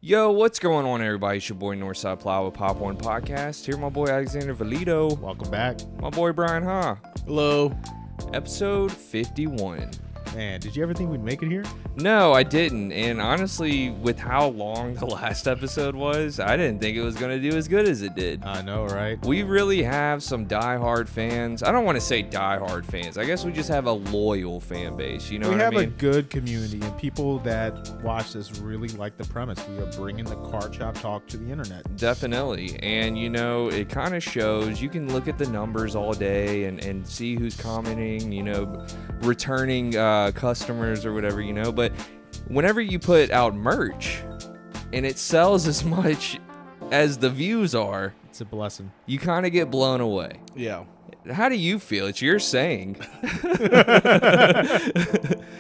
Yo, what's going on, everybody? It's your boy Northside Ploud with Pop.1 Podcast. Here, my boy Alexander Valito. Welcome back. My boy Bryan, huh? Hello. Episode 51. Man, did you ever think we'd make it here? No, I didn't. And honestly, with how long the last episode was, I didn't think it was going to do as good as it did. I know, right? We really have some diehard fans. I don't want to say diehard fans. I guess we just have a loyal fan base. You know what I mean? We have a good community, and people that watch this really like the premise. We are bringing the card shop talk to the internet. Definitely. And, you know, it kind of shows. You can look at the numbers all day and see who's commenting, you know, returning customers or whatever, you know. But whenever you put out merch and it sells as much as the views are, it's a blessing. You kind of get blown away. Yeah. How do you feel? It's your saying.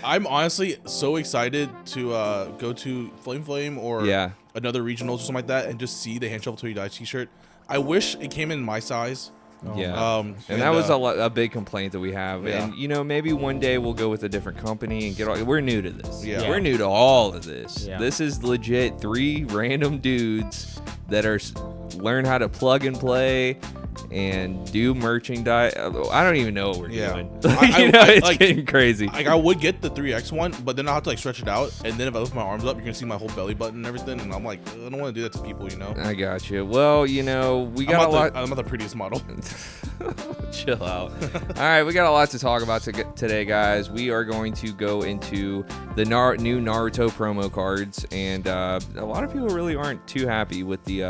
I'm honestly so excited to go to Flame or another regional or something like that and just see the Hand Shovel Till You Die t-shirt. I wish it came in my size. Yeah, and that was a big complaint that we have. Yeah. And, you know, maybe one day we'll go with a different company and get all... We're new to this. Yeah. We're new to all of this. Yeah. This is legit 3 random dudes that are learn how to plug and play and do merchandise. I don't even know what we're doing. It's getting crazy. I would get the 3X one, but then I'll have to stretch it out. And then if I lift my arms up, you're going to see my whole belly button and everything. And I'm like, I don't want to do that to people, you know? I got you. Well, you know, we got a lot. I'm not the prettiest model. Chill out. All right, we got a lot to talk about today, guys. We are going to go into the new Naruto promo cards, and a lot of people really aren't too happy with the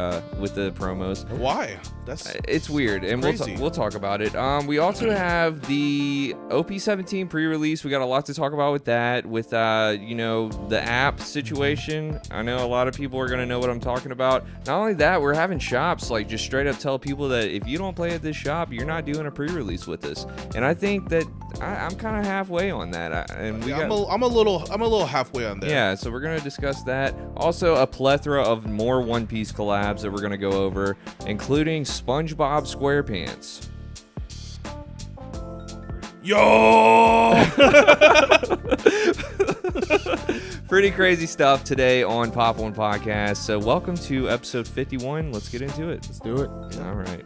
promos. Why? It's weird, and we'll talk about it. We also have the OP17 pre-release. We got a lot to talk about with that, with you know, the app situation. I know a lot of people are gonna know what I'm talking about. Not only that, we're having shops like just straight up tell people that if you don't play at this shop, you're not doing a pre-release with us. And I think that I'm kind of halfway on that. I'm a little halfway on that. Yeah, so we're gonna discuss that. Also, a plethora of more One Piece collabs that we're gonna go over, including SpongeBob SquarePants. Yo! Pretty crazy stuff today on Pop.1 Podcast. So welcome to episode 51. Let's get into it. Let's do it. All right.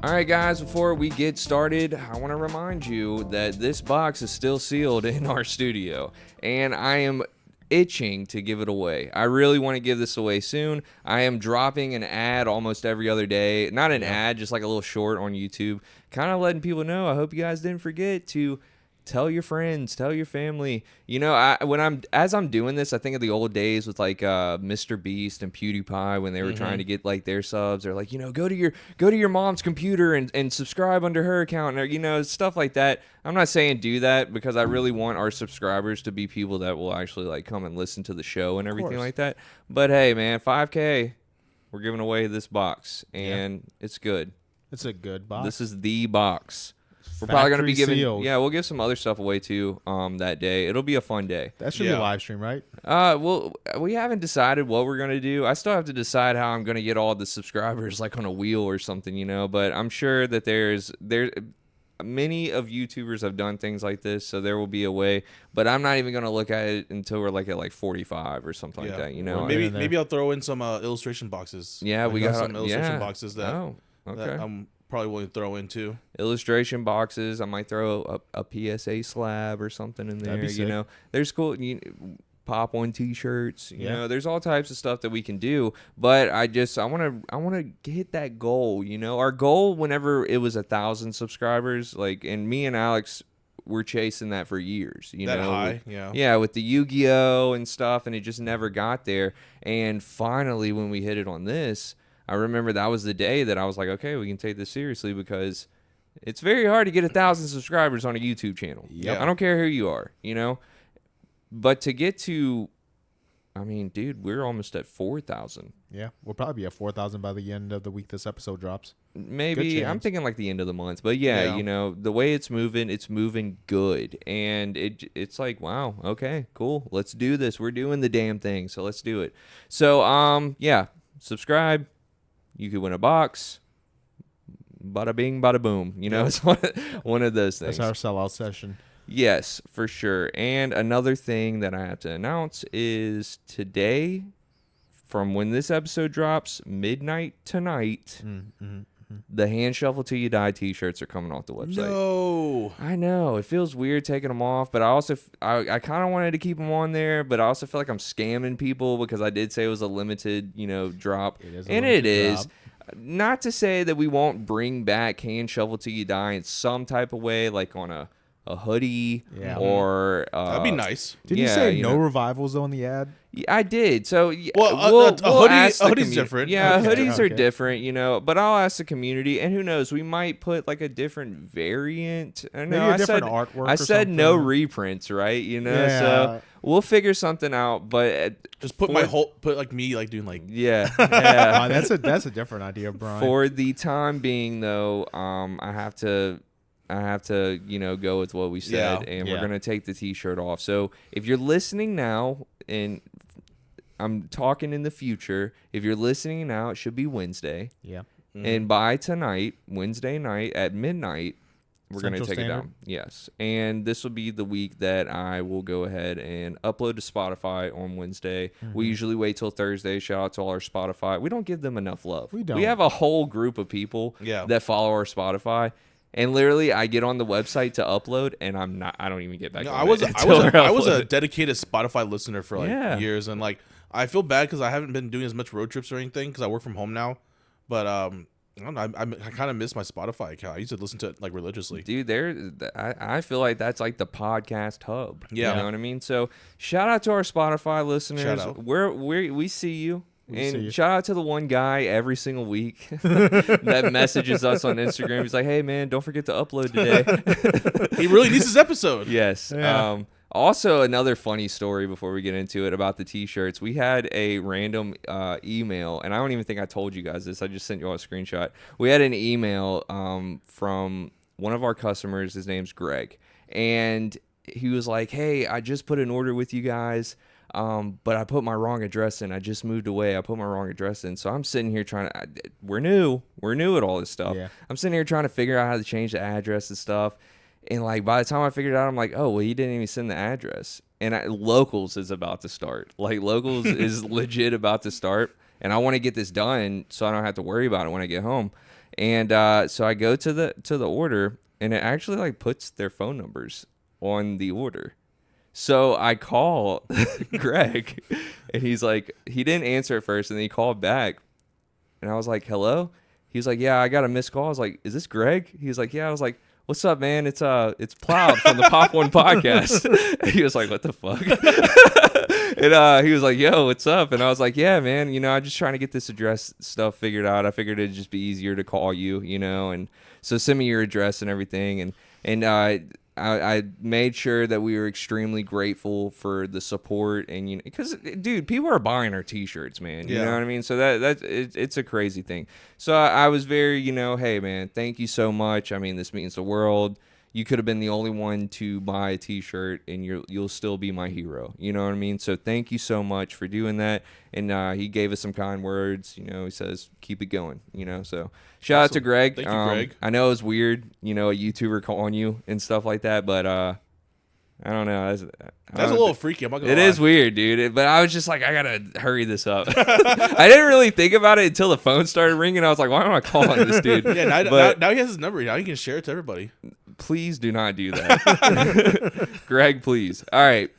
All right, guys, before we get started, I want to remind you that this box is still sealed in our studio, and I am itching to give it away. I really want to give this away soon. I am dropping an ad almost every other day. Not an ad, just like a little short on YouTube, kind of letting people know. I hope you guys didn't forget to tell your friends, tell your family. You know, as I'm doing this, I think of the old days with like Mr. Beast and PewDiePie when they were trying to get like their subs. They're like, you know, go to your mom's computer and subscribe under her account, or, you know, stuff like that. I'm not saying do that because I really want our subscribers to be people that will actually like come and listen to the show and everything like that. But hey, man, 5K, we're giving away this box, and it's good. It's a good box. This is the box. We're probably going to be giving, sealed. we'll give some other stuff away too that day. It'll be a fun day. That should be a live stream, right? Well, we haven't decided what we're going to do. I still have to decide how I'm going to get all the subscribers like on a wheel or something, you know, but I'm sure that there's many of YouTubers have done things like this, so there will be a way, but I'm not even going to look at it until we're like at like 45 or something like that, you know. Or maybe I'll throw in some illustration boxes. Yeah, we got some illustration boxes that I'm probably willing to throw into illustration boxes. I might throw a PSA slab or something in there. You know, there's cool Pop.1 t-shirts. You know, there's all types of stuff that we can do. But I want to hit that goal. You know, our goal whenever it was 1,000 subscribers, like, and me and Alex were chasing that for years. You know, high, with the Yu-Gi-Oh and stuff, and it just never got there. And finally, when we hit it on this, I remember that was the day that I was like, okay, we can take this seriously because it's very hard to get 1,000 subscribers on a YouTube channel. Yeah. I don't care who you are, you know. But to get to I mean, dude, we're almost at 4,000. Yeah, we'll probably be at 4,000 by the end of the week this episode drops. Maybe. I'm thinking like the end of the month. But yeah, you know, the way it's moving good. And it's like, wow, okay, cool. Let's do this. We're doing the damn thing. So let's do it. So, yeah, subscribe. You could win a box. Bada bing, bada boom. You know, it's one of those things. That's our sellout session. Yes, for sure. And another thing that I have to announce is today, from when this episode drops, midnight tonight, the Hand Shuffle Till You Die t-shirts are coming off the website. No. I know. It feels weird taking them off, but I also, I kind of wanted to keep them on there, but I also feel like I'm scamming people because I did say it was a limited, you know, drop. It is. Not to say that we won't bring back Hand Shuffle Till You Die in some type of way, like on a hoodie or that'd be nice. Did you say no revivals though in the ad? Yeah, I did. So well, a hoodie's different. Yeah, hoodies are different, you know. But I'll ask the community, and who knows, we might put like a different variant. Maybe a different artwork. I said no reprints, right? You know, so we'll figure something out. But just put like me like doing like that's a different idea, Bryan. For the time being, though, I have to, you know, go with what we said, and we're going to take the t-shirt off. So if you're listening now, and I'm talking in the future, if you're listening now, it should be Wednesday. Yeah. And by tonight, Wednesday night at midnight, we're going to take it down. Yes. And this will be the week that I will go ahead and upload to Spotify on Wednesday. We usually wait till Thursday. Shout out to all our Spotify. We don't give them enough love. We don't. We have a whole group of people that follow our Spotify. And literally, I get on the website to upload, and I don't even get back. I was a dedicated Spotify listener for like years, and like I feel bad because I haven't been doing as much road trips or anything because I work from home now. But I don't know. I kind of miss my Spotify account. I used to listen to it like religiously. Dude, I feel like that's like the podcast hub. Yeah, you know what I mean. So shout out to our Spotify listeners. Shout out. We see you. And shout out to the one guy every single week that messages us on Instagram. He's like, hey, man, don't forget to upload today. He really needs his episode. Yes. Yeah. Also, another funny story before we get into it about the T-shirts. We had a random email, and I don't even think I told you guys this. I just sent you all a screenshot. We had an email from one of our customers. His name's Greg. And he was like, hey, I just put an order with you guys. But I put my wrong address in. I just moved away. I put my wrong address in. So I'm sitting here trying to, we're new at all this stuff. Yeah. I'm sitting here trying to figure out how to change the address and stuff. And like, by the time I figured it out, I'm like, oh, well, he didn't even send the address. And Locals is about to start. Like Locals is legit about to start. And I want to get this done so I don't have to worry about it when I get home. And, so I go to the order, and it actually like puts their phone numbers on the order. So I call Greg, and he's like, he didn't answer at first, and then he called back, and I was like, hello? He was like, yeah, I got a missed call. I was like, is this Greg? He was like, yeah. I was like, what's up, man? It's Ploud from the Pop.1 podcast. And he was like, what the fuck? And he was like, yo, what's up? And I was like, yeah, man, you know, I'm just trying to get this address stuff figured out. I figured it'd just be easier to call you, you know, and so send me your address and everything. And I made sure that we were extremely grateful for the support, and you know, because dude, people are buying our T-shirts, man. You know what I mean? So it's a crazy thing. So I was very, you know, hey man, thank you so much. I mean, this means the world. You could have been the only one to buy a T-shirt, and you'll still be my hero. You know what I mean? So thank you so much for doing that. And he gave us some kind words. You know, he says, keep it going. You know, so shout out to Greg. Thank you, Greg. I know it's weird, you know, a YouTuber calling you and stuff like that, but I don't know. That's a little freaky. I'm not gonna lie. It is weird, dude. But I was just like, I gotta hurry this up. I didn't really think about it until the phone started ringing. I was like, why am I calling this dude? Yeah, now he has his number. Now he can share it to everybody. Please do not do that. Greg, please. All right.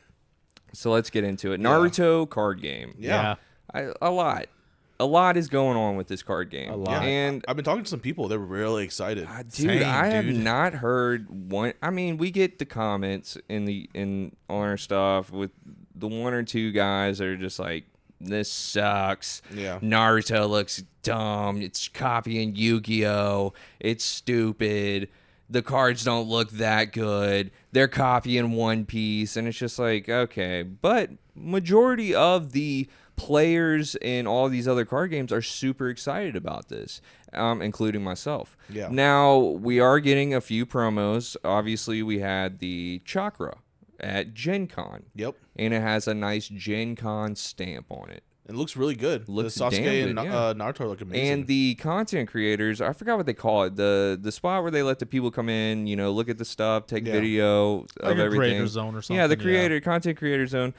So let's get into it. Naruto card game. Yeah. A lot is going on with this card game. A lot. And I've been talking to some people. They're really excited. Dude, I have not heard one. I mean, we get the comments on our stuff with the one or two guys that are just like, this sucks. Yeah. Naruto looks dumb. It's copying Yu-Gi-Oh. It's stupid. the cards don't look that good. They're copying One Piece, and it's just like, okay. But majority of the players in all these other card games are super excited about this, including myself. Yeah. Now, we are getting a few promos. Obviously, we had the Chakra at Gen Con. Yep. And it has a nice Gen Con stamp on it. It looks really good. Looks the Sasuke damn good, and Naruto look amazing. And the content creators, I forgot what they call it, the spot where they let the people come in, look at the stuff, take video like of everything. Creator zone or something. Yeah, the content creator zone.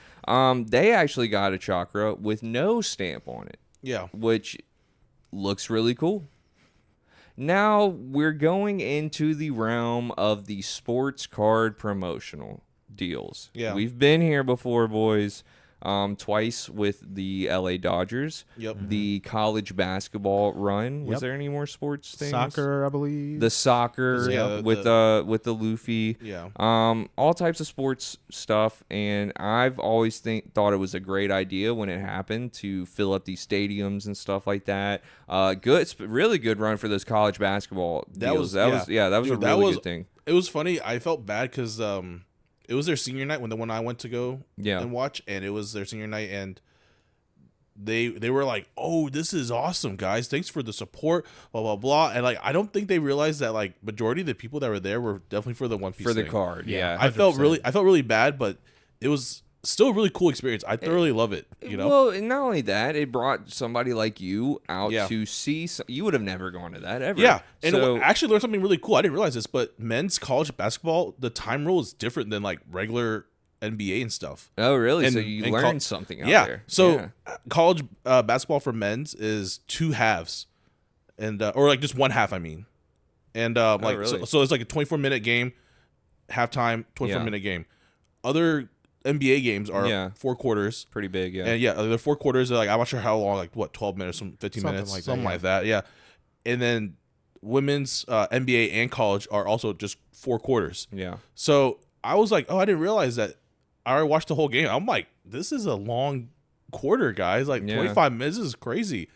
They actually got a Chakra with no stamp on it. Yeah. Which looks really cool. Now we're going into the realm of the sports card promotional deals. Yeah. We've been here before, boys. Twice with the LA Dodgers. Yep. The college basketball run. Was Yep. there any more sports things? Soccer, I believe. The soccer Yeah, with the Luffy. Yeah. All types of sports stuff, and I've always thought it was a great idea when it happened to fill up these stadiums and stuff like that. It's really good run for those college basketball deals. That was a really good thing. It was funny. I felt bad because it was their senior night when I went to go and watch, and it was their senior night, and they were like, "Oh, this is awesome, guys! Thanks for the support." Blah blah blah. And like, I don't think they realized that like majority of the people that were there were definitely for the One Piece for the thing. card. Yeah, I felt really bad, but it was still a really cool experience. I thoroughly love it. Well, and not only that, it brought somebody like you out Yeah. to see. You would have never gone to that ever. Yeah, and so, I actually learned something really cool. I didn't realize this, but men's college basketball, the time rule is different than like regular NBA and stuff. oh, really? and- So you and learned something out Yeah. there. So college basketball for men's is 2 halves, and or like just 1 half. I mean, and like really? so it's like a 24-minute game, halftime, 24-minute game. Other NBA games are 4 quarters. pretty big. Yeah. And the 4 quarters are like, I'm not sure how long, like what, 12 minutes, 15 minutes, something like that. Yeah. And then women's NBA and college are also just 4 quarters. Yeah. So I was like, oh, I didn't realize that. I already watched the whole game. I'm like, this is a long quarter, guys. Like 25 minutes is crazy.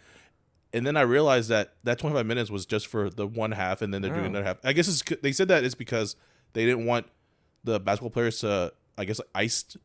And then I realized that 25 minutes was just for the 1 half, and then they're doing another half. I guess they said that it's because they didn't want the basketball players to, I guess, like, iced,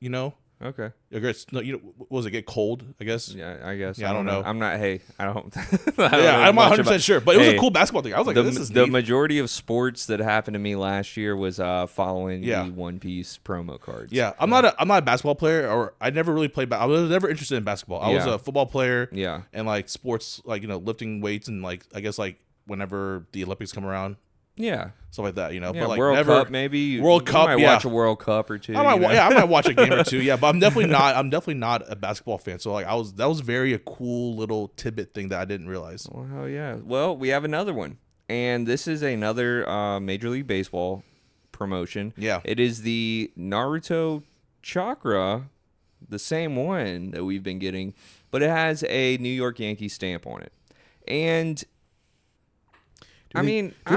Okay. I guess, no, what was it, get cold, I guess? Yeah, I guess. Yeah, I don't know. I'm not. Hey, I don't. I'm not 100% sure, but it was a cool basketball thing. I was like, this is the neat. majority of sports that happened to me last year was following the One Piece promo cards. Yeah, I'm not a basketball player, or I never really played. I was never interested in basketball. I was a football player. Yeah. And like sports, like lifting weights, and like I guess like whenever the Olympics come around, yeah, stuff like that. Yeah, but like World never Cup maybe. World Cup. You might watch a World Cup or two. I might watch a game or two. Yeah, but I'm definitely not a basketball fan. So like that was very a cool little tidbit thing that I didn't realize. Well, hell yeah. Well, we have another one, and this is another Major League Baseball promotion. Yeah. It is the Naruto Chakra, the same one that we've been getting, but it has a New York Yankees stamp on it. And Do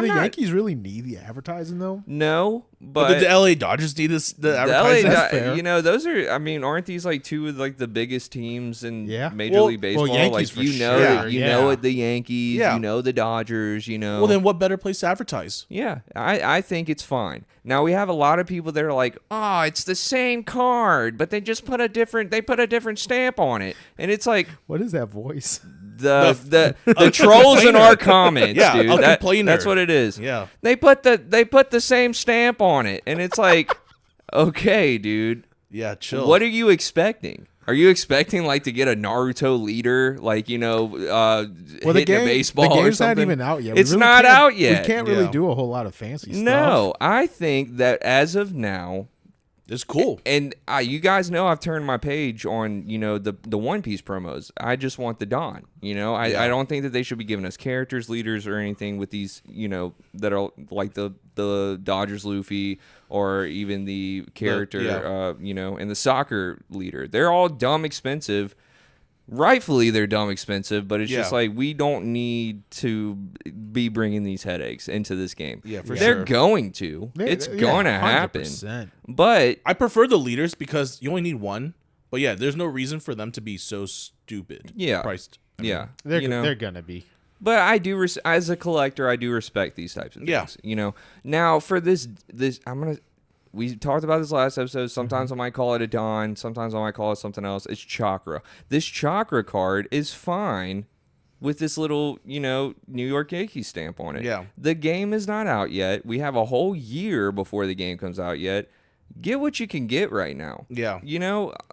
the Yankees really need the advertising though? No, But but the LA Dodgers need the the LA, advertising. That's fair. those are. I mean, aren't these like two of like the biggest teams in Yeah. Major League Baseball? Yankees like for sure. you Yeah. know the Yankees, Yeah. you know the Dodgers, you know. Well, then what better place to advertise? Yeah, I think it's fine. Now we have a lot of people that are like, oh, it's the same card, but they just put a different stamp on it, and it's like What is that voice? the trolls in our comments, Yeah, dude. a complainer. That's what it is. Yeah. They put the same stamp on it, and it's like, okay, dude. Yeah, chill. What are you expecting? Are you expecting like to get a Naruto leader, like hitting a baseball the or game's something? not even out yet. It's not out yet. We can't really Yeah. do a whole lot of fancy stuff. No, I think that as of now, It's cool. and you guys know I've turned my page on the One Piece promos. I just want the Don. I don't think that they should be giving us characters, leaders, or anything with these that are like the Dodgers Luffy or even the character and the soccer leader. They're all dumb expensive. Rightfully, they're dumb expensive, but it's just like we don't need to be bringing these headaches into this game. Yeah, for They're sure. going to. It's going to happen. 100%. But I prefer the leaders because you only need one. But yeah, there's no reason for them to be so stupid. Yeah. Priced. yeah, They're you know, they're gonna be. But I do, as a collector, I do respect these types of things. Yeah. You know, now for this, we talked about this last episode. Sometimes I might call it a Dawn. Sometimes I might call it something else. It's Chakra. This Chakra card is fine with this little, New York Yankees stamp on it. Yeah. The game is not out yet. We have a whole year before the game comes out yet. Get what you can get right now. Yeah.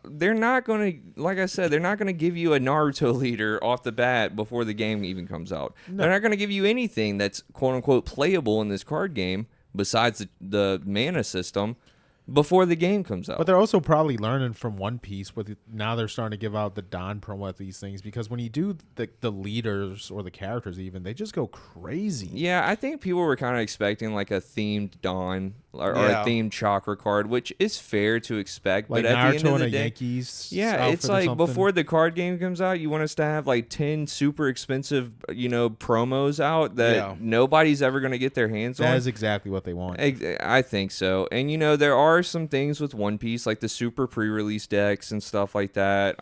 They're not going to, like I said, they're not going to give you a Naruto leader off the bat before the game even comes out. No. They're not going to give you anything that's quote-unquote playable in this card game besides the mana system before the game comes out. But they're also probably learning from One Piece. Now they're starting to give out the Dawn promo at these things, because when you do the leaders or the characters even, they just go crazy. Yeah, I think people were kind of expecting like a themed Dawn or a themed Chakra card, which is fair to expect. Like but at Naruto the end of and the a day, Yankees. yeah, it's like before the card game comes out, you want us to have like 10 super expensive, promos out that nobody's ever going to get their hands on. That is exactly what they want. I think so. And, there are some things with One Piece, like the super pre-release decks and stuff like that,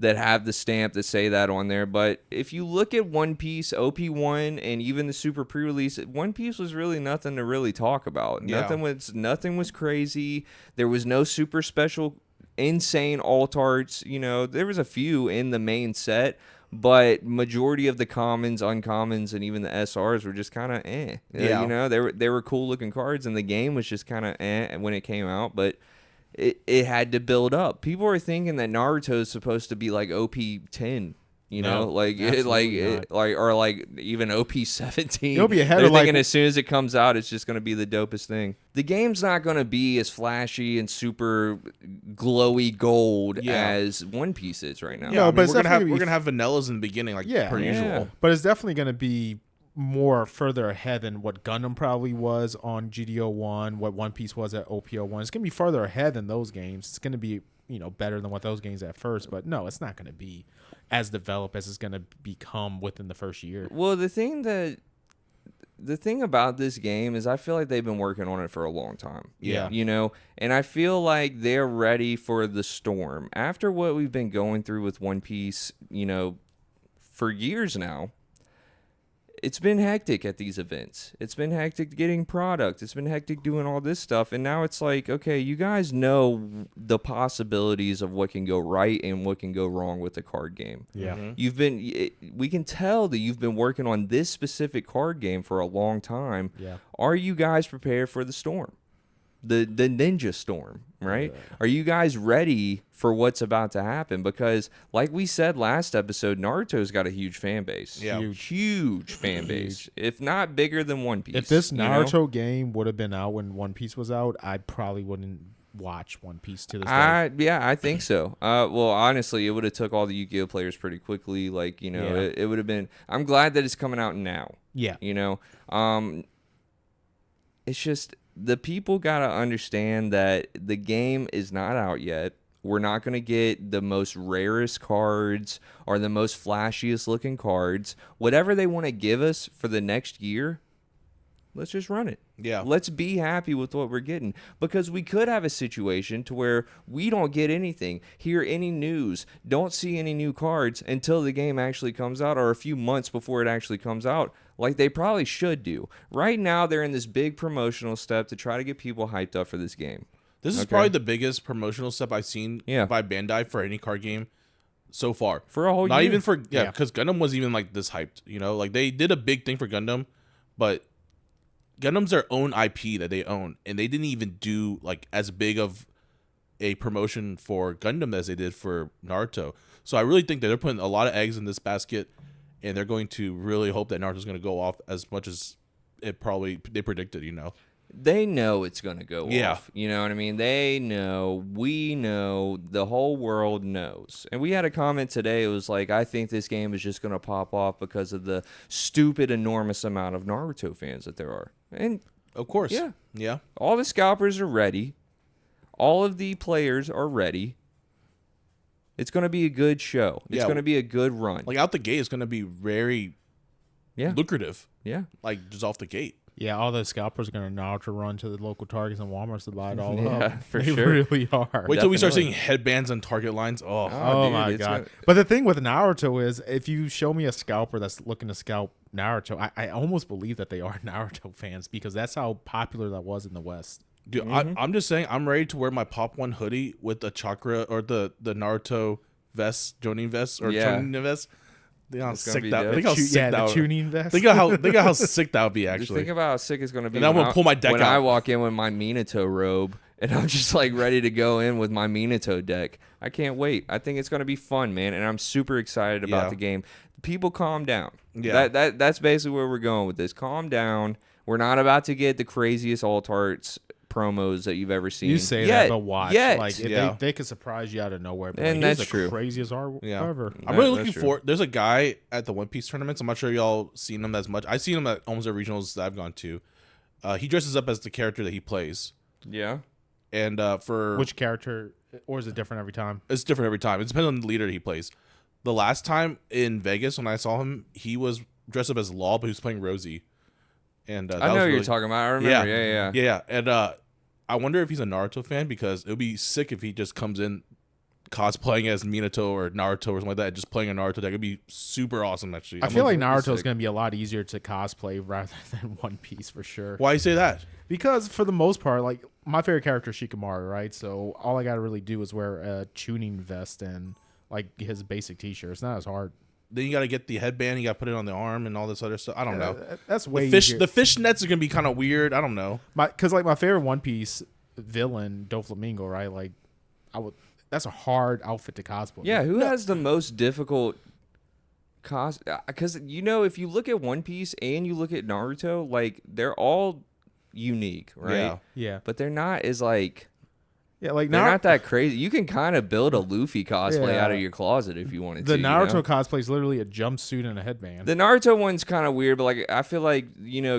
that have the stamp that say that on there. But if you look at One Piece, OP1, and even the super pre-release, One Piece was really nothing to really talk about. Yeah. Nothing was crazy. There was no super special, insane alt arts. There was a few in the main set, but majority of the commons, uncommons, and even the SRs were just kind of Yeah. They were cool looking cards, and the game was just kind of when it came out, but it had to build up. People are thinking that Naruto is supposed to be like OP10, No, like even OP17. You'll be ahead They're of thinking as soon as it comes out, it's just going to be the dopest thing. The game's not going to be as flashy and super glowy gold as One Piece is right now. Yeah, No, but we're gonna have vanillas in the beginning, like per usual. But it's definitely going to be more further ahead than what Gundam probably was on GDO1, what One Piece was at OPO1. It's going to be farther ahead than those games. It's going to be, better than what those games at first. But no, it's not going to be as developed as it's going to become within the first year. Well, the thing about this game is I feel like they've been working on it for a long time. Yeah. And I feel like they're ready for the storm. After what we've been going through with One Piece, for years now, it's been hectic at these events. It's been hectic getting product. It's been hectic doing all this stuff. And now it's like, okay, you guys know the possibilities of what can go right and what can go wrong with the card game. Yeah. Mm-hmm. We can tell that you've been working on this specific card game for a long time. Yeah. Are you guys prepared for the storm? The ninja storm, right? Yeah. Are you guys ready for what's about to happen? Because like we said last episode, Naruto's got a huge fan base. Yeah. Huge fan base. If not bigger than One Piece. If this Naruto game would have been out when One Piece was out, I probably wouldn't watch One Piece to this day. Yeah, I think so. Well, honestly, it would have took all the Yu-Gi-Oh players pretty quickly. Like, it would have been. I'm glad that it's coming out now. Yeah. It's just the people got to understand that the game is not out yet. We're not going to get the most rarest cards or the most flashiest looking cards. Whatever they want to give us for the next year, let's just run it. Yeah. Let's be happy with what we're getting, because we could have a situation to where we don't get anything, hear any news, don't see any new cards until the game actually comes out, or a few months before it actually comes out, like they probably should do. Right now, they're in this big promotional step to try to get people hyped up for this game. This is probably the biggest promotional step I've seen by Bandai for any card game so far. For a whole year. Not even for, because Gundam wasn't even like this hyped, Like they did a big thing for Gundam, but Gundam's their own IP that they own, and they didn't even do like as big of a promotion for Gundam as they did for Naruto. So I really think that they're putting a lot of eggs in this basket, and they're going to really hope that Naruto's going to go off as much as they predicted, They know it's going to go Yeah. off. You know what I mean? They know. We know. The whole world knows. And we had a comment today. It was like, I think this game is just going to pop off because of the stupid, enormous amount of Naruto fans that there are. And of course. Yeah. Yeah. All the scalpers are ready. All of the players are ready. It's going to be a good show. It's going to be a good run. Like out the gate, it's going to be very lucrative. Yeah. Like just off the gate. Yeah, all those scalpers are going to Naruto run to the local Targets and Walmarts to buy it all up. For they sure. really are. Wait till we start seeing headbands on Target lines. Oh dude, my God. But the thing with Naruto is if you show me a scalper that's looking to scalp Naruto, I almost believe that they are Naruto fans because that's how popular that was in the West. Dude, I'm just saying, I'm ready to wear my Pop.1 hoodie with the Chakra or the Naruto vest, Jonin vest, or Jonin vest. Think how sick that. Think how sick that. The tuning vest. Think how sick that would be. Actually, Just think about how sick it's gonna be. And I'm gonna pull my deck when out. I walk in with my Minato robe, and I'm just like ready to go in with my Minato deck. I can't wait. I think it's gonna be fun, man, and I'm super excited about the game. People, calm down. Yeah, that's basically where we're going with this. Calm down. We're not about to get the craziest alt arts promos that you've ever seen. You say that, but watch. Like they could surprise you out of nowhere. But and like, that's true. Craziest art ever. I'm really looking for. There's a guy at the One Piece tournaments. I'm not sure y'all seen him as much. I've seen him at almost every regionals that I've gone to. He dresses up as the character that he plays. Yeah. And for which character, or is it different every time? It's different every time. It depends on the leader that he plays. The last time in Vegas when I saw him, he was dressed up as Law, but he was playing Rosie. And I know what you're talking about. I remember. Yeah. And I wonder if he's a Naruto fan because it would be sick if he just comes in cosplaying as Minato or Naruto or something like that, just playing a Naruto deck. It'd be super awesome, actually. I feel like Naruto is going to be a lot easier to cosplay rather than One Piece for sure. Why you say that? Because for the most part, like my favorite character is Shikamaru, right? So all I got to really do is wear a tuning vest and like his basic t-shirt. It's not as hard. Then you got to get the headband. You got to put it on the arm and all this other stuff. I don't know. That's way easier. The fish nets are going to be kind of weird. I don't know. Because like my favorite One Piece villain, Doflamingo, right? Like that's a hard outfit to cosplay. Yeah, who has the most difficult because if you look at One Piece and you look at Naruto, like they're all unique, right? Yeah. But they're not as like like they're not that crazy. You can kind of build a Luffy cosplay out of your closet if you wanted to. The Naruto cosplay is literally a jumpsuit and a headband. The Naruto one's kind of weird, but like I feel like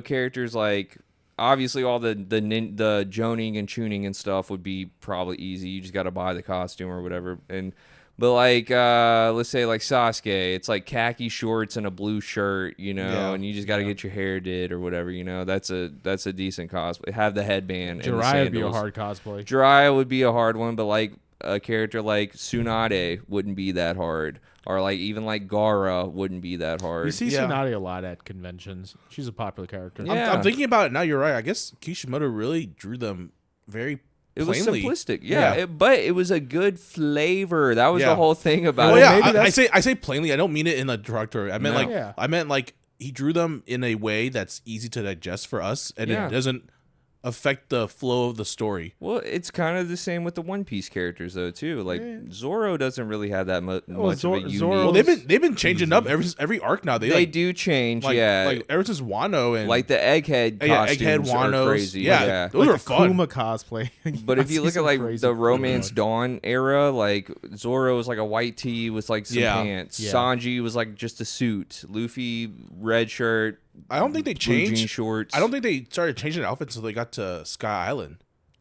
characters like obviously all the joning and tuning and stuff would be probably easy. You just got to buy the costume or whatever. But like let's say like Sasuke, it's like khaki shorts and a blue shirt, and you just got to get your hair did or whatever, That's a decent cosplay. Have the headband. Jiraiya would be a hard cosplay. Jiraiya would be a hard one, but like a character like Tsunade wouldn't be that hard. Or like even like Gaara wouldn't be that hard. You see Tsunade a lot at conventions. She's a popular character. Yeah. I'm thinking about it now. You're right. I guess Kishimoto really drew them very plainly. It was simplistic. But it was a good flavor. That was the whole thing about it. Yeah, I say plainly. I don't mean it in a derogatory. I meant like he drew them in a way that's easy to digest for us, and it doesn't affect the flow of the story. Well, it's kind of the same with the One Piece characters though too. Like Zoro doesn't really have that much of a unique. Well, they've been changing up every arc now. They do change, like ever since Wano and like the Egghead costumes are crazy. Yeah, those like are fun. Kuma cosplay. But if you look at like the Romance Dawn era, like Zoro was like a white tee with like some pants. Sanji was like just a suit. Luffy red shirt. I don't think they changed jean shorts. I don't think they started changing outfits until they got to Sky Island.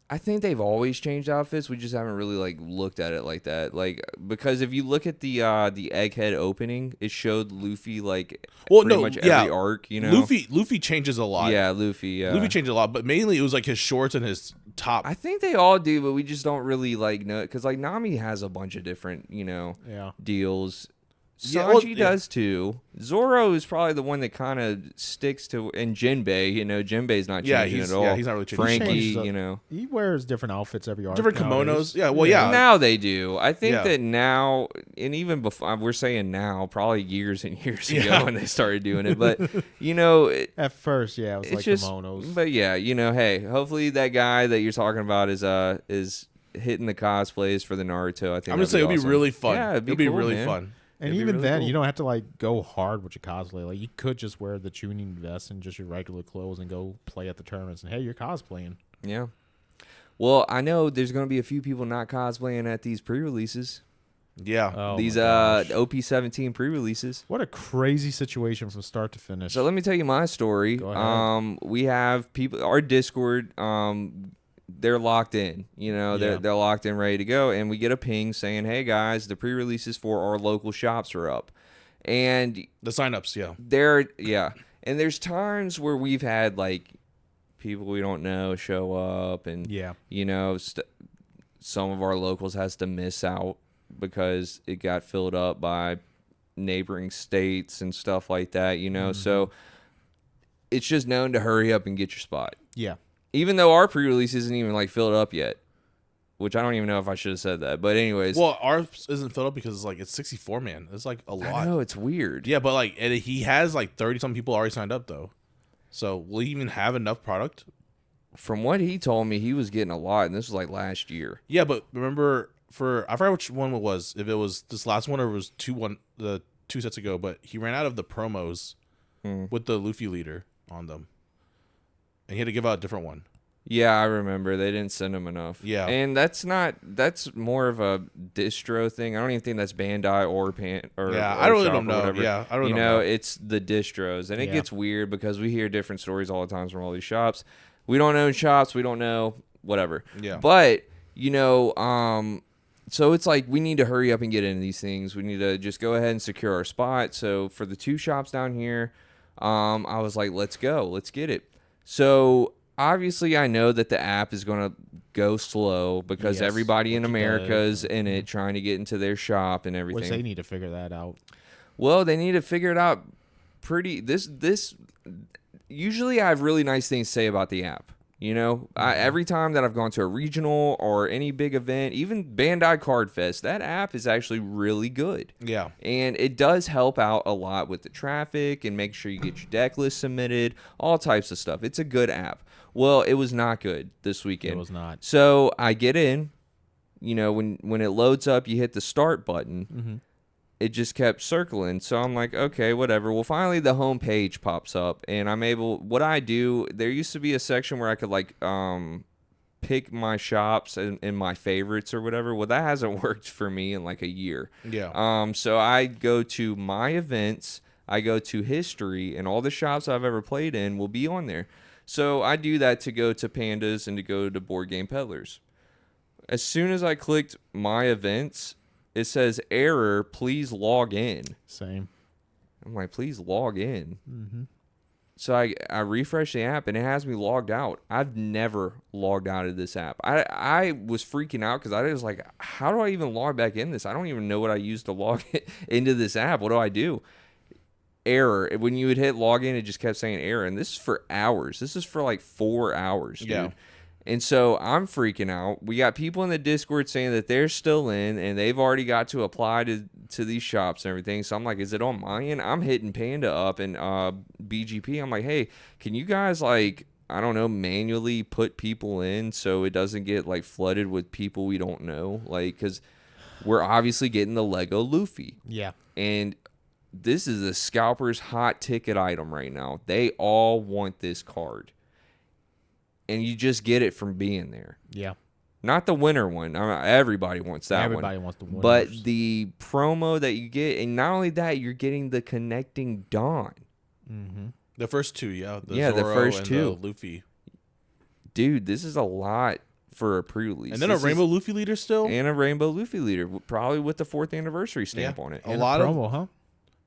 I think they've always changed outfits. We just haven't really like looked at it like that. Like because if you look at the Egghead opening, it showed Luffy like pretty much every arc. Luffy changes a lot. Yeah, Luffy changes a lot, but mainly it was like his shorts and his top. I think they all do, but we just don't really like know because like Nami has a bunch of different deals. Sanji does too. Zoro is probably the one that kind of sticks to, and Jinbei, Jinbei's not changing at all. Yeah, he's not really changing. Frankie, he wears different outfits every arc. Different kimonos. Nowadays. Now they do. I think that now, and even before, we're saying now, probably years and years ago when they started doing it. But at first, it was like just, kimonos. But hey, hopefully that guy that you're talking about is hitting the cosplays for the Naruto. I think I'm gonna say it'll be really fun. Yeah, it'll be really fun. And even then, you don't have to like go hard with your cosplay. Like you could just wear the tuning vest and just your regular clothes and go play at the tournaments. And hey, you're cosplaying. Yeah. Well, I know there's going to be a few people not cosplaying at these pre-releases. Yeah. These OP17 pre-releases. What a crazy situation from start to finish. So let me tell you my story. Go ahead. We have people. Our Discord. They're locked in, they're locked in, ready to go. And we get a ping saying, hey guys, the pre-releases for our local shops are up. And the signups, and there's times where we've had like people we don't know show up, and you know, some of our locals has to miss out because it got filled up by neighboring states and stuff like that, you know. So it's just known to hurry up and get your spot. Yeah. Even though our pre-release isn't even like filled up yet, which I don't even know if I should have said that. But anyways, well, ours isn't filled up because it's like it's 64 man. It's like a lot. I know, it's weird. Yeah, but like he has like 30 some people already signed up though. So will he even have enough product? From what he told me, he was getting a lot, and this was like last year. Yeah, but remember, I forgot which one it was. If it was this last one or it was 2 sets ago, but he ran out of the promos with the Luffy leader on them, and he had to give out a different one. Yeah, I remember. They didn't send him enough. Yeah. And that's more of a distro thing. I don't even think that's Bandai or I really don't know. Whatever. Yeah, I really don't know. know. It's the distros. And it gets weird because we hear different stories all the time from all these shops. We don't own shops. We don't know whatever. Yeah. But, you know, so it's like we need to hurry up and get into these things. We need to just go ahead and secure our spot. So for the 2 shops down here, I was like, let's go. Let's get it. So obviously, I know that the app is going to go slow because everybody in America is in it trying to get into their shop and everything. Which they need to figure that out. Well, they need to figure it out pretty. Usually, I have really nice things to say about the app. You know, every time that I've gone to a regional or any big event, even Bandai Card Fest, that app is actually really good. Yeah. And it does help out a lot with the traffic and make sure you get your deck list submitted, all types of stuff. It's a good app. Well, it was not good this weekend. It was not. So I get in, you know, when it loads up, you hit the start button. It just kept circling. So I'm like, okay, whatever. Well, finally the home page pops up, and I'm able. What I do, there used to be a section where I could like pick my shops and my favorites or whatever. Well, that hasn't worked for me in like a year. Yeah. So I go to my events, I go to history, and all the shops I've ever played in will be on there. So I do that to go to Pandas and to go to Board Game Peddlers. As soon as I clicked my events, it says error, please log in. Same. I'm like, please log in. So I refresh the app and it has me logged out. I've never logged out of this app. I was freaking out because I was like, how do I even log back in this? I don't even know what I used to log into this app. What do I do? Error. When you would hit login, it just kept saying error. And this is for hours. This is for like 4 hours, dude. Yeah. And so I'm freaking out. We got people in the Discord saying that they're still in and they've already got to apply to these shops and everything. So I'm like, is it on my end? I'm hitting Panda up and BGP. I'm like, hey, can you guys like, I don't know, manually put people in so it doesn't get like flooded with people we don't know? Like, because we're obviously getting the Lego Luffy. Yeah. And this is the Scalper's hot ticket item right now. They all want this card. And you just get it from being there. Yeah. Not the winter one. Everybody wants that one. Everybody wants the winners. But the promo that you get, and not only that, you're getting the connecting Dawn. The first 2, yeah. The the Zoro first and 2. The Luffy. Dude, this is a lot for a pre-release. And then a Rainbow Luffy leader still? And a Rainbow Luffy leader, probably with the 4th anniversary stamp on it. A lot promo, of huh?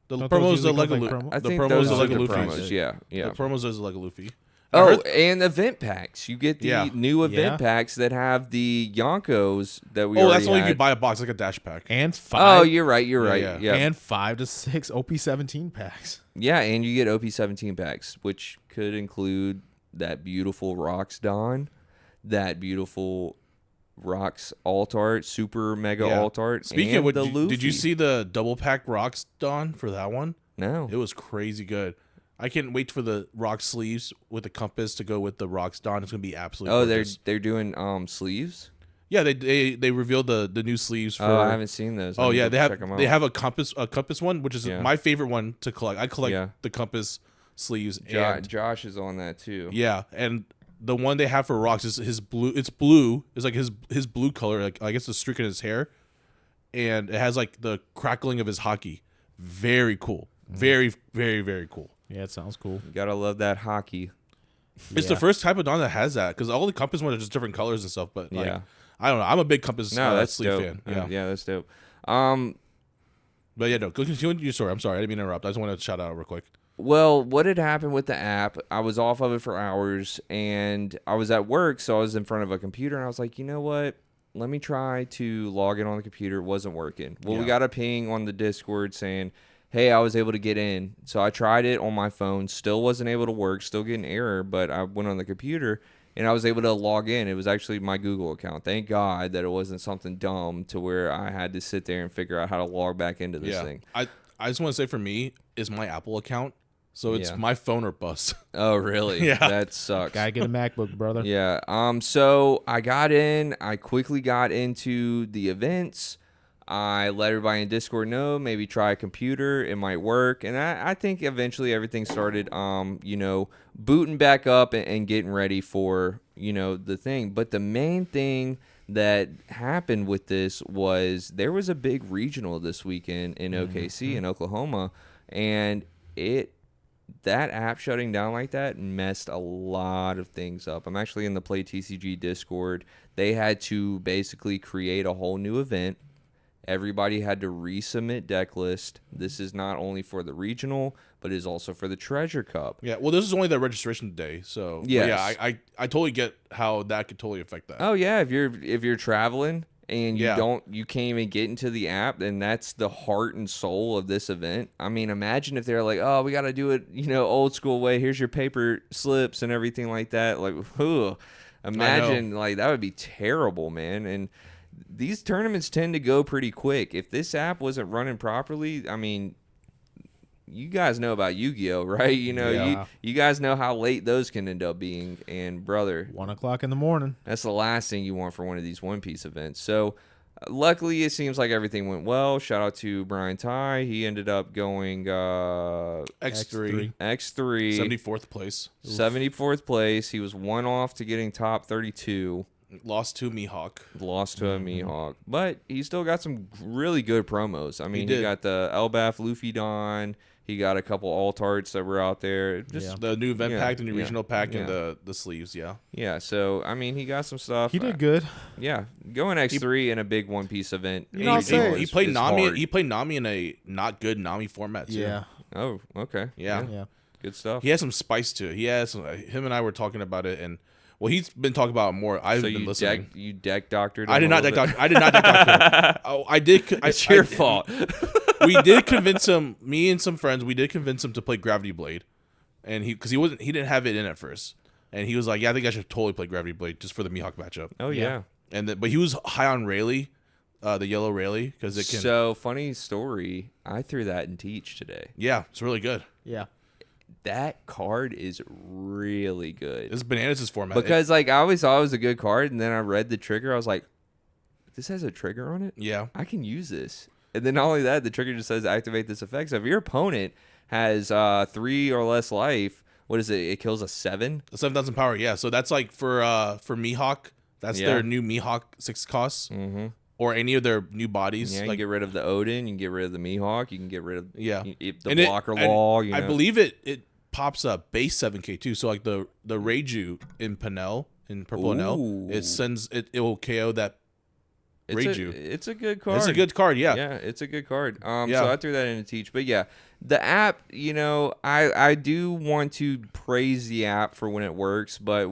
the Don't promos those are usually Lego come like Luffy. promo? I The think promos those are are Lego the Luffy. promos. Yeah. The promos is Lego Luffy. And event packs. You get the new event packs that have the Yonkos that we already that's why you had. could buy a box like a dash pack. And 5. Oh, you're right. Yeah. And 5 to 6 OP17 packs. Yeah, and you get OP17 packs, which could include that beautiful Rocks Dawn, that beautiful Rocks alt art, super mega alt art. Speaking and of which, the Luffy. did you see the double pack Rocks Dawn for that one? No. It was crazy good. I can't wait for the rock sleeves with the compass to go with the Rocks Dawn. It's gonna be absolutely. gorgeous. They're doing sleeves. Yeah, they revealed the new sleeves for. I haven't seen those. Oh yeah, check them out. they have a compass one, which is my favorite one to collect. I collect the compass sleeves. And, Josh is on that too. Yeah, and the one they have for Rocks is his blue. It's blue. It's like his blue color. Like I guess the streak in his hair, and it has like the crackling of his hockey. Very cool. Very, very, very cool. Yeah, it sounds cool. You gotta love that hockey. It's the first type of Dawn that has that because all the compass ones are just different colors and stuff. But like, I don't know. I'm a big compass that's sleeve dope. fan. Yeah, that's dope. But yeah, no. Go continue your story. I'm sorry, I didn't mean to interrupt. I just wanted to shout out real quick. Well, what had happened with the app, I was off of it for hours, and I was at work, so I was in front of a computer, and I was like, you know what? Let me try to log in on the computer. It wasn't working. Well, we got a ping on the Discord saying, hey, I was able to get in. So I tried it on my phone. Still wasn't able to work. Still getting error, but I went on the computer, and I was able to log in. It was actually my Google account. Thank God that it wasn't something dumb to where I had to sit there and figure out how to log back into this thing. I just want to say for me, it's my Apple account. So it's my phone or bust. Oh, really? Yeah. That sucks. Gotta get a MacBook, brother. Yeah. So I got in. I quickly got into the events. I let everybody in Discord know, maybe try a computer. It might work. And I think eventually everything started, booting back up and getting ready for, the thing. But the main thing that happened with this was there was a big regional this weekend in OKC in Oklahoma. And that app shutting down like that messed a lot of things up. I'm actually in the OPTCG Discord. They had to basically create a whole new event. Everybody had to resubmit deck list. This is not only for the regional, but is also for the Treasure Cup. Yeah, well, this is only the registration day, so yes. Yeah, I totally get how that could totally affect that. Oh yeah, if you're traveling and you can't even get into the app, then that's the heart and soul of this event. I mean, imagine if they're like, oh, we got to do it, old school way. Here's your paper slips and everything like that. Like, imagine like that would be terrible, man. And these tournaments tend to go pretty quick. If this app wasn't running properly, I mean, you guys know about Yu-Gi-Oh, right? You guys know how late those can end up being. And brother, 1 o'clock in the morning. That's the last thing you want for one of these One Piece events. So luckily, it seems like everything went well. Shout out to Bryan Ty. He ended up going X3, 74th place. 74th place. He was one off to getting top 32. Lost to Mihawk. A Mihawk. But he still got some really good promos. I mean, he got the Elbaf Luffy Don. He got a couple alt-arts that were out there. Just the new event pack, the new regional pack, and the sleeves, Yeah, so, I mean, he got some stuff. He did good. Yeah, going X3 in a big One Piece event. He played Nami. He played Nami in a not good Nami format, too. Yeah. Oh, okay. Yeah. Good stuff. He has some spice to it. Him and I were talking about it, and well, he's been talking about it more. I've been listening. You deck doctored him. I did not deck doctor. I did not deck doctor. Oh, I did. It's your fault. We did convince him. Me and some friends. We did convince him to play Gravity Blade, and he didn't have it in at first, and he was like, "Yeah, I think I should totally play Gravity Blade just for the Mihawk matchup." Oh yeah. But he was high on Rayleigh, the yellow Rayleigh, because it can. So funny story. I threw that in Teach today. Yeah, it's really good. Yeah. That card is really good. It's Bananas' format. Because I always thought it was a good card, and then I read the trigger. I was like, this has a trigger on it? Yeah. I can use this. And then not only that, the trigger just says activate this effect. So if your opponent has 3 or less life, what is it? It kills a 7? 7,000 power, yeah. So that's like for Mihawk, that's their new Mihawk 6 costs. Mm-hmm. Or any of their new bodies. Yeah, you can get rid of the Odin, you can get rid of the Mihawk, you can get rid of the and blocker law. I believe it pops up base 7k too. So like the Reiju in Panel, in Purple Panel, it will KO that Reiju. It's a good card. It's a good card, yeah. Yeah, it's a good card. So I threw that in to Teach. But yeah, the app, I do want to praise the app for when it works, but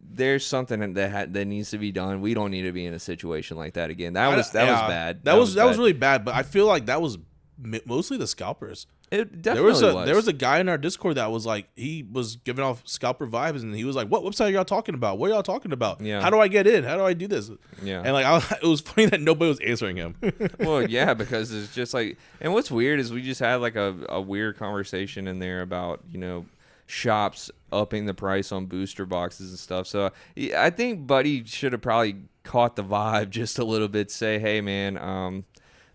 there's something that needs to be done. We don't need to be in a situation like that again. That was bad. That was really bad. But I feel like that was mostly the scalpers. It definitely was. There was a guy in our Discord that was like, he was giving off scalper vibes, and he was like, "What website are y'all talking about? What are y'all talking about? Yeah. How do I get in? How do I do this?" Yeah. And it was funny that nobody was answering him. Well, yeah, because it's just like, and what's weird is we just had like a weird conversation in there about shops upping the price on booster boxes and stuff. So I think Buddy should have probably caught the vibe just a little bit. Say, hey man,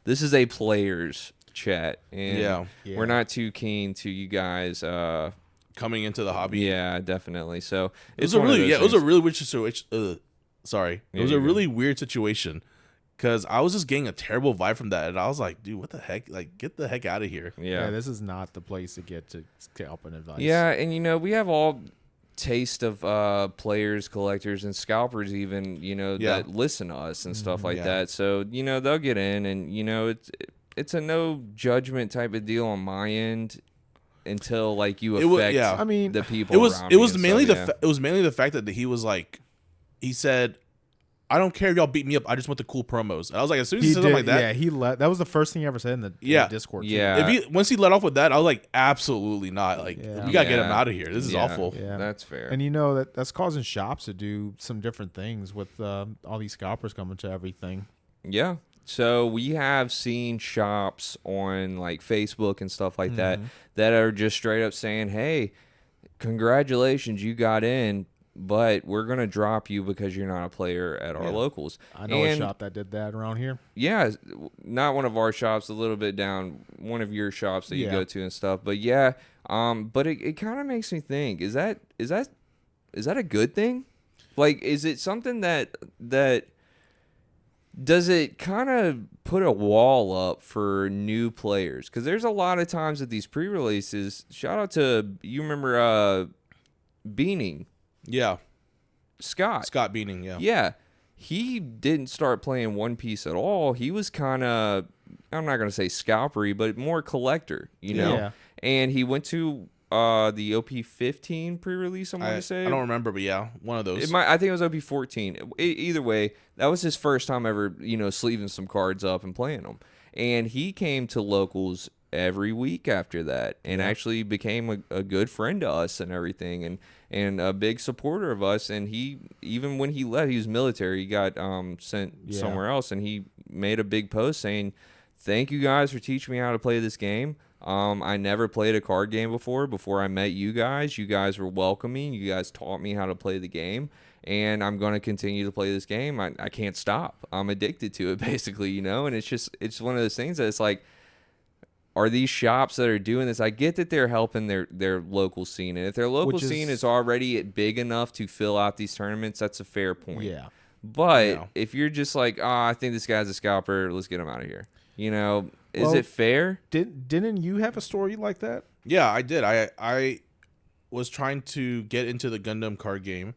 this is a player's chat, and we're not too keen to you guys coming into the hobby. Yeah, definitely. So it was a really weird situation. Sorry, it was a really weird situation. Because I was just getting a terrible vibe from that, and I was like, "Dude, what the heck? Like, get the heck out of here!" Yeah, this is not the place to get to help and advice. Yeah, and we have all taste of players, collectors, and scalpers, even that listen to us and stuff like that. So they'll get in, and it's a no judgment type of deal on my end. until like you affect I mean, the people. It was mainly the fact that he was like, he said, I don't care if y'all beat me up. I just want the cool promos. And I was like, as soon as he said something like that, that was the first thing he ever said in the Discord. Too. Yeah. Once he let off with that, I was like, absolutely not. Like, we gotta get him out of here. This is awful. Yeah, that's fair. And that's causing shops to do some different things with all these scalpers coming to everything. Yeah. So we have seen shops on like Facebook and stuff like that are just straight up saying, "Hey, congratulations, you got in, but we're going to drop you because you're not a player at our locals." I know a shop that did that around here. Yeah, not one of our shops, a little bit down, one of your shops that you go to and stuff. But yeah, but it kind of makes me think, is that a good thing? Like, is it something that does it kind of put a wall up for new players? Because there's a lot of times at these pre-releases, shout out to, you remember Beaning. Yeah. Scott Beaning, yeah. Yeah. He didn't start playing One Piece at all. He was kind of, I'm not going to say scalpery, but more collector, you know? Yeah. And he went to the OP15 pre-release, I'm going to say. I don't remember, but yeah, one of those. I think it was OP14. Either way, that was his first time ever, sleeving some cards up and playing them. And he came to locals every week after that and actually became a good friend to us and everything and a big supporter of us. And he, even when he left, he was military, he got sent somewhere else, and he made a big post saying, "Thank you guys for teaching me how to play this game. I never played a card game before I met you guys. You guys were welcoming. You guys taught me how to play the game, and I'm going to continue to play this game. I can't stop. I'm addicted to it," basically, and it's one of those things that it's like, are these shops that are doing this, I get that they're helping their local scene, and if their local scene is already big enough to fill out these tournaments, that's a fair point. Yeah. But if you're just like, I think this guy's a scalper, let's get him out of here. Is it fair? Didn't you have a story like that? Yeah, I did. I was trying to get into the Gundam card game,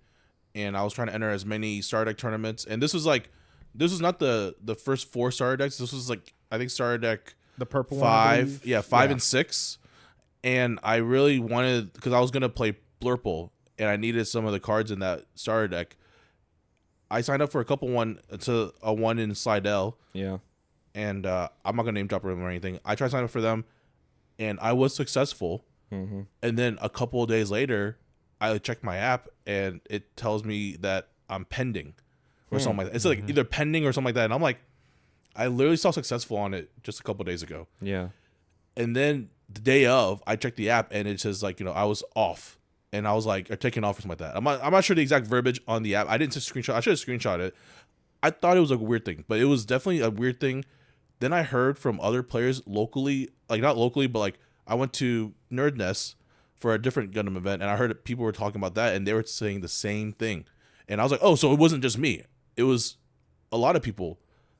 and I was trying to enter as many starter deck tournaments. And this was not the first 4 starter decks. This was like, I think starter deck the purple 5, one, 5 and 6. And I really wanted, because I was gonna play Blurple, and I needed some of the cards in that starter deck. I signed up for a one in Slidell. Yeah. And I'm not gonna name drop them or anything. I tried signing up for them, and I was successful. Mm-hmm. And then a couple of days later, I checked my app, and it tells me that I'm pending, or something like that. It's like either pending or something like that. And I'm like, I literally saw successful on it just a couple of days ago. Yeah. And then the day of, I checked the app, and it says like, I was off, and I was like, or taken off or something like that. I'm not sure the exact verbiage on the app. I didn't just screenshot. I should have screenshot it. I thought it was a weird thing, but it was definitely a weird thing. Then I heard from other players locally, like not locally, but like I went to Nerd Nest for a different Gundam event, and I heard that people were talking about that, and they were saying the same thing. And I was like, oh, so it wasn't just me. It was a lot of people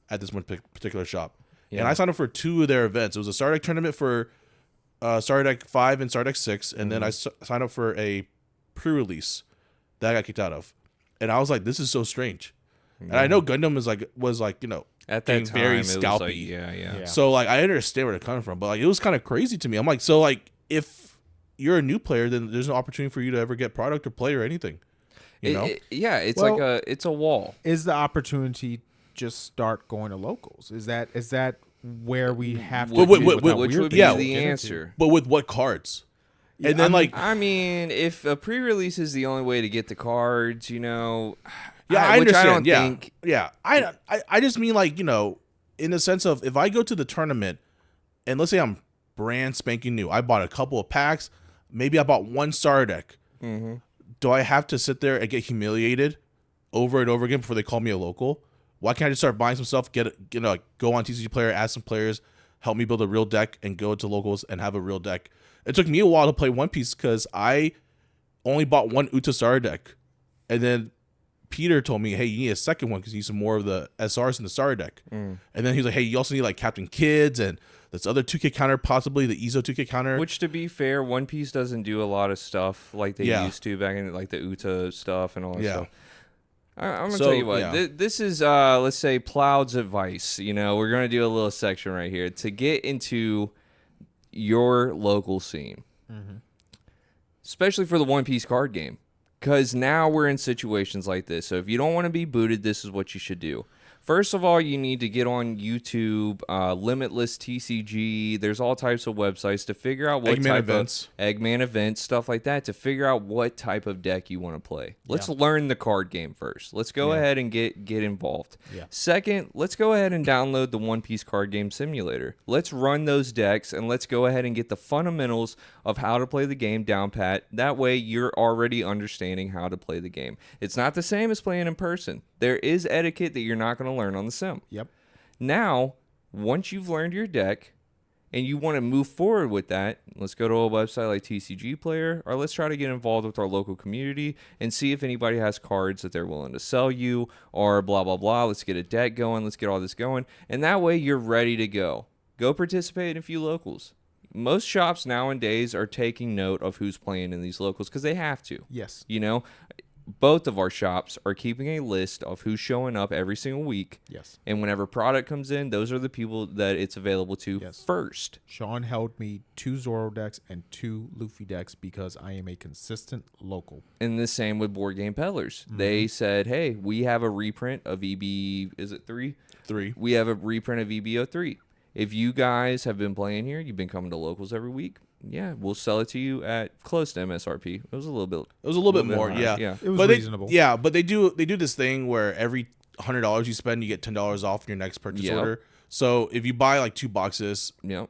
at this one particular shop. Yeah. And I signed up for 2 of their events. It was a Starter Deck tournament for Starter Deck 5 and Starter Deck 6, and then I signed up for a pre-release that I got kicked out of. And I was like, this is so strange. Yeah. And I know Gundam was at that time, very scalpy. Like, yeah. So like I understand where they're coming from, but like it was kind of crazy to me. I'm like, so like if you're a new player, then there's no opportunity for you to ever get product or play or anything. It's like it's a wall. Is the opportunity just start going to locals? Is that where we have to? Which would be the answer. But with what cards? Yeah, and then I mean, if a pre-release is the only way to get the cards, Yeah, I understand. I just mean like, in the sense of if I go to the tournament and let's say I'm brand spanking new, I bought a couple of packs, maybe I bought 1 starter deck. Mm-hmm. Do I have to sit there and get humiliated over and over again before they call me a local? Why can't I just start buying some stuff, go on TCG Player, add some players, help me build a real deck, and go to locals and have a real deck? It took me a while to play One Piece because I only bought 1 Uta starter deck, and then Peter told me, hey, you need a second one because you need some more of the SRs in the starter deck. And then he was like, hey, you also need like Captain Kids and this other 2K counter, possibly the EZO 2K counter. Which, to be fair, One Piece doesn't do a lot of stuff like they used to back in like the Uta stuff and all that stuff. I'm going to tell you what. This is, let's say, Ploud's advice. We're going to do a little section right here. To get into your local scene, especially for the One Piece card game, because now we're in situations like this. So if you don't want to be booted, this is what you should do. First of all, you need to get on YouTube, Limitless TCG. There's all types of websites to figure out what type of Eggman events, stuff like that, to figure out what type of deck you want to play. Let's learn the card game first. Let's go ahead and get involved. Second, let's go ahead and download the One Piece card game simulator. Let's run those decks, and let's go ahead and get the fundamentals of how to play the game down pat. That way, you're already understanding how to play the game. It's not the same as playing in person. There is etiquette that you're not going to learn on the sim. Now, once you've learned your deck and you want to move forward with that, let's go to a website like TCG Player, or let's try to get involved with our local community and see if anybody has cards that they're willing to sell you, or blah, blah, blah. Let's get a deck going. Let's get all this going. And that way you're ready to go. Go participate in a few locals. Most shops nowadays are taking note of who's playing in these locals because they have to. Yes. You know, both of our shops are keeping a list of who's showing up every single week. Yes. And whenever product comes in, those are the people that it's available to first. Sean held me 2 Zoro decks and 2 Luffy decks because I am a consistent local. And the same with Board Game Peddlers. They said, hey, we have a reprint of EB, is it 3? 3. We have a reprint of EB03. If you guys have been playing here, you've been coming to locals every week, we'll sell it to you at close to MSRP. It was a little bit. It was a little bit more, higher. yeah. It was reasonable. But they do this thing where every $100 you spend, you get $10 off your next purchase order. So if you buy like 2 boxes, in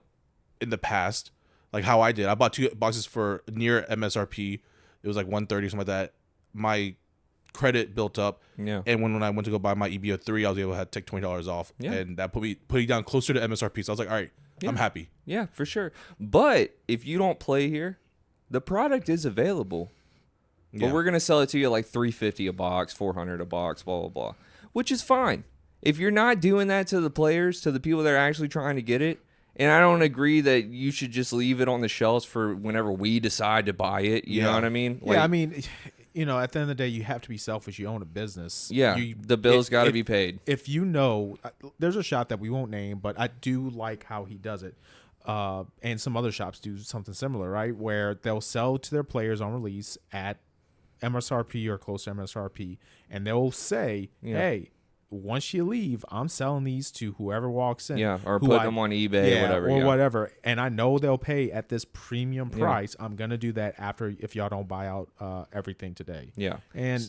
the past, like how I did, I bought 2 boxes for near MSRP. It was like 130 or something like that. My credit built up, and when I went to go buy my EBO3, I was able to take $20 off, and that put me down closer to MSRP. So I was like, all right, I'm happy. Yeah, for sure. But if you don't play here, the product is available. But we're gonna sell it to you like $350 a box, $400 a box, blah blah blah, which is fine. If you're not doing that to the players, to the people that are actually trying to get it, and I don't agree that you should just leave it on the shelves for whenever we decide to buy it. You know what I mean? Like, I mean, you know, at the end of the day, you have to be selfish. You own a business. The bills got to be paid. If you know, there's a shop that we won't name, but I do like how he does it. And some other shops do something similar, right? Where they'll sell to their players on release at MSRP or close to MSRP, and they'll say, hey, once you leave, I'm selling these to whoever walks in. Or put them on eBay or whatever. And I know they'll pay at this premium price. I'm going to do that after, if y'all don't buy out everything today. And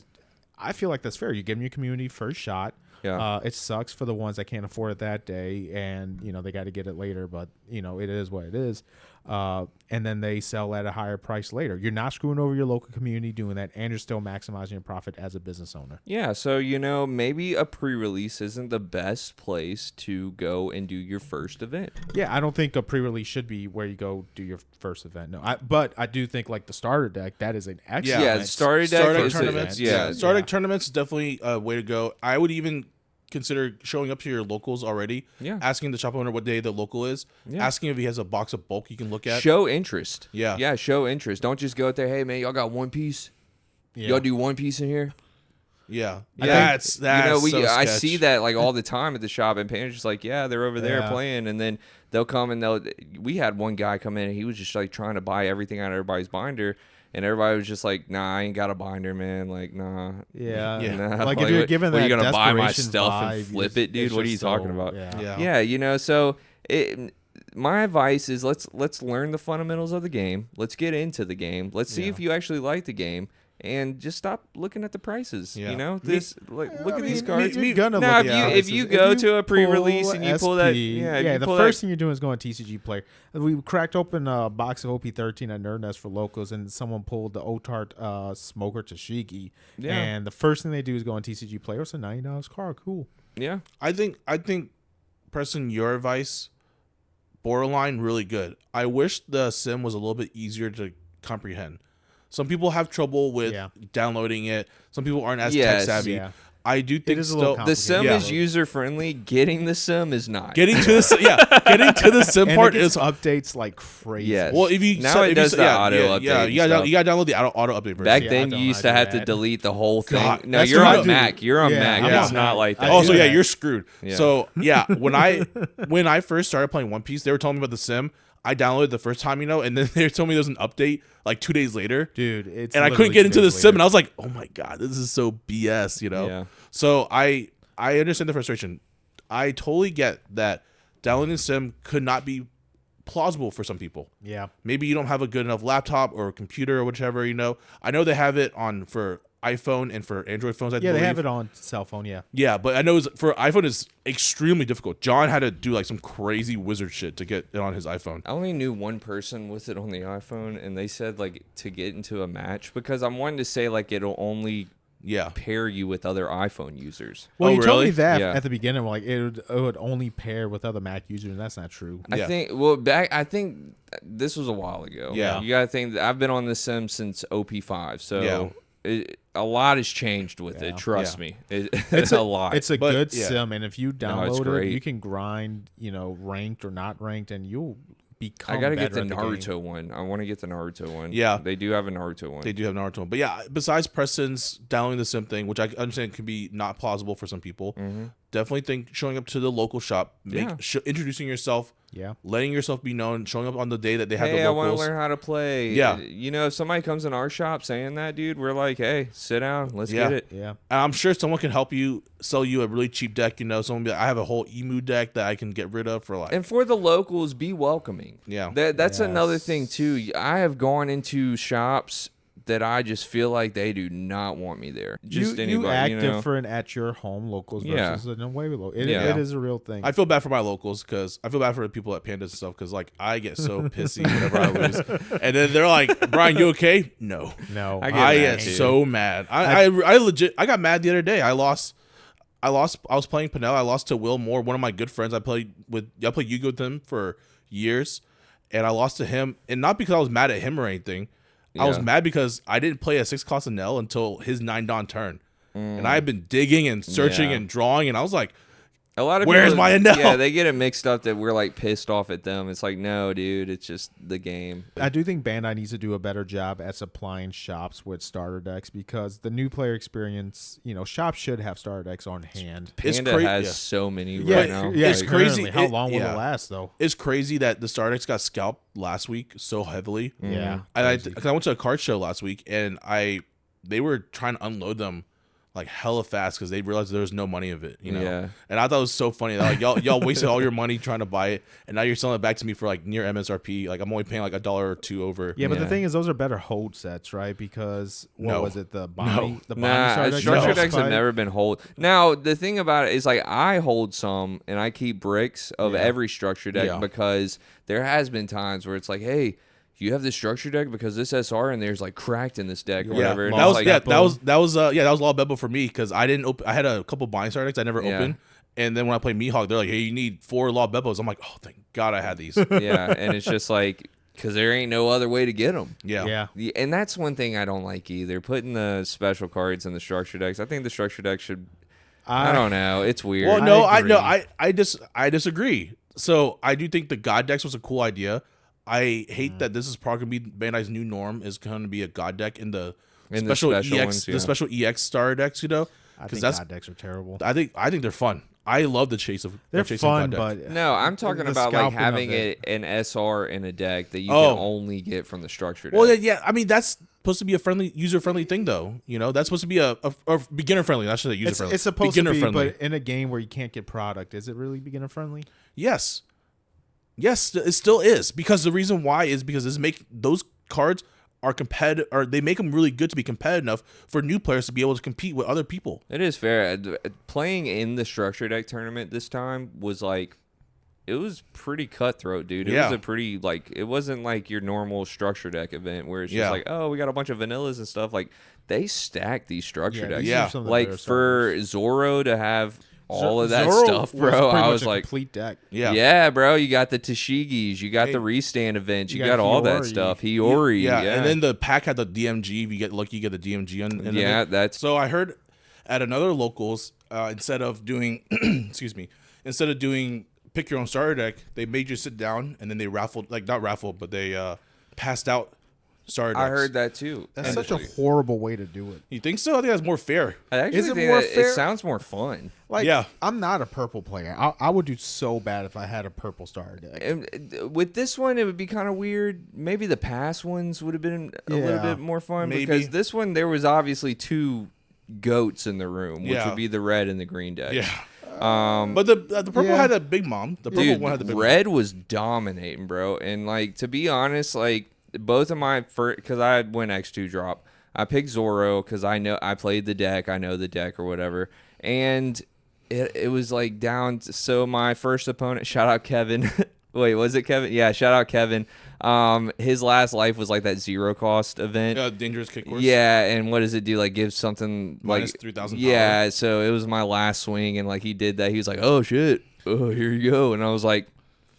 I feel like that's fair. You give them your community first shot. It sucks for the ones that can't afford it that day, and you know they got to get it later, but you know it is what it is. And then they sell at a higher price later. You're not screwing over your local community doing that, and you're still maximizing your profit as a business owner. So you know, maybe a pre-release isn't the best place to go and do your first event. I don't think a pre-release should be where you go do your first event. No, but I do think like the starter deck, that is an excellent. The starter deck tournaments. Starter deck tournaments is definitely a way to go. I would even consider showing up to your locals already, asking the shop owner what day the local is, asking if he has a box of bulk you can look at. Show interest. Show interest. Don't just go out there, hey man, y'all got One Piece? Y'all do One Piece in here? That's you know, so I sketch. see that like all the time at the shop, and Panda's just like, they're over there playing, and then they'll come and we had one guy come in and he was just like trying to buy everything out of everybody's binder. And everybody was just like, nah, I ain't got a binder, man. Like, nah. Nah. Like, if you're given that, are you gonna buy my desperation stuff vibe, and flip it, dude? What are you talking about? Yeah, you know, so my advice is let's learn the fundamentals of the game. Let's get into the game. Let's see if you actually like the game. And just stop looking at the prices. You know, look at these cards. Now, if you go to a pre-release and you pull that, the first thing you're doing is going TCG Player. We cracked open a box of OP13 at Nerd Nest for locals, and someone pulled the Otart Smoker Tashigi. And the first thing they do is go on TCG Player. It's a $90 card. Cool. Yeah, I think, Preston, your advice, borderline really good. I wish the sim was a little bit easier to comprehend. Some people have trouble with downloading it. Some people aren't as tech savvy. I do think the sim is user friendly. Getting the sim is not. Getting to the sim and part is updates like crazy. Well, if you it does the auto update. You gotta download the auto update version. Back then, you used to have to delete the whole thing. God, no, you're on Mac. You're on Mac. It's not like that. Oh, so you're screwed. So when I first started playing One Piece, they were telling me about the sim. I downloaded the first time, and then they told me there's an update like 2 days later. Dude, it's and I couldn't get into the sim, and I was like, oh my God, this is so BS, Yeah. So I understand the frustration. I totally get that downloading the sim could not be plausible for some people. Yeah. Maybe you don't have a good enough laptop or computer or whichever, I know they have it for iPhone and for Android phones, I believe. They have it on cell phone, yeah. Yeah, but I know for iPhone it's extremely difficult. John had to do like some crazy wizard shit to get it on his iPhone. I only knew one person with it on the iPhone, and they said like to get into a match, because I'm wanting to say like it'll only pair you with other iPhone users. Well, you told really? me that at the beginning, like it would only pair with other Mac users, and that's not true. I think this was a while ago. Yeah. You gotta think that I've been on the sim since OP5, so a lot has changed with it. Trust me, it's a lot. It's a good sim, and if you download it, great. you can grind, ranked or not ranked, and you'll become. I gotta get the better at Naruto one. I want to get the Naruto one. Yeah, they do have a Naruto one. They do have Naruto one, but yeah. Besides Preston's downloading the sim thing, which I understand can be not plausible for some people, definitely think showing up to the local shop, introducing yourself. Yeah, letting yourself be known, showing up on the day that they have the I locals. want to learn how to play. Yeah. If somebody comes in our shop saying that, dude, we're like, hey, sit down. Let's get it. Yeah. And I'm sure someone can help you sell you a really cheap deck. Someone be like, I have a whole emu deck that I can get rid of for like. And for the locals, be welcoming. Yeah. That's another thing, too. I have gone into shops that I just feel like they do not want me there. Just anybody, you act different at your home locals versus in a way below. It is a real thing. I feel bad for my locals because I feel bad for the people at Pandas and stuff because like I get so pissy whenever I lose, and then they're like, "Brian, you okay?" No. I get so mad. I legit got mad the other day. I lost. I was playing Panda. I lost to Will Moore, one of my good friends. I played Yu-Gi-Oh with him for years, and I lost to him, and not because I was mad at him or anything. I was mad because I didn't play a 6-cost Nell until his 9-Dawn turn. And I had been digging and searching and drawing, and I was like, a lot of where's people, my Nell? Yeah, they get it mixed up that we're like pissed off at them. It's like, no, dude, it's just the game. I do think Bandai needs to do a better job at supplying shops with starter decks because the new player experience, shops should have starter decks on hand. Panda has so many right now. Yeah, it's crazy. How long will it last, though? It's crazy that the starter decks got scalped last week so heavily. Yeah. And I went to a card show last week, and they were trying to unload them like hella fast because they realized there was no money of it, Yeah. And I thought it was so funny that like y'all wasted all your money trying to buy it, and now you're selling it back to me for like near MSRP. Like I'm only paying like $1 or $2 over. Yeah, but the thing is, those are better hold sets, right? Because was it the Bonnie? The Bonnie structure decks have never been hold. Now the thing about it is like I hold some and I keep bricks of every structure deck because there has been times where it's like, hey, you have this structure deck because this SR and there's like cracked in this deck or whatever. That was Law Bebbo for me because I didn't open. I had a couple buying starter decks I never opened, and then when I played Mihawk, they're like, "Hey, you need 4 Law Bebbos." I'm like, "Oh, thank God I had these." Yeah, and it's just like because there ain't no other way to get them. Yeah. And that's one thing I don't like either. Putting the special cards in the structure decks. I think the structure deck should. I don't know. It's weird. Well, no, I disagree. So I do think the God decks was a cool idea. I hate that this is probably going to be Bandai's new norm is going to be a God deck in the special EX, ones, the special EX star decks, I think God decks are terrible. I think they're fun. I love the chase of they're fun, but no, I'm talking about like having an SR in a deck that you can only get from the structure deck. Well, yeah, I mean that's supposed to be a user-friendly thing, though. That's supposed to be a beginner-friendly. Not just user-friendly. It's supposed to be, but in a game where you can't get product, is it really beginner-friendly? Yes. Yes, it still is because the reason why is because those cards are competitive, or they make them really good to be competitive enough for new players to be able to compete with other people. It is fair. Playing in the structure deck tournament this time was like, it was pretty cutthroat, dude. It was a pretty it wasn't like your normal structure deck event where it's just like, oh, we got a bunch of vanillas and stuff. Like they stacked these structure decks. Yeah, like for Zoro to have all of that stuff, bro. I was like, complete deck. Yeah, bro. You got the Tashigis, you got the restand events, you got all that stuff. Hiyori, yeah. And then the pack had the DMG. If you get lucky, you get the DMG. That's so. I heard at another locals, instead of doing, instead of doing pick your own starter deck, they made you sit down and then they raffled, like not raffled, but they passed out starter decks. I heard that too. That's such a horrible way to do it. You think so? I think that's more fair. I actually Is it think more that fair? it sounds more fun. Like, Yeah. I'm not a purple player. I would do so bad if I had a purple starter deck. And with this one, it would be kind of weird. Maybe the past ones would have been a little bit more fun Maybe. because this one there was obviously two goats in the room, which Yeah. would be the red and the green deck. Yeah. But the purple had a big mom. The purple Dude, one had the big red was dominating, bro. And like to be honest, like both of my first, because I went X2 drop, I picked Zoro because I know I played the deck, I know the deck or whatever, and it was like down. So my first opponent, shout out Kevin. Wait, was it Kevin? Yeah, shout out Kevin. His last life was like that 0 cost event. dangerous kick course. Yeah, and what does it do? Like give something Minus like 3,000 Yeah, power. so it was my last swing, and like he did that. He was like, "Oh shit, oh here you go," and I was like,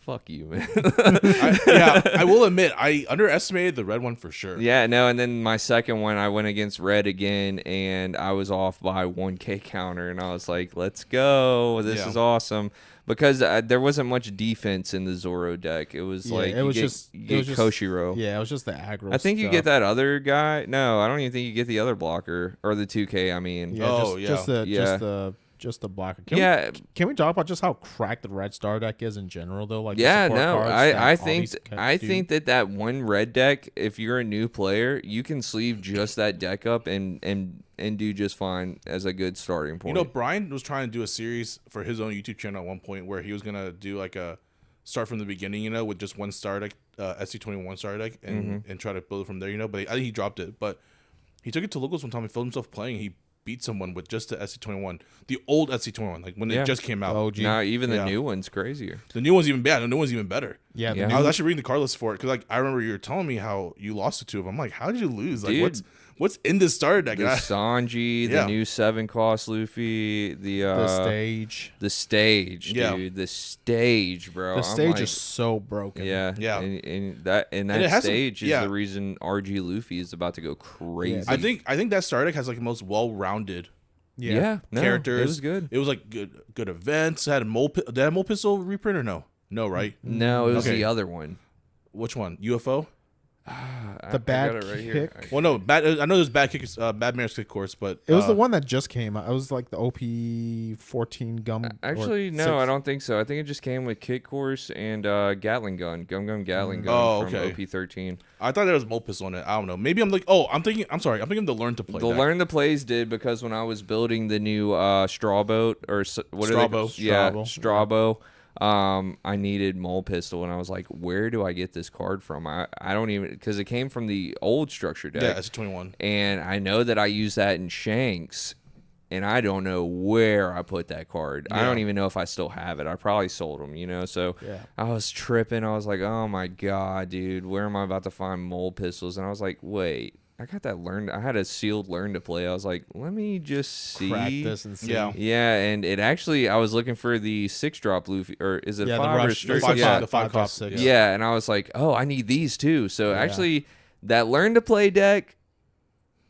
"Fuck you, man." I will admit I underestimated the red one for sure. Yeah, no, and then my second one, I went against red again, and I was off by 1K counter, and I was like, "Let's go, this is awesome." Because there wasn't much defense in the Zoro deck. It was like it was you just get Koshiro. Yeah, it was just the aggro. I think you stuff. get that other guy. No, I don't even think you get the other blocker or the 2K. I mean, Yeah, Yeah. just the blocker. Can we talk about just how cracked the red star deck is in general though? Like yeah, the support no, cards that I all think these I do? think that one red deck, if you're a new player, you can sleeve just that deck up and do just fine as a good starting point. You know, Bryan was trying to do a series for his own YouTube channel at one point where he was gonna do like a start from the beginning, you know, with just one star deck, SC21 star deck, and try to build it from there, you know. But I think he dropped it. But he took it to locals one time and filmed himself playing. He beat someone with just the SC21, the old SC21, like when it just came out. OG. now even the new one's crazier. The new one's even bad. The new one's even better. Yeah, Yeah. I was actually reading the card list for it because, like, I remember you were telling me how you lost it to him. I'm like, how did you lose? Like, Dude. what's in this starter deck? The Sanji, Yeah. the new 7-cost Luffy, the stage. the stage, Yeah. dude, the stage, bro. The I'm stage like, is so broken. Yeah. and that it has some- stage is yeah. the reason RG Luffy is about to go crazy. I think that starter deck has like the most well-rounded yeah, no, characters. It was good. It was like good events. It had a mole. Did it have a mole pistol reprint or no? No, right? No, it was Okay. the other one. Which one? UFO? The bad got it right kick. here. Well, no. I know there's bad kick, bad mare's kick course, but It was the one that just came out. It was like the OP14 gum. Actually, or no, 6. I don't think so. I think it just came with Kit Course and Gatling Gun, Gum Gatling Gun Oh, from okay. OP13. I thought there was mole pistol on it. I don't know. Maybe I'm like, oh, I'm thinking of the learn to play. The deck. Learn the Plays did because when I was building the new Straw Boat or what are they Strawbo. called? Yeah, Strawbo. Strawbo. I needed Mole Pistol, and I was like, where do I get this card from? I don't even, because it came from the old structure deck. Yeah, it's a 21. And I know that I use that in Shanks, and I don't know where I put that card. I Yeah. don't even know if I still have it. I probably sold them, you know? So Yeah. I was tripping. I was like, oh my God, dude, where am I about to find Mole Pistols? And I was like, wait, I got that I had a sealed Learn to Play. I was like, let me just see. Crack this and see. Yeah. Yeah, and it actually, I was looking for the 6-drop Luffy, or is it Yeah, 5 the or rush. straight? The 5 Yeah. the 5 5 cost. 6. Yeah, and I was like, oh, I need these too. So Yeah. actually, that Learn to Play deck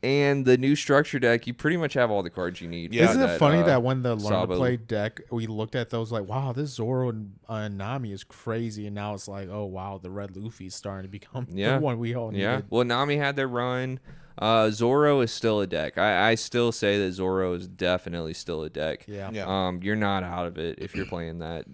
and the new structure deck, you pretty much have all the cards you need. Yeah. for Isn't it funny that when the Learn to Sabo. Play deck, we looked at those like, wow, this Zoro and Nami is crazy, and now it's like, oh wow, the red Luffy's starting to become Yeah. the one we all needed. Yeah. Well, Nami had their run. Zoro is still a deck. I still say that Zoro is definitely still a deck. Yeah. Yeah. You're not out of it if you're playing that.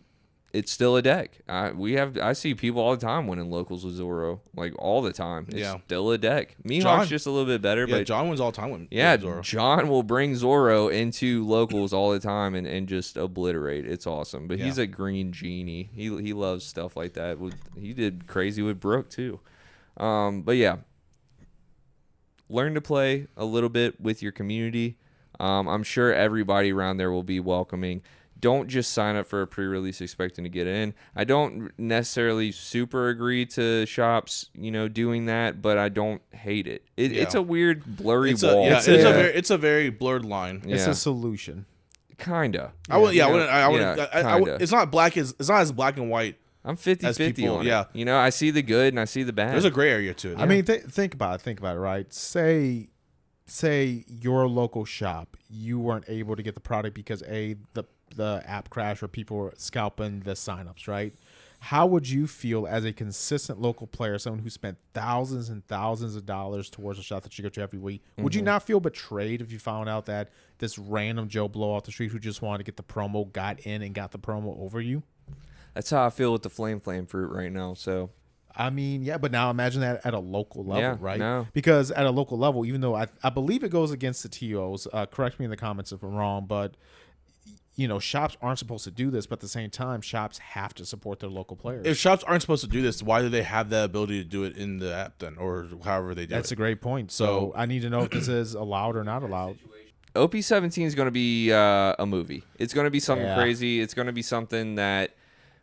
It's still a deck. I see people all the time winning locals with Zoro, like all the time. It's Yeah. still a deck. Mihawk's John- just a little bit better, Yeah, but John wins all the time with yeah, Zoro. John will bring Zoro into locals all the time and just obliterate. It's awesome. But he's Yeah. a green genie. He loves stuff like that. He did crazy with Brooke too. But yeah, learn to play a little bit with your community. I'm sure everybody around there will be welcoming. Don't just sign up for a pre-release expecting to get in. I don't necessarily super agree to shops, doing that, but I don't hate it. It's Yeah. a weird blurry It's wall. it's a very blurred line. It's Yeah. a solution. Kinda. I would, Yeah, I wouldn't. kinda. It's not black. It's not as black and white. I'm 50-50 people, on yeah. it. I see the good and I see the bad. There's a gray area to it. I mean, think about it, right? Say your local shop, you weren't able to get the product because the app crashed or people were scalping the signups, right? How would you feel as a consistent local player, someone who spent thousands and thousands of dollars towards a shot that you go to every week? Would you not feel betrayed if you found out that this random Joe Blow off the street who just wanted to get the promo got in and got the promo over you? That's how I feel with the Flame Fruit right now. So, I mean, yeah, but now imagine that at a local level, right? No. Because at a local level, even though I believe it goes against the TOs, correct me in the comments if I'm wrong, but shops aren't supposed to do this, but at the same time, shops have to support their local players. If shops aren't supposed to do this, why do they have the ability to do it in the app then, or however they do it? That's a great point. So I need to know if this is allowed or not allowed. OP17 is going to be a movie. It's going to be something crazy. It's going to be something that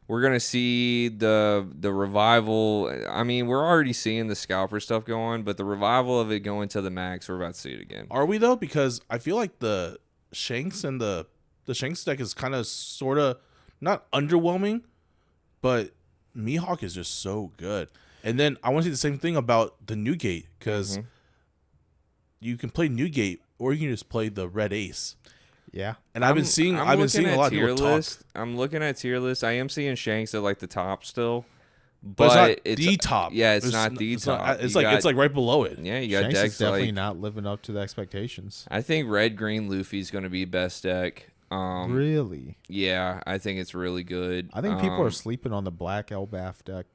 we're going to see the revival. I mean, we're already seeing the Scalper stuff go on, but the revival of it going to the max, we're about to see it again. Are we, though? Because I feel like the Shanks and the Shanks deck is kind of sort of not underwhelming, but Mihawk is just so good. And then I want to say the same thing about the Newgate, because you can play Newgate or you can just play the Red Ace. Yeah. And I've been seeing a lot of people talk. I'm looking at tier list. I am seeing Shanks at like the top still. But it's not the top. Yeah, it's not the top. It's like right below it. Yeah, you got Shanks decks is definitely not living up to the expectations. I think Red Green Luffy's going to be best deck. Really? Yeah, I think it's really good. I think people are sleeping on the Black Elbaf deck.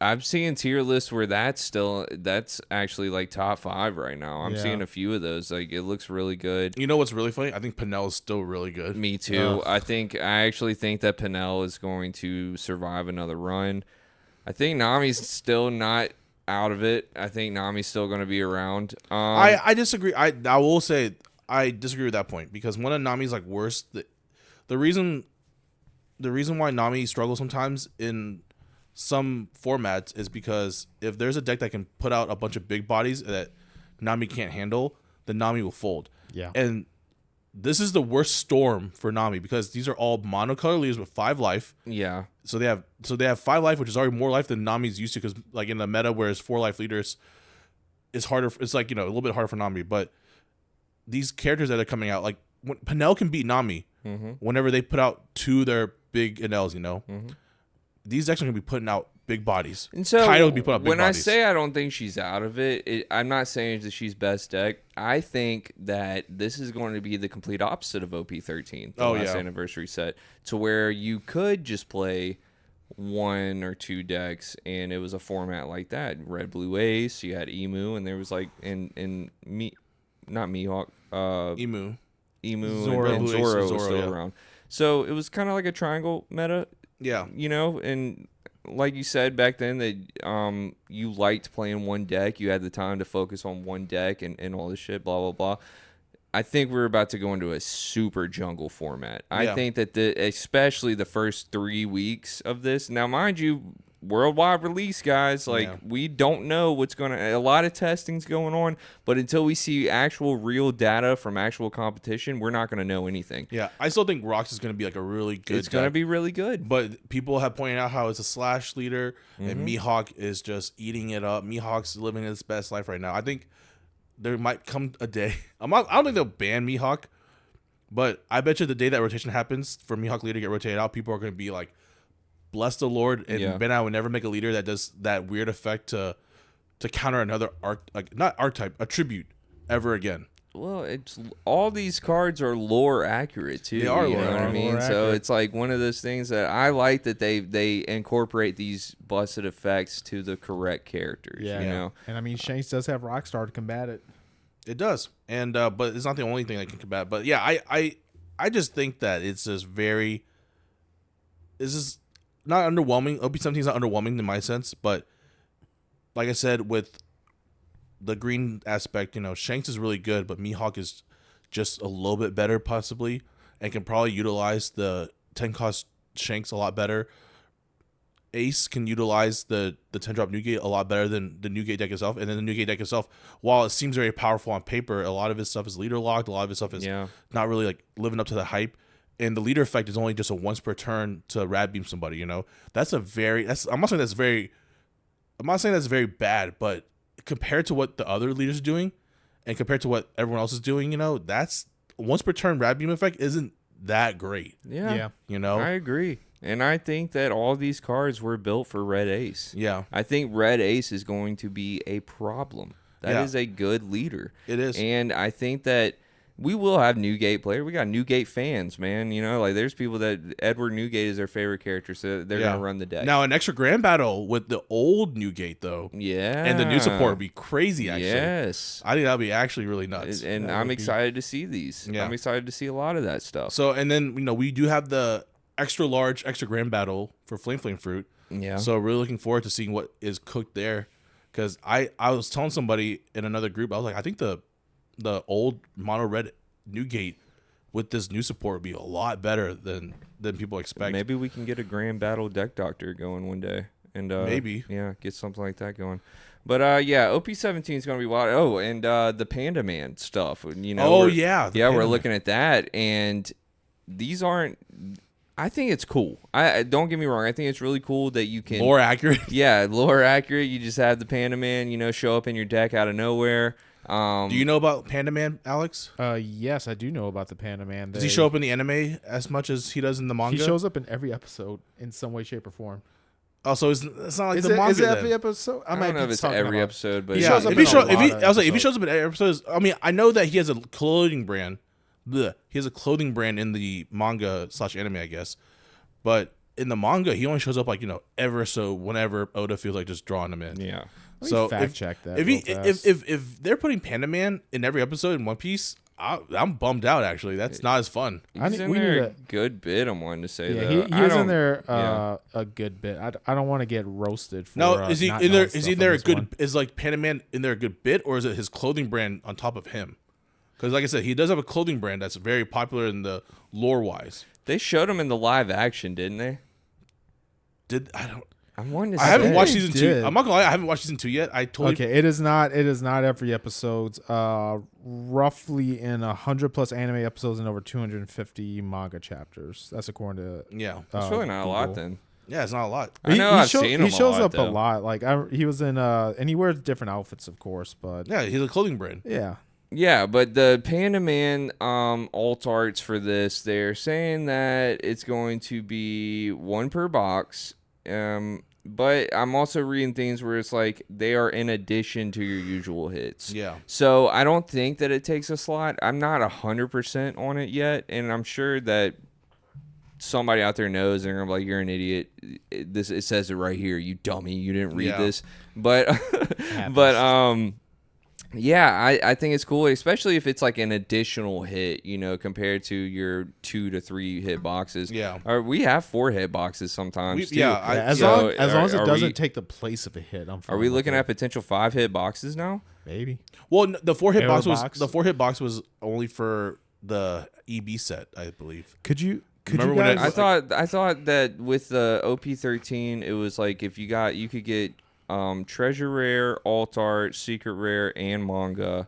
I'm seeing tier lists where that's actually like top 5 right now. I'm seeing a few of those. Like, it looks really good. You know what's really funny? I think Pinel is still really good. Me too. I actually think that Pinel is going to survive another run. I think Nami's still not out of it. I think Nami's still going to be around. I disagree. I will say I disagree with that point, because one of Nami's like worst. The reason why Nami struggles sometimes in some formats is because if there's a deck that can put out a bunch of big bodies that Nami can't handle, then Nami will fold. Yeah. And this is the worst storm for Nami, because these are all monocolor leaders with 5 life. Yeah. So they have 5 life, which is already more life than Nami's used to, because like in the meta, whereas 4 life leaders is harder. It's like, a little bit harder for Nami. But these characters that are coming out, like when Pinel can beat Nami whenever they put out 2 of their big NLs, these decks are going to be putting out big bodies. And so Kaido will be putting out big when bodies. I say I don't think she's out of it, I'm not saying that she's best deck. I think that this is going to be the complete opposite of OP13, the last anniversary set, to where you could just play 1 or 2 decks, and it was a format like that. Red, Blue, Ace, you had Emu, and there was like, not Mihawk, Emu, Zoro, and Zoro was still around. So it was kind of like a triangle meta. Yeah. And like you said back then, that you liked playing one deck. You had the time to focus on one deck and all this shit, blah, blah, blah. I think we're about to go into a super jungle format. I think that especially the first 3 weeks of this. Now, mind you, worldwide release, guys. We don't know what's going to... A lot of testing's going on, but until we see actual real data from actual competition, we're not going to know anything. Yeah, I still think Rox is going to be like a really good It's going to be really good. But people have pointed out how it's a slash leader, and Mihawk is just eating it up. Mihawk's living his best life right now. I think there might come a day... I don't think they'll ban Mihawk, but I bet you the day that rotation happens for Mihawk leader to get rotated out, people are going to be like, bless the Lord, and Ben I would never make a leader that does that weird effect to counter another not archetype, a tribute ever again. Well, it's all these cards are lore accurate too. They are you lore, know what I mean? So it's like one of those things that I like, that they incorporate these busted effects to the correct characters. Yeah, you know. And I mean, Shanks does have Rockstar to combat it. It does, and but it's not the only thing that can combat. But yeah, I just think that it's just very. This is not underwhelming. OP17 is not underwhelming in my sense, but like I said, with the green aspect, Shanks is really good, but Mihawk is just a little bit better possibly, and can probably utilize the 10 cost Shanks a lot better. Ace can utilize the 10 drop Newgate a lot better than the Newgate deck itself, and then the Newgate deck itself, while it seems very powerful on paper, a lot of his stuff is leader locked, a lot of his stuff is not really like living up to the hype. And the leader effect is only just a once per turn to rad beam somebody, That's I'm not saying that's very bad, but compared to what the other leaders are doing and compared to what everyone else is doing, that's once per turn rad beam effect isn't that great. Yeah. I agree. And I think that all these cards were built for Red Ace. Yeah. I think Red Ace is going to be a problem. That is a good leader. It is. And I think that we will have Newgate players. We got Newgate fans, man. You know, like there's people that Edward Newgate is their favorite character, so they're going to run the deck. Now, an extra grand battle with the old Newgate, though. Yeah. And the new support would be crazy, actually. Yes. I think that would be actually really nuts. And I'm excited to see these. Yeah. I'm excited to see a lot of that stuff. So, and then, we do have the extra large, extra grand battle for Flame Fruit. Yeah. So, really looking forward to seeing what is cooked there. Because I was telling somebody in another group, I was like, I think the old mono red Newgate with this new support would be a lot better than people expect. Maybe we can get a grand battle deck doctor going one day, and maybe get something like that going. But OP17 is going to be wild. Oh, and the Panda Man stuff. we're looking at that, and these aren't. I think it's cool. I don't get me wrong. I think it's really cool that you can lore accurate. Yeah, lore accurate. You just have the Panda Man, show up in your deck out of nowhere. Do you know about Panda Man, Alex? Yes, I do know about the Panda Man. Does he show up in the anime as much as he does in the manga? He shows up in every episode in some way, shape, or form. Oh, so it's not like the manga. Is it every episode? I don't know if it's every episode, but he shows up if he shows up in every episode, I mean, I know that he has a clothing brand. He has a clothing brand in the manga / anime, I guess. But in the manga, he only shows up ever so whenever Oda feels like just drawing him in. Yeah. So fact check that. If they're putting Panda Man in every episode in One Piece, I'm bummed out. Actually, that's not as fun. He's in there a good bit. I'm wanting to say that. He is in there a good bit. I don't want to get roasted. For, no, is he in there? Is he in there a good? Is like Panda Man in there a good bit, or is it his clothing brand on top of him? Because like I said, he does have a clothing brand that's very popular in the lore wise. They showed him in the live action, didn't they? I'm wanting to I haven't watched season 2. I'm not gonna lie, I haven't watched season 2 yet. Okay, it is not every episode. Roughly in 100+ anime episodes and over 250 manga chapters. That's according to It's really not a lot then. Yeah, it's not a lot. I know I've seen him. He shows up though. a lot. Like he was in and he wears different outfits, of course. But yeah, he's a clothing brand. Yeah. Yeah, but the Panda Man alt arts for this, they're saying that it's going to be 1 per box. But I'm also reading things where it's like they are in addition to your usual hits. Yeah. So I don't think that it takes a slot. I'm not 100% on it yet, and I'm sure that somebody out there knows, and they're gonna be like, "You're an idiot. It says it right here, you dummy. You didn't read this." But yeah, I think it's cool, especially if it's like an additional hit, compared to your 2 to 3 hit boxes. Yeah. Or we have 4 hit boxes sometimes too. Yeah, as long as it doesn't take the place of a hit. Are we looking at potential 5 hit boxes now? Maybe. Well, the 4 hit box was only for the EB set, I believe. Could you Remember guys, when I thought that with the OP13, it was like if you could get treasure rare, alt art, secret rare, and manga.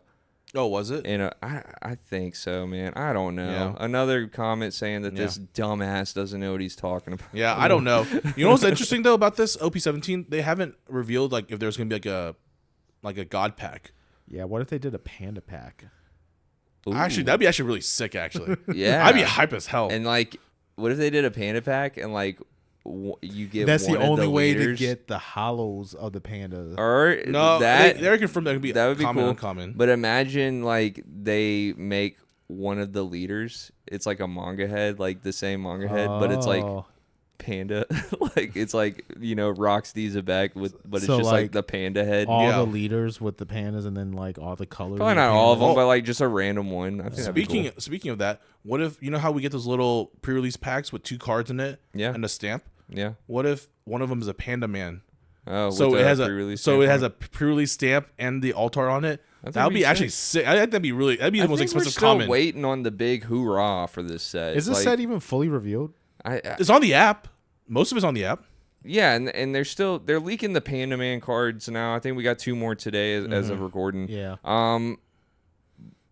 Oh, was it? And I think so, man. I don't know. Yeah. Another comment saying that this dumbass doesn't know what he's talking about. Yeah, I don't know. You know what's interesting though about this OP17? They haven't revealed if there's gonna be like a god pack. Yeah. What if they did a panda pack? Ooh. Actually, that'd be actually really sick. Actually, yeah, I'd be hype as hell. And what if they did a panda pack and you get that's one the only way leaders, to get the hollows of the panda. or no, they're confirmed that would be cool. Uncommon. But imagine they make one of the leaders. It's like a manga head, like the same manga head, but it's like panda. It's Rocksteady's back but it's just like the panda head. All the leaders with the pandas and then all the colors. Probably not all of them, but just a random one. I think Speaking of that, what if how we get those little pre-release packs with 2 cards in it and a stamp? Yeah. What if one of them is a Panda Man? Oh, so it has a pre-release stamp and the altar on it. That would be actually sick. That'd be the most expensive we're common. Still waiting on the big hoorah for this set. Is this set even fully revealed? It's on the app. Most of it's on the app. Yeah, and they're leaking the Panda Man cards now. I think we got 2 more today as of recording. Yeah.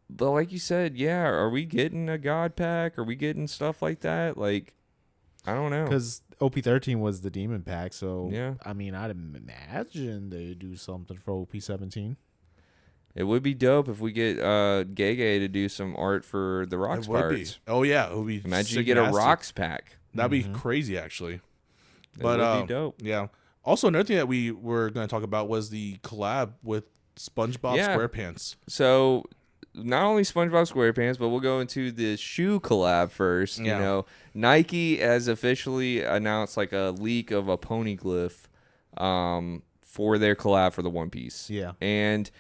But like you said, yeah, are we getting a god pack? Are we getting stuff like that? I don't know. Because OP13 was the demon pack, so yeah. I mean, I'd imagine they do something for OP17. It would be dope if we get Gege to do some art for the Rocks Pirates. Oh yeah, it would be. Imagine you get a Rocks pack. That'd be crazy, actually. But it would be dope. Yeah. Also, another thing that we were going to talk about was the collab with SpongeBob SquarePants. So, not only SpongeBob SquarePants, but we'll go into the shoe collab first. Yeah. You know, Nike has officially announced like a leak of a poneglyph for their collab for the One Piece. Yeah. And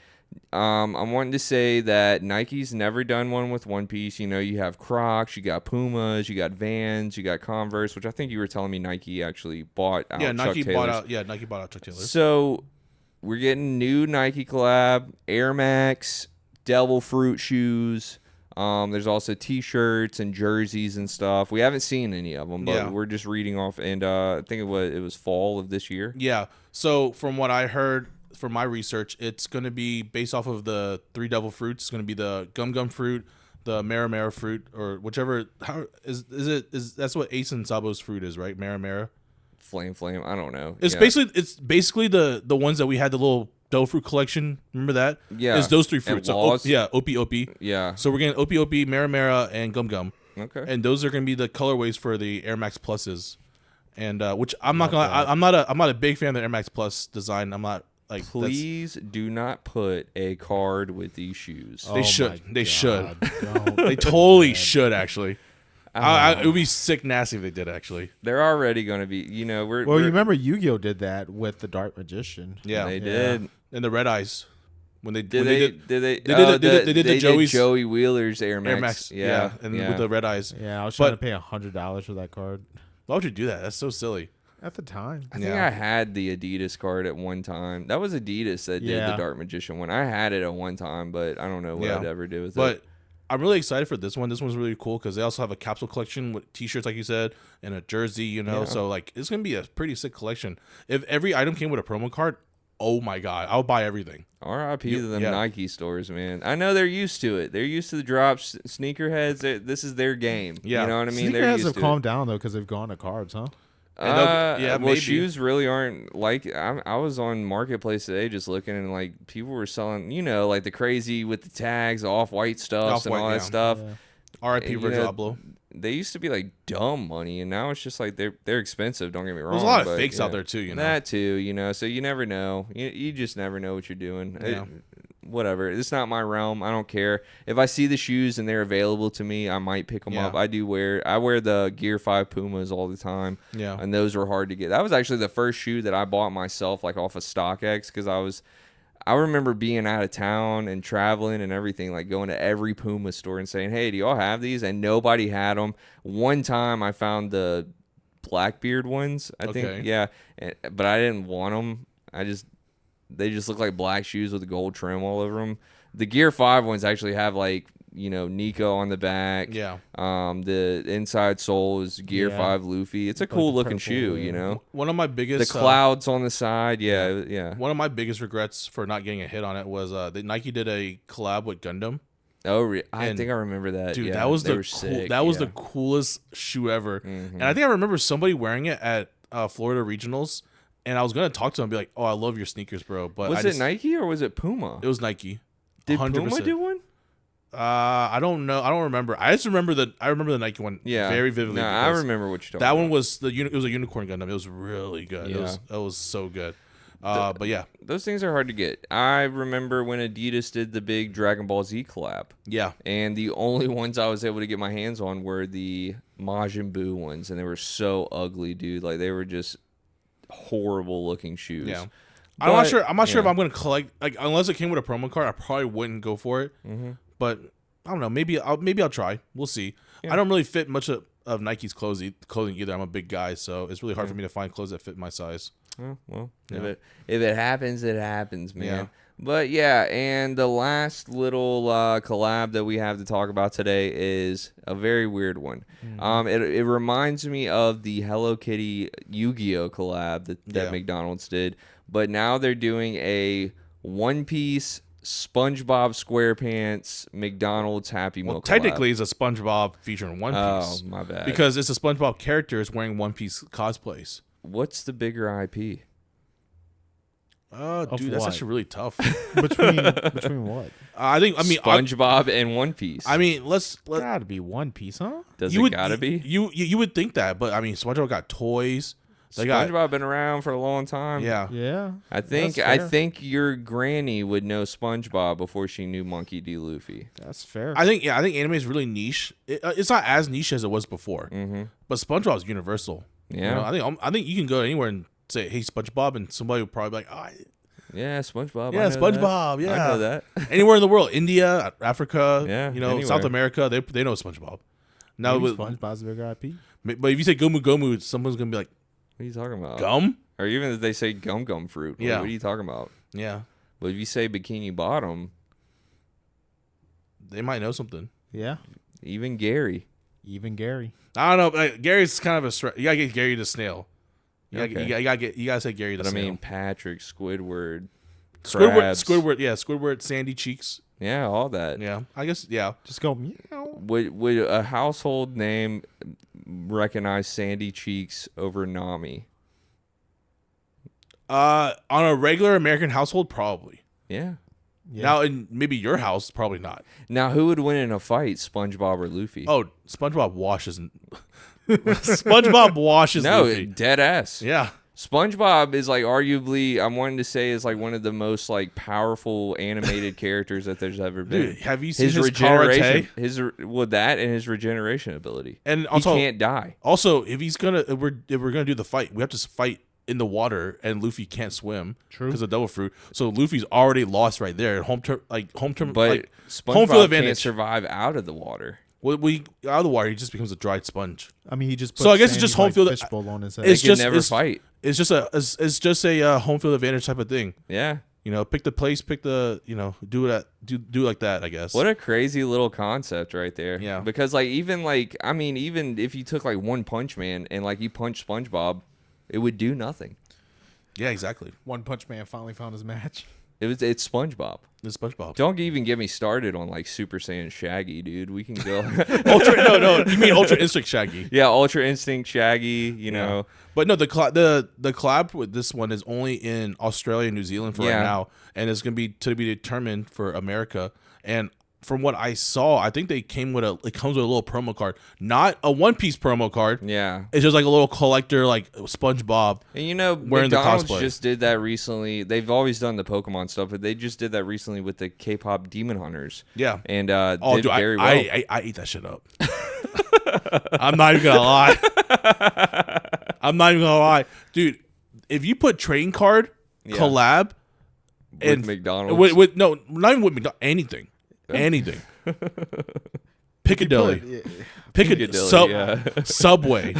I'm wanting to say that Nike's never done one with One Piece. You know, you have Crocs, you got Pumas, you got Vans, you got Converse, which I think you were telling me Nike actually bought out. Yeah, Nike bought out Chuck Taylor. So we're getting new Nike collab, Air Max, Devil Fruit shoes. There's also T-shirts and jerseys and stuff. We haven't seen any of them, but we're just reading off. And I think it was fall of this year. Yeah. So from what I heard from my research, it's going to be based off of the 3 devil fruits. It's going to be the gum fruit, the Mara fruit, or whichever. How is that's what Ace and Sabo's fruit is, right? Mara. Flame. I don't know. It's basically the ones that we had the little devil fruit collection. Remember that? Yeah. It's those 3 fruits. So OP. Yeah. So we're getting OP, Mara, and gum. Okay. And those are going to be the colorways for the Air Max Pluses. And which I'm not a big fan of the Air Max Plus design. I'm not. Like, please do not put a card with these shoes. They should. They should. They totally should, actually. It would be sick nasty if they did, actually. They're already going to be, you know, you remember Yu-Gi-Oh! Did that with the Dark Magician. Yeah. They did. And the Red Eyes. When they did the Joey Wheeler's Air Max. Yeah. And with the Red Eyes. Yeah, I was trying to pay $100 for that card. Why would you do that? That's so silly. At the time. I think I had the Adidas card at one time. That was Adidas that did the Dark Magician one. I had it at one time, but I don't know what I'd ever do with it. But I'm really excited for this one. This one's really cool because they also have a capsule collection with T-shirts, like you said, and a jersey, you know. So, like, it's going to be a pretty sick collection. If every item came with a promo card, oh, my God. I'll buy everything. R.I.P. to them Nike stores, man. I know they're used to it. They're used to the drops. Sneakerheads, this is their game. Yeah. You know what I mean? Sneakerheads have calmed down, though, because they've gone to cards, huh? Well, shoes really aren't like. I was on Marketplace today just looking, and like people were selling, you know, like the crazy with the tags, off-white stuff and all that stuff. Yeah. R.I.P. Virgil Abloh. They used to be like dumb money, and now it's just like they're expensive. Don't get me wrong. There's a lot of fakes out there too, you know. That too, you know. So you never know. You just never know what you're doing. Yeah. Whatever. It's not my realm. I don't care. If I see the shoes and they're available to me, I might pick them up. I wear the Gear 5 Pumas all the time. Yeah. And those were hard to get. That was actually the first shoe that I bought myself, like off of StockX, because I remember being out of town and traveling and everything, like going to every Puma store and saying, "Hey, do y'all have these?" And nobody had them. One time I found the Blackbeard ones, I think. Yeah. But I didn't want them. They just look like black shoes with a gold trim all over them. The Gear 5 ones actually have, like, you know, Nico on the back. Yeah. The inside sole is Gear 5 Luffy. It's a cool looking shoe, you know. One of my biggest... The clouds on the side. Yeah. One of my biggest regrets for not getting a hit on it was Nike did a collab with Gundam. Oh, I think I remember that. Dude, yeah, that was the coolest shoe ever. Mm-hmm. And I think I remember somebody wearing it at Florida Regionals. And I was going to talk to him and be like, "Oh, I love your sneakers, bro." But was it Nike or was it Puma? It was Nike. Did 100%. Puma do one? I don't know. I don't remember. I remember the Nike one very vividly. No, I remember what you're talking about. That one was it was a unicorn Gundam. It was really good. Yeah. It was so good. But yeah. Those things are hard to get. I remember when Adidas did the big Dragon Ball Z collab. Yeah. And the only ones I was able to get my hands on were the Majin Buu ones, and they were so ugly, dude. Like, they were just horrible looking shoes. Yeah. I'm not sure if I'm going to collect, like, unless it came with a promo card, I probably wouldn't go for it. Mm-hmm. But I don't know. Maybe I'll try. We'll see. Yeah. I don't really fit much of Nike's clothing either. I'm a big guy, so it's really hard for me to find clothes that fit my size. Well, if it happens, it happens, man. Yeah. But yeah, and the last little collab that we have to talk about today is a very weird one. It reminds me of the Hello Kitty Yu-Gi-Oh collab that McDonald's did, but now they're doing a One Piece SpongeBob SquarePants McDonald's Happy Meal collab. Technically, it's a SpongeBob featuring One Piece. Oh, my bad. Because it's a SpongeBob character is wearing One Piece cosplays. What's the bigger IP? Oh, dude, that's actually really tough. between what? I mean, SpongeBob and One Piece. I mean, let's Gotta be One Piece, huh? Does it gotta be? You would think that, but I mean, SpongeBob got toys. SpongeBob been around for a long time. Yeah. I think your granny would know SpongeBob before she knew Monkey D. Luffy. That's fair. I think anime is really niche. It's not as niche as it was before, but SpongeBob's universal. Yeah, you know, I think you can go anywhere and say, "Hey, SpongeBob," and somebody would probably be like, "Oh, yeah, SpongeBob. yeah, SpongeBob. That. Yeah, I know that. Anywhere in the world, India, Africa, you know, anywhere. South America, they know SpongeBob. Now, SpongeBob's a big IP. But if you say Gomu Gomu, someone's gonna be like, "What are you talking about? Gum?" Or even if they say gum fruit. Yeah, what are you talking about? Yeah. But if you say Bikini Bottom, they might know something. Yeah. Even Gary. I don't know. Like, Gary's kind of a you gotta get Gary the snail. You gotta say Gary the snail. I mean, Patrick, Squidward, Squidward, Sandy Cheeks. Yeah, all that. Yeah, I guess. Yeah, just go meow. Would a household name recognize Sandy Cheeks over Nami? On a regular American household, probably. Yeah. Now, in maybe your house, probably not. Now, who would win in a fight, SpongeBob or Luffy? Oh, SpongeBob washes. SpongeBob washes. No, Luffy. Dead ass. Yeah. SpongeBob is like arguably, I'm wanting to say, is like one of the most like powerful animated characters that there's ever been. Dude, have you seen his regeneration? karate? That and his regeneration ability, and also, he can't die. Also, if we're gonna do the fight, we have to fight in the water, and Luffy can't swim. True, because of Devil Fruit. So Luffy's already lost right there. Home term, but SpongeBob home field advantage. Can't survive out of the water. Well, out of the water, he just becomes a dried sponge. I mean, he just so I guess it's just home field fishbowl on his head. They can never fight. It's just a home field advantage type of thing. Yeah. You know, pick the place, do it like that, I guess. What a crazy little concept right there. Yeah. Because even if you took like One Punch Man and like you punched SpongeBob, it would do nothing. Yeah, exactly. One Punch Man finally found his match. It's SpongeBob. It's SpongeBob. Don't even get me started on like Super Saiyan Shaggy, dude. We can go No, you mean Ultra Instinct Shaggy. Yeah, Ultra Instinct Shaggy, you know. But no, the collab with this one is only in Australia and New Zealand for right now, and it's gonna be to be determined for America. And from what I saw, I think it comes with a little promo card, not a One Piece promo card. Yeah, it's just like a little collector, like SpongeBob. And you know, wearing McDonald's the cosplay. Just did that recently. They've always done the Pokemon stuff, but they just did that recently with the K-pop Demon Hunters. Yeah, and did very well. I eat that shit up. I'm not even gonna lie. Dude. If you put trading card collab with and McDonald's, with not even with McDonald's, anything. Piccadilly, Subway.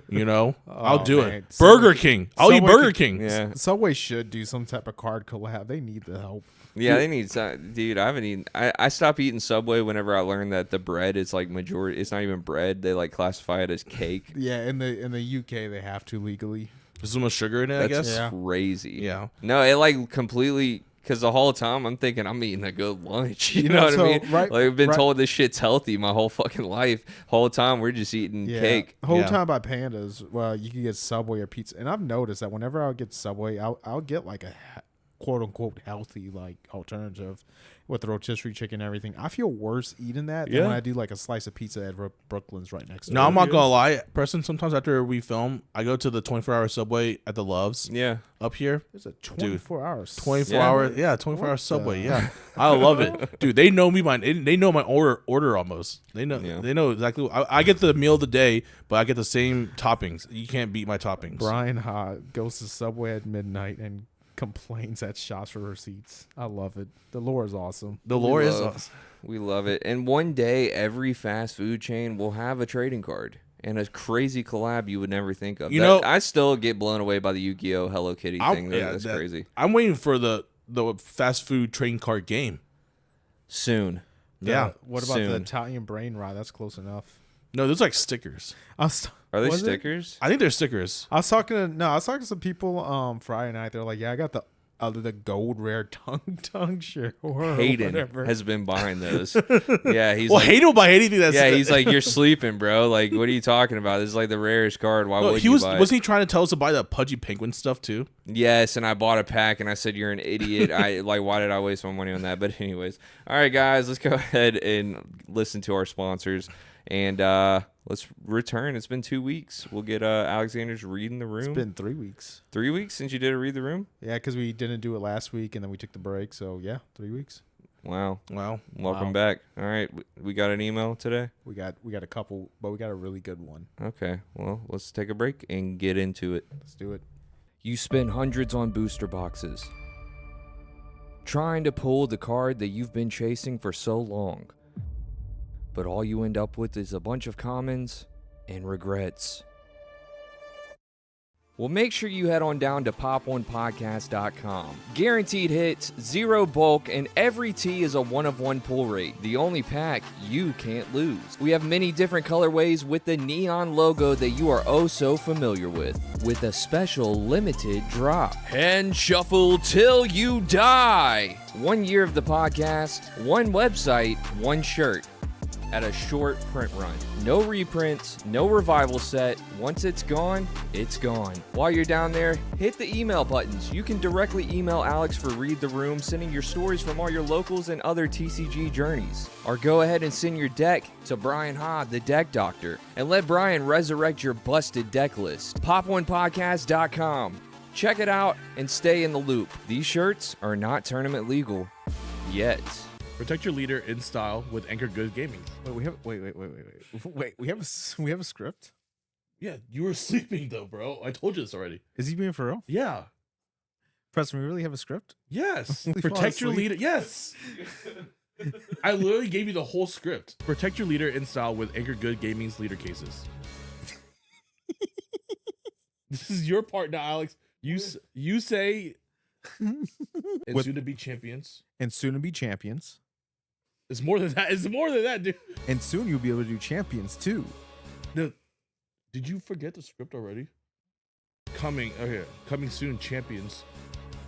You know, I'll do it. Burger King. I'll eat Burger King. Yeah, Subway should do some type of card collab. They need the help. Yeah, they need dude. I haven't eaten. I stopped eating Subway whenever I learned that the bread is like majority. It's not even bread. They like classify it as cake. Yeah, in the UK they have to legally. There's so much sugar in it. That's I guess crazy. Yeah. No, it like completely. Because the whole time I'm thinking I'm eating a good lunch. You know what I mean? Right, like I've been told this shit's healthy my whole fucking life. Whole time we're just eating cake. The whole time by Pandas, well, you can get Subway or pizza. And I've noticed that whenever I get Subway, I'll get like a quote unquote healthy like alternative with the rotisserie chicken and everything. I feel worse eating that than when I do like a slice of pizza at Brooklyn's right next to No, I'm not gonna lie, Preston. Sometimes after we film, I go to the 24-hour Subway at the Loves. Yeah, up here. There's a 24 hours. 24-hour Subway. Yeah, I love it, dude. They know me. They know my order almost. They know. Yeah. They know exactly. I get the meal of the day, but I get the same toppings. You can't beat my toppings. Bryan goes to Subway at midnight and complains at shops for receipts. I love it. The lore is awesome. We love it. And one day, every fast food chain will have a trading card and a crazy collab you would never think of. I still get blown away by the Yu-Gi-Oh! Hello Kitty thing. That's crazy. I'm waiting for the fast food trading card game. Soon. What about the Italian brain rot? That's close enough. No, those like stickers. Are they stickers? I think they're stickers. I was talking to some people Friday night. They're like, yeah, I got the the gold rare tongue shirt or Hayden whatever. has been buying those. Yeah, he's well, like, Hayden will buy anything that's. yeah, he's like, you're sleeping, bro. Like, what are you talking about? This is like the rarest card. Why would you buy it? Wasn't he trying to tell us to buy the Pudgy Penguin stuff too? Yes, and I bought a pack, and I said, you're an idiot. Why did I waste my money on that? But anyways, all right, guys, let's go ahead and listen to our sponsors, and let's return. It's been 2 weeks. We'll get Alexander's Reading the Room. It's been 3 weeks. 3 weeks since you did a Read the Room? Yeah, because we didn't do it last week, and then we took the break. So, yeah, 3 weeks. Wow. Wow. Welcome back. All right, we got an email today? We got a couple, but we got a really good one. Okay, well, let's take a break and get into it. Let's do it. You spend hundreds on booster boxes, trying to pull the card that you've been chasing for so long. But all you end up with is a bunch of commons and regrets. Well, make sure you head on down to Pop.1podcast.com. Guaranteed hits, zero bulk, and every tee is a 1-of-1 pull rate. The only pack you can't lose. We have many different colorways with the neon logo that you are oh so familiar with a special limited drop. And shuffle till you die. 1 year of the podcast, one website, one shirt. At a short print run. No reprints, no revival set. Once it's gone, it's gone. While you're down there, hit the email buttons. You can directly email Alex for Read the Room, sending your stories from all your locals and other TCG journeys. Or go ahead and send your deck to Bryan Ha, the deck doctor, and let Bryan resurrect your busted deck list. Pop1podcast.com. Check it out and stay in the loop. These shirts are not tournament legal yet. Protect your leader in style with ANGKOR GOODS Gaming. Wait. We have a script. Yeah, you were sleeping though, bro. I told you this already. Is he being for real? Yeah. Preston, we really have a script? Yes. We fall Protect your asleep. leader. Yes. I literally gave you the whole script. Protect your leader in style with ANGKOR GOODS Gaming's leader cases. This is your part now, Alex. You say and soon to be champions. And soon to be champions. It's more than that. It's more than that, dude. And soon you'll be able to do champions too. No, did you forget the script already? Coming soon, champions.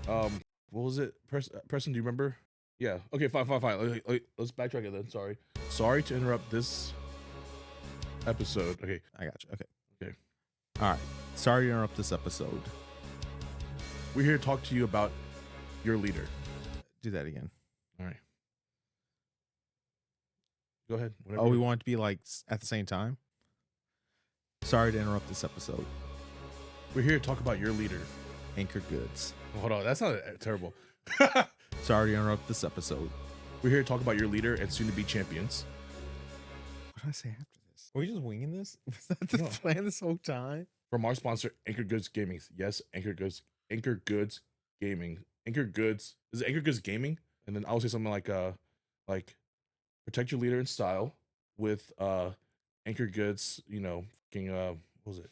What was it? Preston, do you remember? Yeah. Okay, fine. Let's backtrack it then. Sorry to interrupt this episode. Okay. I got you. Okay. All right. Sorry to interrupt this episode. We're here to talk to you about your leader. Do that again. All right. Go ahead. Oh, we want it to be like at the same time? Sorry to interrupt this episode. We're here to talk about your leader. ANGKOR GOODS. Hold on. That's not terrible. Sorry to interrupt this episode. We're here to talk about your leader and soon to be champions. What did I say after this? Are we just winging this? Was that the plan this whole time? From our sponsor, ANGKOR GOODS Gaming. Yes, ANGKOR GOODS Gaming. ANGKOR GOODS. Is it ANGKOR GOODS Gaming? And then I'll say something like protect your leader in style with ANGKOR GOODS, fucking what was it?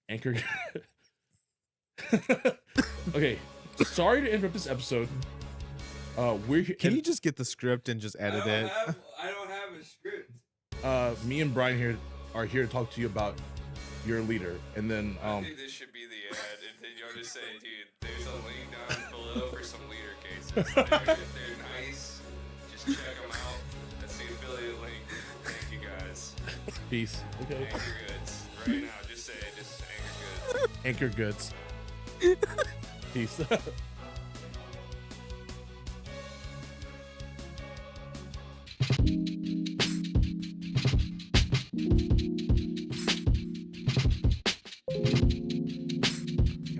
ANGKOR. Okay. Sorry to interrupt this episode. Can you just get the script and just edit it? I don't have a script. Me and Bryan here are here to talk to you about your leader, and then I think this should be the ad, and then you'll just say, dude, there's a link down below for some leader cases. They're nice. Just check them out. That's the affiliate link. Thank you guys. Peace. Okay. ANGKOR GOODS. Right now, just say it. Just ANGKOR GOODS. ANGKOR GOODS. Peace.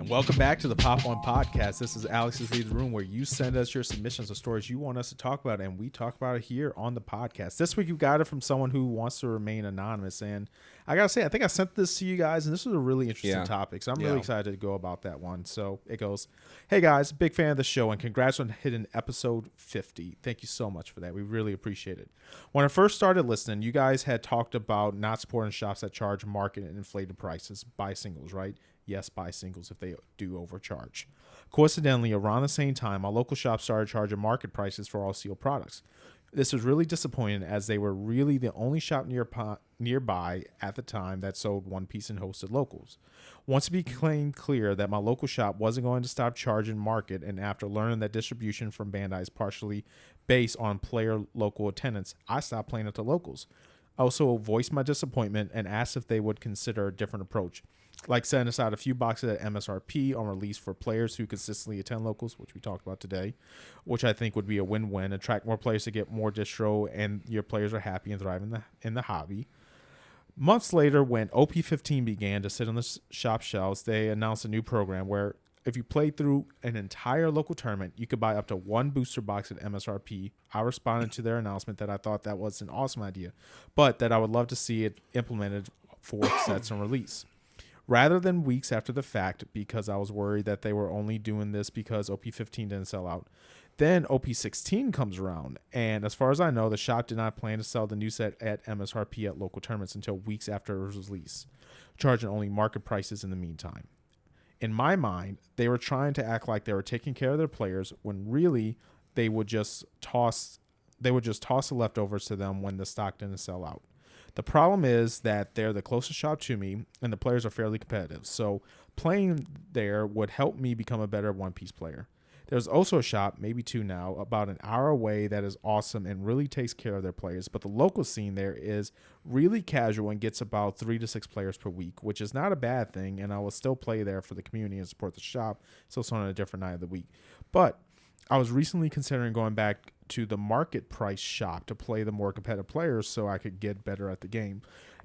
Welcome back to the Pop.1 podcast. This is Alex's Read the Room, where you send us your submissions of stories you want us to talk about, and we talk about it here on the podcast. This week, you got it from someone who wants to remain anonymous, and I gotta say, I think I sent this to you guys, and this was a really interesting topic, so I'm really excited to go about that one. So it goes, hey guys, big fan of the show, and congrats on hitting episode 50. Thank you so much for that. We really appreciate it. When I first started listening, you guys had talked about not supporting shops that charge market and inflated prices. Buy singles, right? Yes, buy singles if they do overcharge. Coincidentally, around the same time, our local shop started charging market prices for all sealed products. This was really disappointing as they were really the only shop nearby at the time that sold One Piece and hosted locals. Once it became clear that my local shop wasn't going to stop charging market, and after learning that distribution from Bandai is partially based on player local attendance, I stopped playing at the locals. I also voiced my disappointment and asked if they would consider a different approach, like setting aside a few boxes at MSRP on release for players who consistently attend locals, which we talked about today, which I think would be a win-win, attract more players to get more distro, and your players are happy and thrive in the hobby. Months later, when OP17 began to sit on the shop shelves, they announced a new program where if you played through an entire local tournament, you could buy up to one booster box at MSRP. I responded to their announcement that I thought that was an awesome idea, but that I would love to see it implemented for sets on release. Rather than weeks after the fact, because I was worried that they were only doing this because OP15 didn't sell out. Then OP16 comes around, and as far as I know, the shop did not plan to sell the new set at MSRP at local tournaments until weeks after it was released, charging only market prices in the meantime. In my mind, they were trying to act like they were taking care of their players when really they would just toss the leftovers to them when the stock didn't sell out. The problem is that they're the closest shop to me, and the players are fairly competitive, so playing there would help me become a better One Piece player. There's also a shop, maybe two now, about an hour away that is awesome and really takes care of their players, but the local scene there is really casual and gets about 3 to 6 players per week, which is not a bad thing, and I will still play there for the community and support the shop, so it's on a different night of the week. But I was recently considering going back to the market price shop to play the more competitive players so I could get better at the game.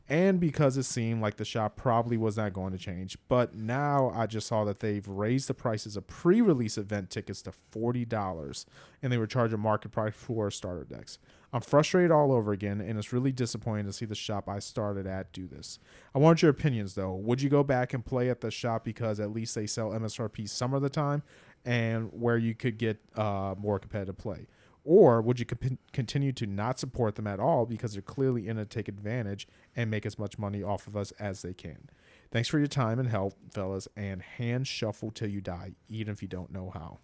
And because it seemed like the shop probably was not going to change. But now I just saw that they've raised the prices of pre-release event tickets to $40, and they were charging market price for starter decks. I'm frustrated all over again, and it's really disappointing to see the shop I started at do this. I want your opinions, though. Would you go back and play at the shop because at least they sell MSRP some of the time and where you could get more competitive play? Or would you continue to not support them at all because they're clearly in to take advantage and make as much money off of us as they can? Thanks for your time and help, fellas, and hand shuffle till you die, even if you don't know how.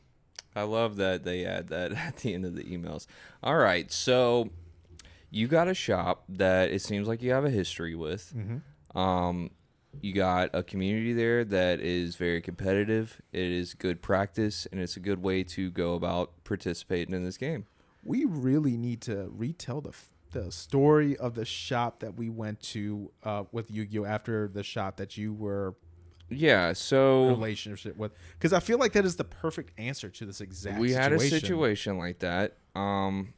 I love that they add that at the end of the emails. All right, so you got a shop that it seems like you have a history with. Mm-hmm. You got a community there that is very competitive. It is good practice, and it's a good way to go about participating in this game. We really need to retell the story of the shop that we went to with Yu-Gi-Oh! After the shop that you were relationship with, because I feel like that is the perfect answer to this exact situation. We had a situation like that. I'm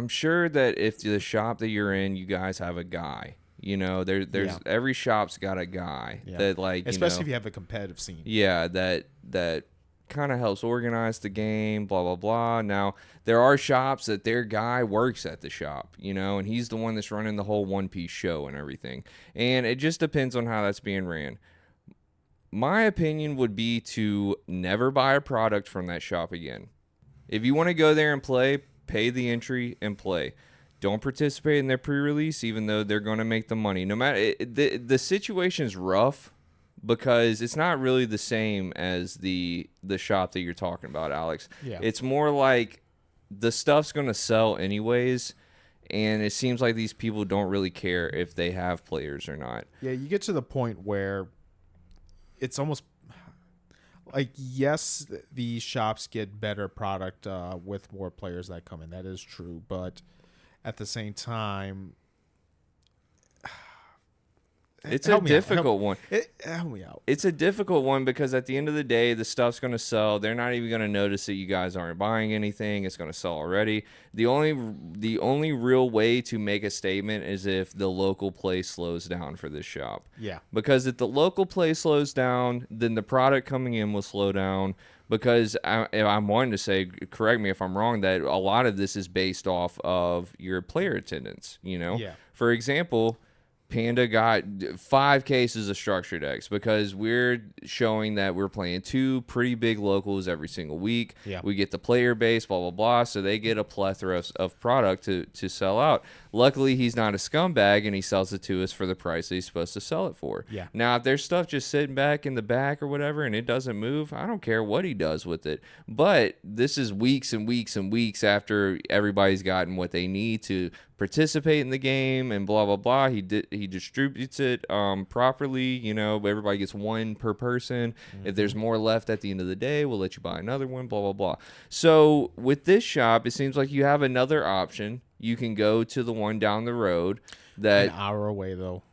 sure that if the shop that you're in, you guys have a guy. You know, there's every shop's got a guy that, like, especially if you have a competitive scene. Yeah, that kind of helps organize the game, blah blah blah. Now there are shops that their guy works at the shop, and he's the one that's running the whole One Piece show and everything. And it just depends on how that's being ran. My opinion would be to never buy a product from that shop again. If you want to go there and play, pay the entry and play. Don't participate in their pre-release, even though they're going to make the money. No matter the situation's rough because it's not really the same as the shop that you're talking about, Alex. Yeah. It's more like the stuff's going to sell anyways, and it seems like these people don't really care if they have players or not. Yeah, you get to the point where it's almost like, yes, the shops get better product with more players that come in. That is true, but at the same time, it's a difficult one. Help me out. It's a difficult one because at the end of the day, the stuff's going to sell. They're not even going to notice that you guys aren't buying anything. It's going to sell already. The only real way to make a statement is if the local play slows down for this shop. Yeah. Because if the local play slows down, then the product coming in will slow down. Because I'm wanting to say, correct me if I'm wrong, that a lot of this is based off of your player attendance. Yeah. For example, Panda got 5 cases of structure decks because we're showing that we're playing 2 pretty big locals every single week. Yeah. We get the player base, blah, blah, blah. So they get a plethora of product to sell out. Luckily, he's not a scumbag and he sells it to us for the price that he's supposed to sell it for. Yeah. Now, if there's stuff just sitting back in the back or whatever and it doesn't move, I don't care what he does with it. But this is weeks and weeks and weeks after everybody's gotten what they need to participate in the game and blah blah blah. He distributes it properly. You know, everybody gets 1 per person. If there's more left at the end of the day, we'll let you buy another one. Blah blah blah. So with this shop, it seems like you have another option. You can go to the one down the road. That an hour away though.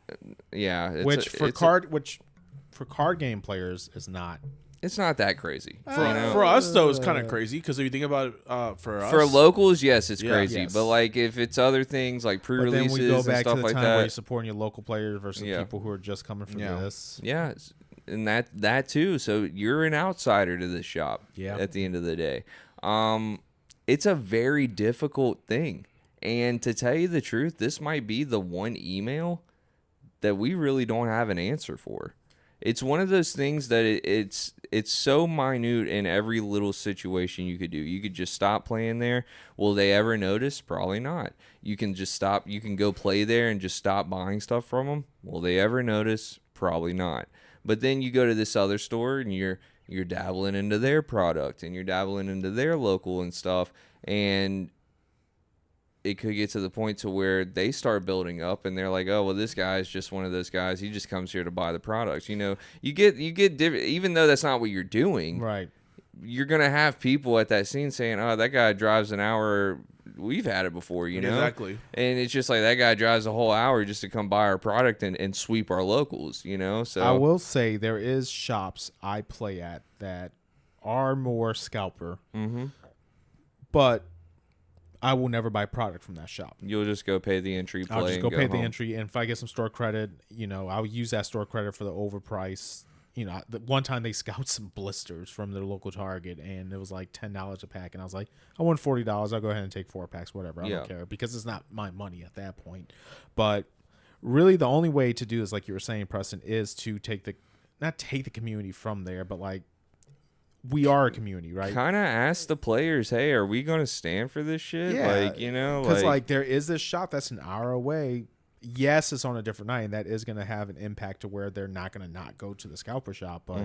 Yeah, Which for card game players is not. It's not that crazy. For us, though, it's kind of crazy because if you think about it, for us. For locals, yes, it's crazy. Yes. But, like, if it's other things like pre-releases then we go and back stuff to the like time that. where you're supporting your local players versus people who are just coming from this. Yeah, and that too. So you're an outsider to this shop at the end of the day. It's a very difficult thing. And to tell you the truth, this might be the one email that we really don't have an answer for. It's one of those things that it's so minute in every little situation you could do. You could just stop playing there. Will they ever notice? Probably not. You can just stop. You can go play there and just stop buying stuff from them. Will they ever notice? Probably not. But then you go to this other store and you're dabbling into their product and you're dabbling into their local and stuff, and it could get to the point to where they start building up and they're like, oh, well, this guy's just one of those guys. He just comes here to buy the products. You know, you get different, even though that's not what you're doing. Right. You're going to have people at that scene saying, oh, that guy drives an hour. We've had it before, you know? Exactly. And it's just like that guy drives a whole hour just to come buy our product and sweep our locals, you know? So I will say there is shops I play at that are more Scalper. Mm-hmm. But I will never buy product from that shop. You'll just go pay the entry, play, I'll just go and pay home. the entry, and if I get some store credit, you know, I'll use that store credit for the overprice. You know, the one time they scout some blisters from their local Target, and it was like $10 a pack, and I was like, I want $40. I'll go ahead and take 4 packs, whatever. I don't care because it's not my money at that point. But really, the only way to do this, like you were saying, Preston, is to not take the community from there, but like. We are a community, right? Kind of ask the players, hey, are we going to stand for this shit? Yeah. Like, you know, because like there is this shop that's an hour away. Yes, it's on a different night, and that is going to have an impact to where they're not going to not go to the Scalper shop. But,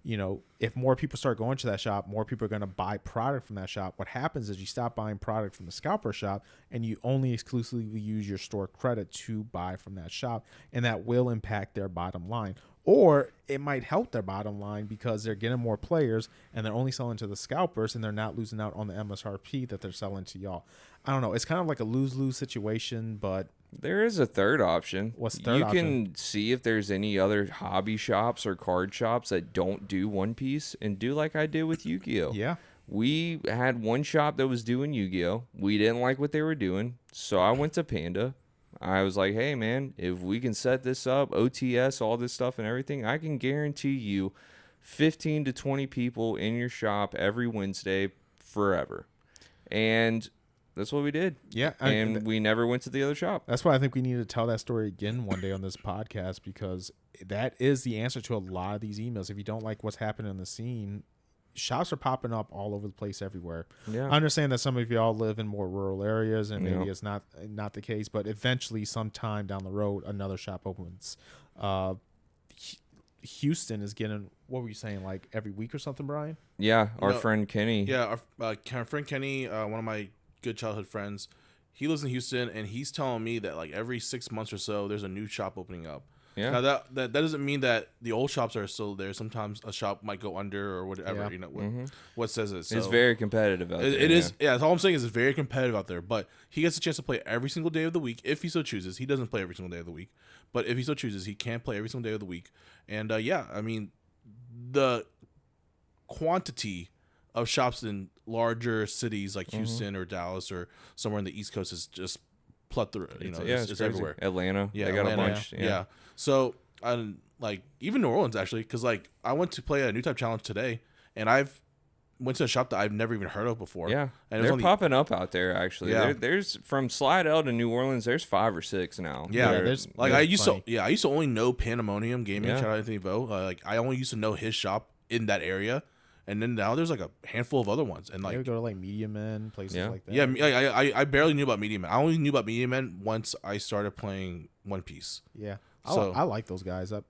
you know, if more people start going to that shop, more people are going to buy product from that shop. What happens is you stop buying product from the Scalper shop, and you only exclusively use your store credit to buy from that shop, and that will impact their bottom line. Or it might help their bottom line because they're getting more players and they're only selling to the scalpers and they're not losing out on the MSRP that they're selling to y'all. I don't know. It's kind of like a lose-lose situation, but... There is a third option. What's the third option? You can see if there's any other hobby shops or card shops that don't do One Piece and do like I did with Yu-Gi-Oh! Yeah. We had one shop that was doing Yu-Gi-Oh! We didn't like what they were doing, so I went to Panda. I was like, hey, man, if we can set this up, OTS, all this stuff and everything, I can guarantee you 15 to 20 people in your shop every Wednesday forever. And that's what we did. Yeah. And we never went to the other shop. That's why I think we need to tell that story again one day on this podcast, because that is the answer to a lot of these emails. If you don't like what's happening in the scene, shops are popping up all over the place everywhere. Yeah. I understand that some of y'all live in more rural areas and maybe it's not the case, but eventually sometime down the road, another shop opens. Houston is getting, what were you saying, like every week or something, Brian? Yeah. Our friend Kenny. Yeah. Our friend Kenny, one of my good childhood friends, he lives in Houston, and he's telling me that like every 6 months or so, there's a new shop opening up. Yeah. Now that doesn't mean that the old shops are still there. Sometimes a shop might go under or whatever. You know what says it. So it's very competitive out there. It is. Yeah. That's all I'm saying is it's very competitive out there. But he gets a chance to play every single day of the week if he so chooses. He doesn't play every single day of the week, but if he so chooses, he can play every single day of the week. And yeah, I mean, the quantity of shops in larger cities like Houston or Dallas or somewhere in the East Coast is just plethora. You know, it's everywhere. Atlanta, Yeah, they got Atlanta, a bunch. Yeah. So, like even New Orleans actually, because like I went to play a new type challenge today, and I've went to a shop that I've never even heard of before. Yeah, and they're popping up out there actually. Yeah. There's from Slidell to New Orleans. There's 5 or 6 now. Yeah, there's I used plenty. to. Yeah, I used to only know Pandemonium Gaming. Yeah. Shout out Anthony Vo. Like I only used to know his shop in that area, and then now there's like a handful of other ones. And They like would go to like Media Men, places like that. yeah, I barely knew about Media Man. I only knew about Media Man once I started playing One Piece. Yeah. So- I like those guys. I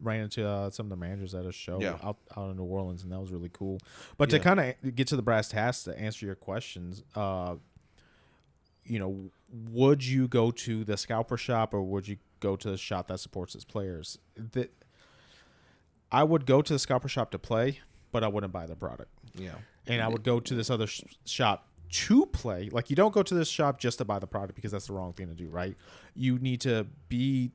ran into some of the managers at a show Yeah. out in New Orleans, and that was really cool. But Yeah. to kind of get to the brass tacks to answer your questions, would you go to the Scalper shop or would you go to the shop that supports its players? I would go to the Scalper shop to play, but I wouldn't buy the product. Yeah. And I would go to this other shop to play. Like, you don't go to this shop just to buy the product because that's the wrong thing to do, right? You need to be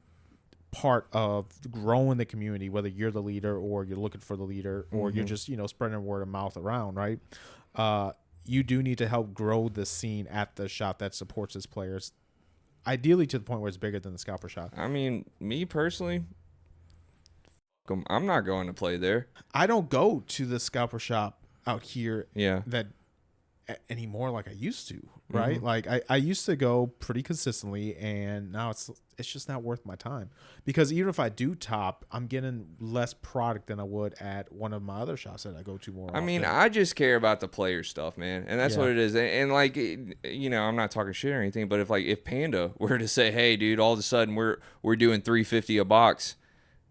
part of growing the community, whether you're the leader or you're looking for the leader or you're just, spreading word of mouth around, right? You do need to help grow the scene at the shop that supports its players, ideally to the point where it's bigger than the Scalper shop. I mean, me personally, I'm not going to play there. I don't go to the Scalper shop out here Yeah. that anymore like I used to, right? Like I used to go pretty consistently, and now it's just not worth my time, because even if I do top, I'm getting less product than I would at one of my other shops that I go to more I mean, often. I just care about the player stuff, man, and that's Yeah. what it is. And like, I'm not talking shit or anything, but if Panda were to say, "Hey, dude, all of a sudden we're doing $350 a box,"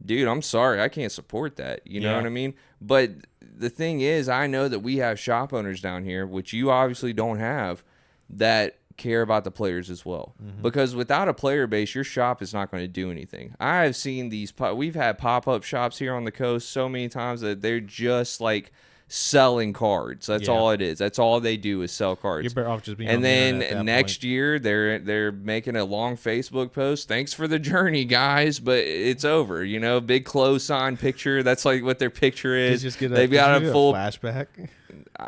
dude, I'm sorry, I can't support that. You know Yeah. what I mean? But the thing is, I know that we have shop owners down here, which you obviously don't have, that care about the players as well. Because without a player base, your shop is not going to do anything. I have seen we've had pop-up shops here on the coast so many times that they're just like selling cards. That's Yeah. all it is. That's all they do is sell cards. You're better off just being And on the internet at then that next point. year they're making a long Facebook post. Thanks for the journey, guys, but it's over. Big close sign picture. That's like what their picture is. They've got a full flashback.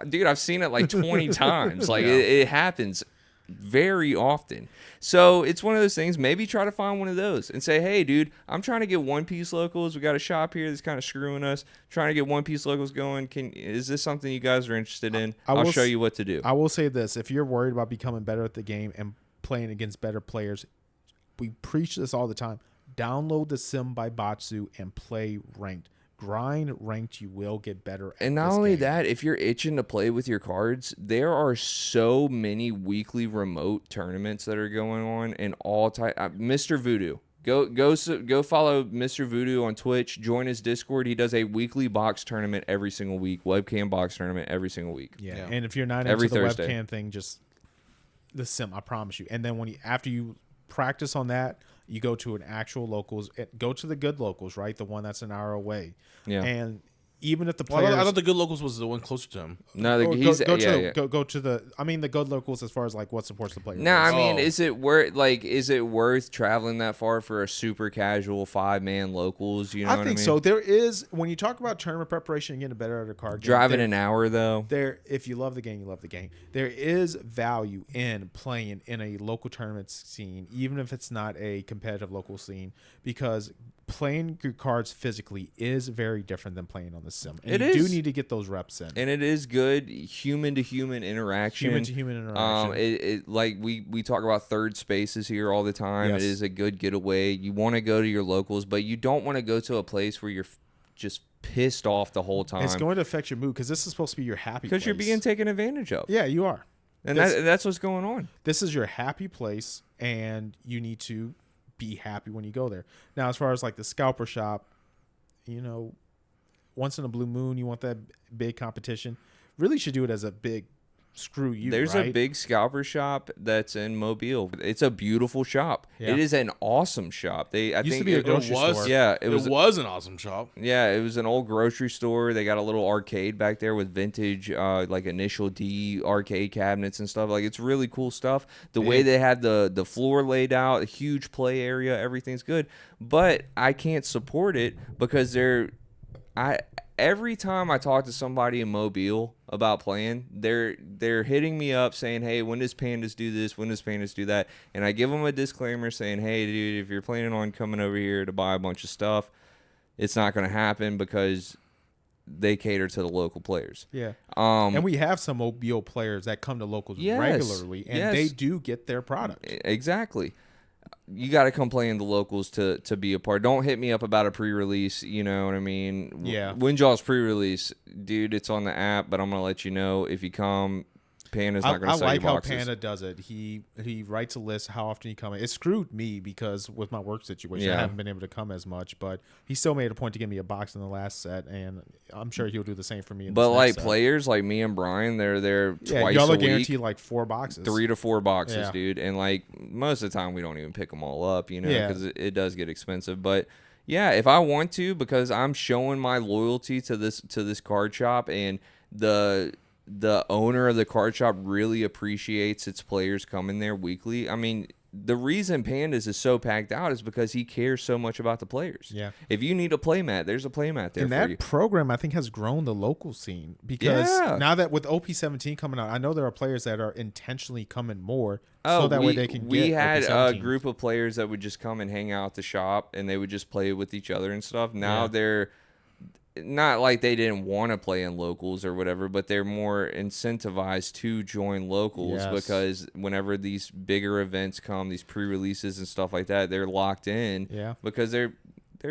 dude. I've seen it like 20 times. Like it happens very often. So it's one of those things. Maybe try to find one of those and say, "Hey, dude, I'm trying to get One Piece locals. We got a shop here that's kind of screwing us. Trying to get One Piece locals going. Is this something you guys are interested in? I'll show you what to do." I will say this: if you're worried about becoming better at the game and playing against better players, we preach this all the time. Download the Sim by Batsu and play ranked. Grind ranked, you will get better. And not only that, if you're itching to play with your cards, there are so many weekly remote tournaments that are going on in all type. Mr. Voodoo, go follow Mr. Voodoo on Twitch. Join his Discord. He does a weekly box tournament every single week. Webcam box tournament every single week. Yeah. And if you're not Every into the Thursday. webcam thing, just the Sim. I promise you. And then after you practice on that, you go to an actual locals. Go to the good locals, right? The one that's an hour away. Yeah. And even if the Well, players, I thought the Good Locals was the one closer to him. No, go he's to yeah. the good locals as far as like what supports the player. No, I base. mean, Oh. is it worth traveling that far for a super casual 5-man locals? You know what I think mean? so. There is, when you talk about tournament preparation and getting better at a card game, Driving an hour though. if you love the game, you love the game. There is value in playing in a local tournament scene, even if it's not a competitive local scene, because playing your cards physically is very different than playing on the sim. And It you is. do need to get those reps in. And it is good human to human interaction. Human to human interaction. It like we talk about third spaces here all the time. Yes. It is a good getaway. You want to go to your locals, but you don't want to go to a place where you're just pissed off the whole time It's going to affect your mood because this is supposed to be your happy place. because you're being taken advantage of. Yeah, you are. And This- that's what's going on. This is your happy place, and you need to be happy when you go there. Now, as far as like the Scalper shop, once in a blue moon, you want that big competition. Really should do it as a big screw you. There's right? a big Scalper shop that's in Mobile. It's a beautiful shop. Yeah. It is an awesome shop. I Used think to be a it grocery was. store. Yeah, It was an awesome shop. Yeah, it was an old grocery store. They got a little arcade back there with vintage, like Initial D arcade cabinets and stuff. Like, it's really cool stuff. The way they had the floor laid out, a huge play area, everything's good. But I can't support it because every time I talk to somebody in Mobile about playing, they're hitting me up saying, "Hey, when does Pandas do this? When does Pandas do that?" And I give them a disclaimer saying, "Hey, dude, if you're planning on coming over here to buy a bunch of stuff, it's not going to happen because they cater to the local players. Yeah. And we have some OBO players that come to locals regularly, and they do get their product. Exactly. You got to come play in the locals to be a part. Don't hit me up about a pre-release. You know what I mean? Yeah. Windjaw's pre-release, dude, it's on the app, but I'm going to let you know if you come. Panda's not going to sell you boxes. I like how Panda does it. He writes a list how often he comes. It screwed me because with my work situation, I haven't been able to come as much. But he still made a point to give me a box in the last set, and I'm sure he'll do the same for me. But like players like me and Bryan, they're there twice y'all a are week. Guaranteed like 4 boxes, 3 to 4 boxes, dude. And like most of the time, we don't even pick them all up, you know, because it does get expensive. But yeah, if I want to, because I'm showing my loyalty to this card shop, and the owner of the card shop really appreciates its players coming there weekly. I mean, the reason Pandas is so packed out is because he cares so much about the players. Yeah. If you need a playmat, there's a playmat there and for you. And that program, I think, has grown the local scene because now that with OP17 coming out, I know there are players that are intentionally coming more so that way they can get We had OP17. a group of players that would just come and hang out at the shop, and they would just play with each other and stuff. Now they're not like they didn't want to play in locals or whatever, but they're more incentivized to join locals because whenever these bigger events come, these pre-releases and stuff like that, they're locked in because they're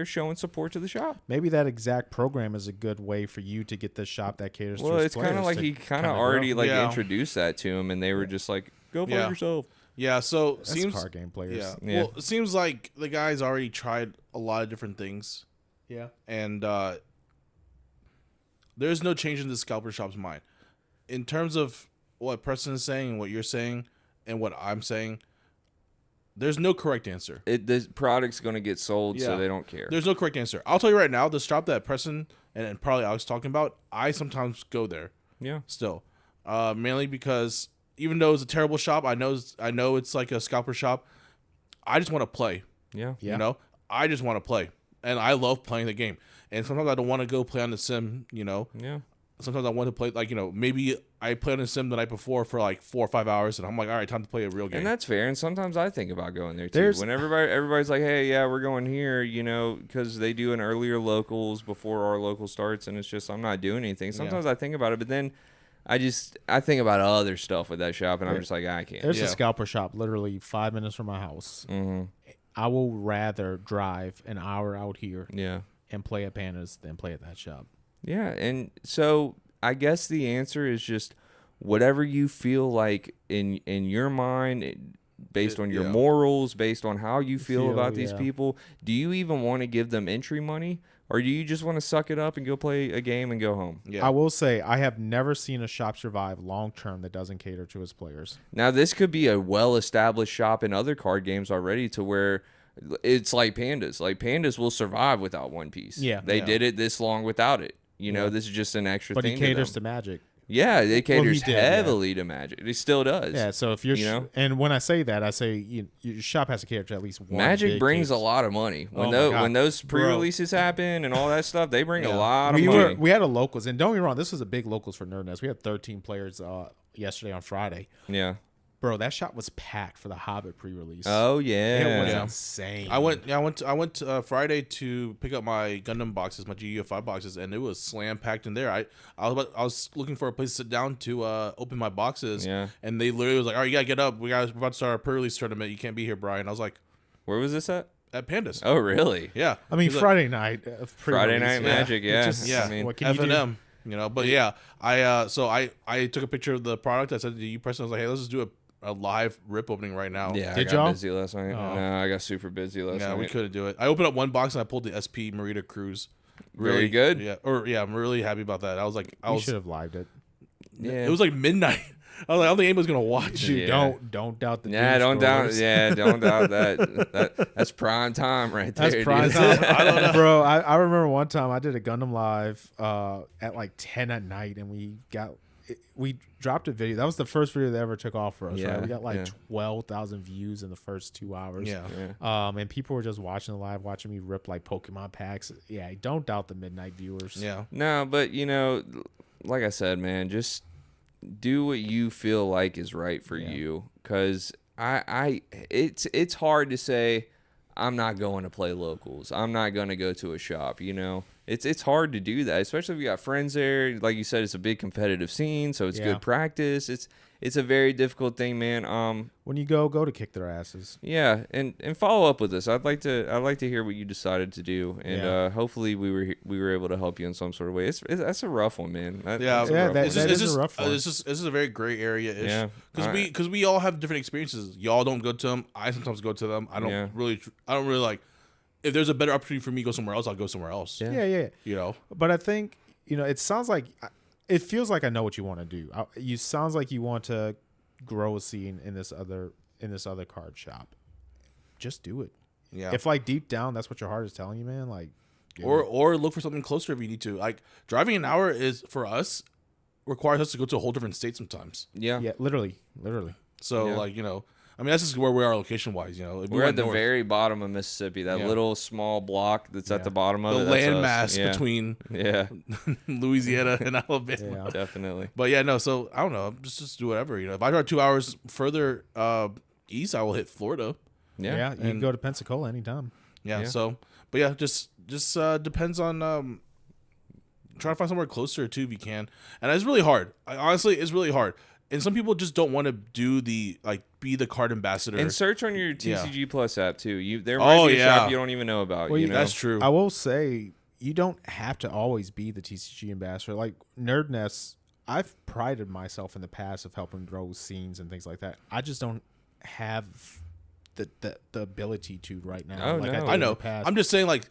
showing support to the shop. Maybe that exact program is a good way for you to get the shop that caters to his players. Well, it's kind of like he kind of already introduced that to him, and they were just like, go play yourself. Yeah, so that's seems card game players. Yeah. Well, it seems like the guy's already tried a lot of different things. Yeah. And there's no change in the Scalper shop's mind. In terms of what Preston is saying and what you're saying and what I'm saying, there's no correct answer. The product's going to get sold, so they don't care. There's no correct answer. I'll tell you right now, the shop that Preston and probably Alex talking about, I sometimes go there. Yeah. Still. Mainly because even though it's a terrible shop, I know it's like a Scalper shop, I just want to play. Yeah. You know? I just want to play. And I love playing the game. And sometimes I don't want to go play on the sim, you know? Yeah. Sometimes I want to play, like, you know, maybe I played on the sim the night before for like 4 or 5 hours, and I'm like, all right, time to play a real game. And that's fair. And sometimes I think about going there, too. When everybody's like, hey, yeah, we're going here, you know, because they do an earlier locals before our local starts, and it's just, I'm not doing anything. Sometimes I think about it, but then I think about other stuff with that shop, and I'm just like, I can't. There's a Scalper shop literally 5 minutes from my house. Mm-hmm. I will rather drive an hour out here and play at Pandas than play at that shop. Yeah, and so I guess the answer is just whatever you feel like in your mind, based on your morals, based on how you feel about these people. Do you even want to give them entry money, or do you just want to suck it up and go play a game and go home? Yeah. I will say I have never seen a shop survive long term that doesn't cater to its players. Now, this could be a well-established shop in other card games already to where it's like Pandas. Like, Pandas will survive without One Piece. Yeah. They did it this long without it. You know, this is just an extra thing. But he caters to Magic. Yeah, it caters heavily to Magic. It still does. Yeah, so if you're, and when I say that, I say your shop has to cater to at least one. Magic brings a lot of money. When those pre-releases happen and all that stuff, they bring a lot of money. We had a locals, and don't get me wrong, this was a big locals for Nerd Nest. We had 13 players yesterday on Friday. Yeah. Bro, that shop was packed for the Hobbit pre-release. Oh yeah, it was insane. I went Friday to pick up my Gundam boxes, my GU5 boxes, and it was slam packed in there. I was looking for a place to sit down to open my boxes, and they literally was like, "All right, you gotta get up. We're about to start our pre-release tournament. You can't be here, Brian." I was like, "Where was this at?" At Pandas. Oh really? Yeah. I mean, Friday night. Friday night Magic. Yeah. I mean, what can F&M. You know, but yeah, I took a picture of the product. I said to you, Preston, I was like, "Hey, let's just do a live rip opening right now." Yeah, Did I got y'all? busy last night. Oh. No, I got super busy last night. Yeah, we couldn't do it. I opened up one box and I pulled the SP Marita Cruise. Really good. Yeah, I'm really happy about that. I was like, I should have lived it. Yeah, it was like midnight. I was like, I don't think anybody's gonna watch. Dude, don't doubt the. Yeah, don't doubt. Yeah, don't doubt that. That's prime time right there. That's prime time. I don't know, bro. I remember one time I did a Gundam live at like 10 at night, and we dropped a video. That was the first video that ever took off for us. Yeah, right? We got like 12,000 views in the first 2 hours. Yeah. And people were just watching the live, watching me rip like Pokemon packs. Yeah, don't doubt the midnight viewers. Yeah. No, but you know, like I said, man, just do what you feel like is right for you. Because it's hard to say I'm not going to play locals. I'm not going to go to a shop. You know, it's hard to do that, especially if you got friends there. Like you said, it's a big competitive scene, so it's good practice. It's a very difficult thing, man. When you go to kick their asses. Yeah, and follow up with us. I'd like to hear what you decided to do, and hopefully we were able to help you in some sort of way. That's a rough one, man. That is a rough one. This is a very gray area. Yeah, because we all have different experiences. Y'all don't go to them. I sometimes go to them. I don't really like. If there's a better opportunity for me to go somewhere else, I'll go somewhere else. Yeah. You know, but I think it sounds like. It feels like I know what you want to do. You sounds like you want to grow a scene in this other card shop. Just do it. Yeah. If like deep down that's what your heart is telling you, man, like or look for something closer if you need to. Like driving an hour is for us requires us to go to a whole different state sometimes. Yeah, literally. So like, I mean, that's just where we are location wise. We're at the very bottom of Mississippi. That little small block that's at the bottom of the it. landmass between Louisiana and Alabama. Yeah, definitely. But yeah, no. So I don't know. Just do whatever. If I drive 2 hours further east, I will hit Florida. Yeah. You can go to Pensacola anytime. Yeah. So, but yeah, just depends on trying to find somewhere closer too if you can. And it's really hard. Honestly, it's really hard. And some people just don't want to do be the card ambassador. And search on your TCG Plus app too. There might be a shop you don't even know about. Well, that's true. I will say you don't have to always be the TCG ambassador. Like Nerd Nest, I've prided myself in the past of helping grow scenes and things like that. I just don't have the ability to right now. I know. I'm just saying, like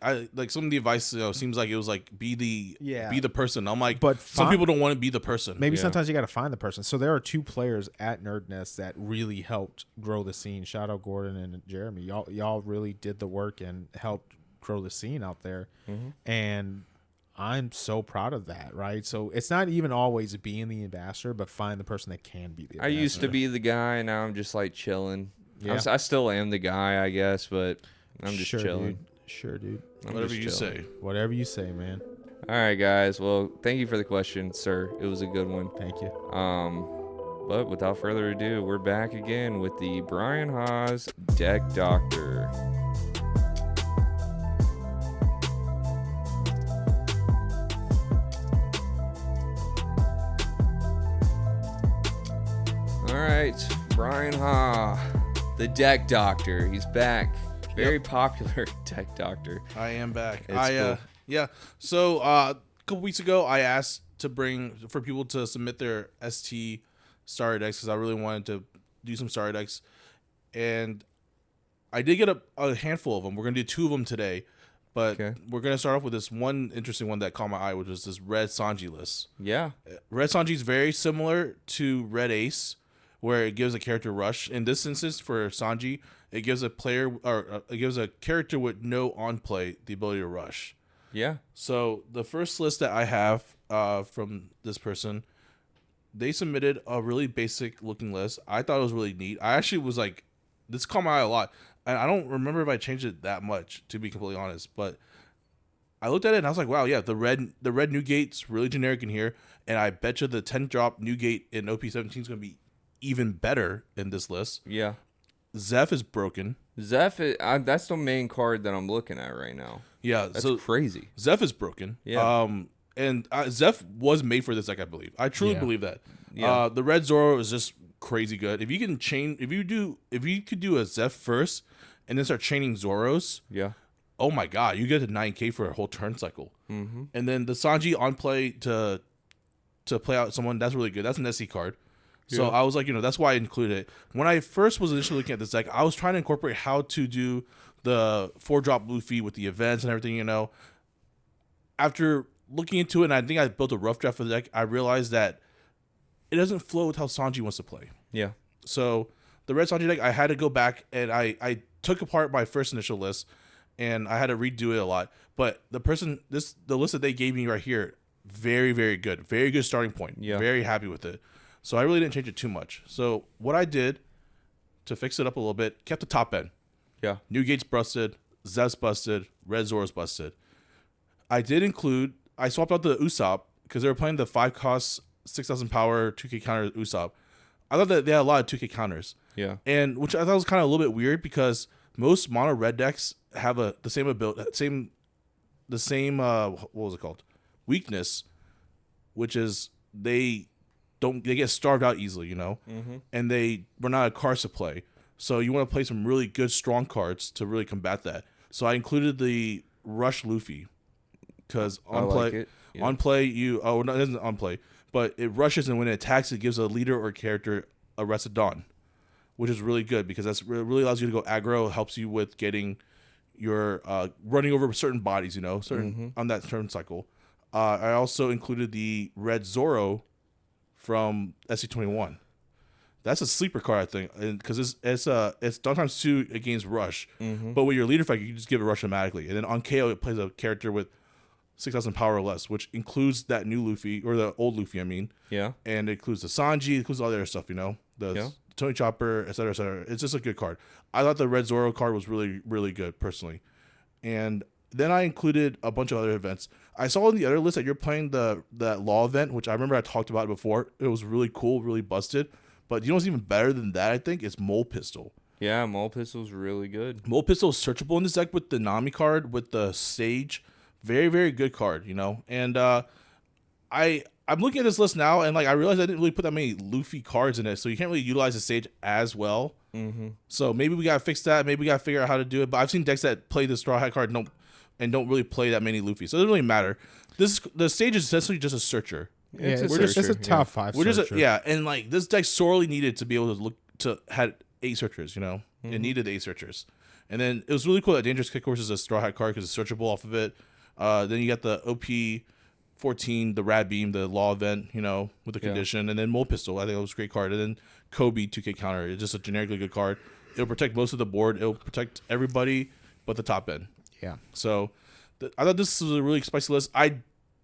some of the advice seems like it was like be the person. I'm like, but some people don't want to be the person. Maybe sometimes you got to find the person. So there are 2 players at Nerd Nest that really helped grow the scene. Shout out Gordon and Jeremy. Y'all really did the work and helped grow the scene out there. And I'm so proud of that, right? So it's not even always being the ambassador, but find the person that can be the ambassador. I used to be the guy, and now I'm just like chilling. Yeah. I still am the guy, I guess, but I'm just chilling. Sure, dude. Whatever you say. Whatever you say, man. All right, guys. Well, thank you for the question, sir. It was a good one. Thank you. But without further ado, we're back again with the Bryan Haas Deck Doctor. All right, Bryan Haas. The Deck Doctor. He's back. Very popular Deck Doctor. I am back. Cool. Yeah. So a couple weeks ago, I asked for people to submit their ST starter decks because I really wanted to do some starter decks, and I did get a handful of them. We're gonna do 2 of them today, but we're gonna start off with this one interesting one that caught my eye, which was this Red Sanji list. Yeah. Red Sanji is very similar to Red Ace, where it gives a character rush. In this instance, for Sanji, it gives a character with no on play the ability to rush. Yeah. So the first list that I have from this person, they submitted a really basic looking list. I thought it was really neat. I actually was like, this caught my eye a lot, and I don't remember if I changed it that much, to be completely honest. But I looked at it and I was like, wow, yeah, the red Newgate's really generic in here, and I bet you the 10-drop Newgate in OP17 is going to be even better in this list. Yeah. Zeph is broken. Zeph, that's the main card that I'm looking at right now. Yeah. That's crazy. Zeph is broken. Yeah. And Zeph was made for this deck, I believe. I truly believe that. Yeah. The Red Zoro is just crazy good. If you could do a Zeph first and then start chaining Zoros. Yeah. Oh my God, you get to 9K for a whole turn cycle. Mm-hmm. And then the Sanji on play to play out someone, that's really good. That's an SC card. So I was like, that's why I included it. When I first was initially looking at this deck, I was trying to incorporate how to do the 4-drop Luffy with the events and everything, After looking into it, and I think I built a rough draft of the deck, I realized that it doesn't flow with how Sanji wants to play. Yeah. So the Red Sanji deck, I had to go back, and I took apart my first initial list, and I had to redo it a lot. But the list that they gave me right here, very, very good. Very good starting point. Yeah. Very happy with it. So I really didn't change it too much. So what I did to fix it up a little bit, kept the top end. Yeah. Newgate's busted, Zeph's busted, Red Zoro's busted. I swapped out the Usopp because they were playing the 5-cost, 6,000 power, 2K counter Usopp. I thought that they had a lot of 2K counters. Yeah. And which I thought was kind of a little bit weird because most mono red decks have the same ability, what was it called? Weakness, which is they get starved out easily, you know, and they run out of cards to play. So you want to play some really good strong cards to really combat that. So I included the Rush Luffy because on play it doesn't on play, but it rushes, and when it attacks, it gives a leader or character a Rest of Dawn, which is really good because it really allows you to go aggro. Helps you with getting your running over certain bodies, you know, on that turn cycle. I also included the Red Zoro from SC21. That's a sleeper card, I think, because it's Dawn times 2 against Rush. But with your leader effect, you can just give it Rush automatically. And then on KO, it plays a character with 6,000 power or less, which includes that new Luffy, or the old Luffy, I mean. Yeah. And it includes the Sanji, it includes all the other stuff, you know, the Tony Chopper, et cetera, et cetera. It's just a good card. I thought the Red Zoro card was really, really good, personally. And then I included a bunch of other events. I saw on the other list that you're playing that Law event, which I remember I talked about it before. It was really cool, really busted. But you know what's even better than that, I think? It's Mole Pistol. Yeah, Mole Pistol's really good. Mole Pistol is searchable in this deck with the Nami card, with the Sage. Very, very good card, you know? And I'm looking at this list now, and like I realized I didn't really put that many Luffy cards in it, so you can't really utilize the Sage as well. So maybe we got to fix that. Maybe we got to figure out how to do it. But I've seen decks that play the Straw Hat card and don't really play that many Luffy. So it doesn't really matter. The Sage is essentially just a searcher. Yeah, it's a top 5 searcher. And like this deck sorely needed to be able to had 8 searchers, you know? It needed 8 searchers. And then it was really cool that Dangerous Kick Horse is a Straw Hat card because it's searchable off of it. Then you got the OP14, the Rad Beam, the Law event, you know, with the condition. And then Mole Pistol, I think that was a great card. And then Kobe 2K Counter. It's just a generically good card. It'll protect most of the board. It'll protect everybody but the top end. Yeah. So I thought this was a really spicy list. I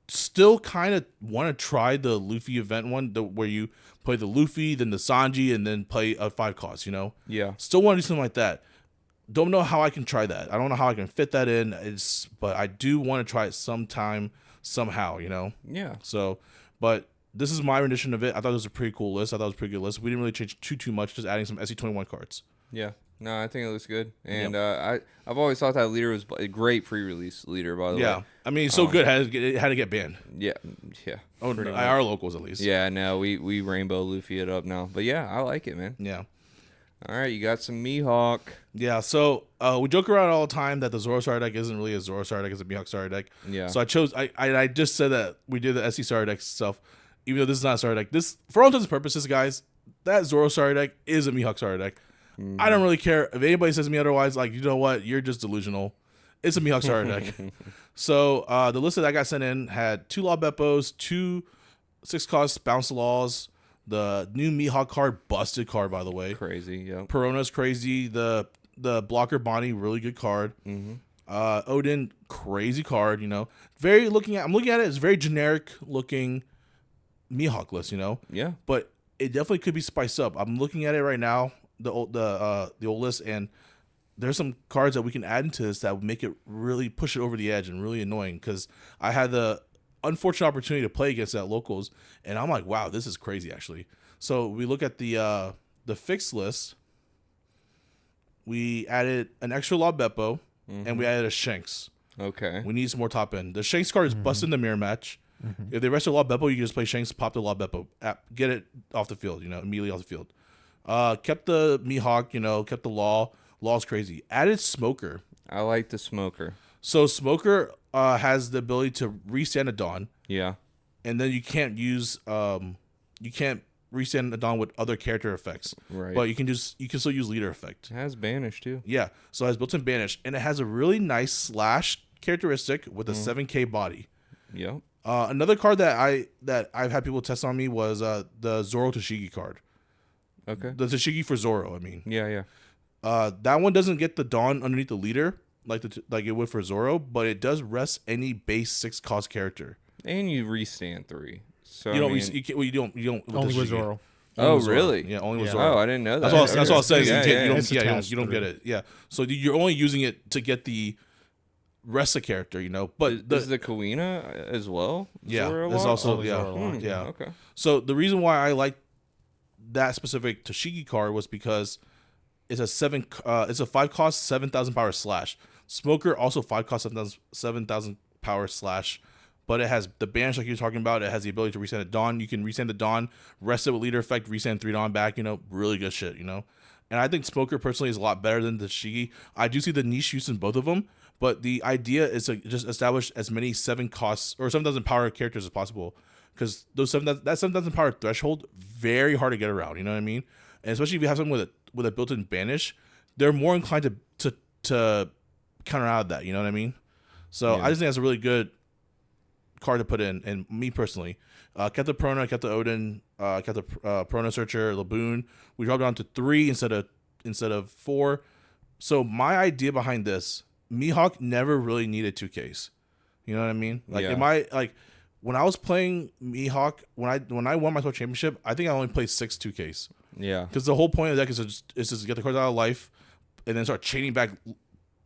still kind of want to try the Luffy event one, where you play the Luffy, then the Sanji, and then play a 5 cost, you know? Yeah. Still want to do something like that. Don't know how I can try that. I don't know how I can fit that in. But I do want to try it sometime, somehow, you know? Yeah. So, but this is my rendition of it. I thought it was a pretty cool list. I thought it was a pretty good list. We didn't really change too much, just adding some SC21 cards. Yeah. No, I think it looks good. And I've always thought that leader was a great pre-release leader, by the way. Yeah. I mean, it's so good, it had to get banned. Yeah. Yeah. Oh, our locals, at least. Yeah, no, we Rainbow Luffy it up now. But yeah, I like it, man. Yeah. All right, you got some Mihawk. Yeah, so we joke around all the time that the Zoro Star deck isn't really a Zoro Star deck, it's a Mihawk Star deck. Yeah. So I just said that we did the SC Star deck stuff, even though this is not a Star deck. This, for all intents and purposes, guys, that Zoro Star deck is a Mihawk Star deck. I don't really care if anybody says to me otherwise. Like, you know what? You're just delusional. It's a Mihawk Star deck. So the list that I got sent in had 2 Law Beppos, 2 6-cost Bounce Laws, the new Mihawk card, busted card, by the way. Crazy, yeah. Perona's crazy. The Blocker Bonnie, really good card. Odin, crazy card, you know. I'm looking at it, it's very generic looking Mihawk list, you know. Yeah. But it definitely could be spiced up. I'm looking at it right now, the old list, and there's some cards that we can add into this that would make it really push it over the edge and really annoying, because I had the unfortunate opportunity to play against that locals, and I'm like, wow, this is crazy, actually. So we look at the fixed list. We added an extra Law Beppo, and we added a Shanks. Okay. We need some more top end. The Shanks card is busted in the mirror match. If they rest a Law Beppo, you can just play Shanks, pop the Law Beppo, get it off the field, you know, immediately off the field. Kept the Mihawk, you know, kept the Law. Law's crazy. Added Smoker. I like the Smoker. So Smoker has the ability to restand a Dawn. Yeah. And then you can't use restand a Dawn with other character effects. Right. But you can still use leader effect. It has Banish too. Yeah. So it has built-in Banish, and it has a really nice slash characteristic with a 7K body. Yep. Another card that I've had people test on me was the Zoro Toshigi card. Okay. The Toshigi for Zoro, I mean. Yeah. That one doesn't get the Dawn underneath the leader like it would for Zoro, but it does rest any base 6-cost character. And you restand 3. So you don't only with Zoro. Oh, really? Yeah, only with Zoro. Oh, I didn't know that. That's all I was saying. Yeah, you don't get it. Yeah. So you're only using it to get the rest of character, you know. But is the Kawina as well? Yeah. Zoro There's also yeah. Okay. So the reason why I like that specific Toshigi card was because it's a 5-cost 7,000 power slash. Smoker also 5-cost 7,000 power slash, but it has the banish like you're talking about. It has the ability to reset at dawn. You can reset the dawn, rest it with leader effect, reset 3 dawn back. Really good shit. And I think Smoker personally is a lot better than the Shigi. I do see the niche use in both of them, but the idea is to just establish as many 7 costs or 7,000 power characters as possible, because that 7,000 power threshold very hard to get around. You know what I mean? And especially if you have something with a built-in banish, they're more inclined to counter out of that. You know what I mean? So I just think that's a really good card to put in. And me personally, kept the Prona, kept the Odin, kept the Prona Searcher, Laboon. We dropped down to 3 instead of 4. So my idea behind this, Mihawk never really needed 2Ks. You know what I mean? When I was playing Mihawk, when I won my World Championship, I think I only played 6 2Ks. Yeah. Because the whole point of the deck is just get the cards out of life, and then start chaining back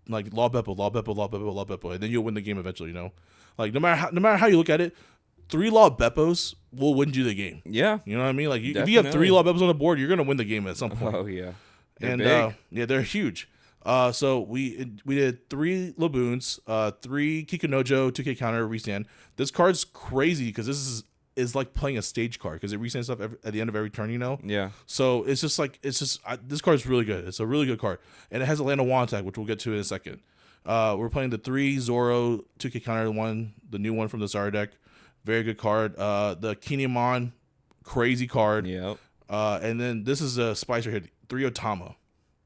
like Law Beppo, and then you'll win the game eventually. Like no matter how you look at it, 3 Law Beppos will win you the game. Yeah. You know what I mean? Like if you have 3 Law Beppos on the board, you're gonna win the game at some point. Oh yeah. They're big. They're huge. So we did 3 Laboons, 3 Kikunojo, 2K counter restand. This card's crazy because this is like playing a stage card because it restands stuff at the end of every turn. Yeah. So it's just this card's really good. It's a really good card, and it has a Land of One attack, which we'll get to in a second. We're playing the 3 Zoro 2K counter one, the new one from the Zara deck. Very good card. The Kinemon, crazy card. Yep. And then this is a Spicer hit, 3 Otama.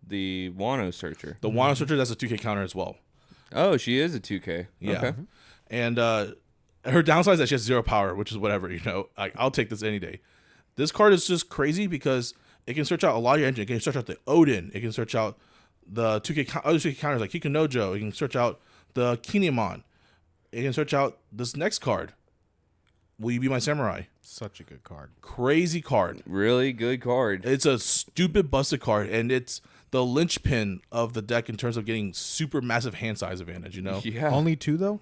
The Wano Searcher. The Wano Searcher, that's a 2K counter as well. Oh, she is a 2K. Yeah. Okay. And her downside is that she has 0 power, which is whatever, I'll take this any day. This card is just crazy because it can search out a lot of your engine. It can search out the Odin. It can search out the 2K other 2K counters like Kikunojo. It can search out the Kinemon. It can search out this next card. Will You Be My Samurai? Such a good card. Crazy card. Really good card. It's a stupid busted card, and it's the linchpin of the deck in terms of getting super massive hand size advantage, Yeah. Only 2 though?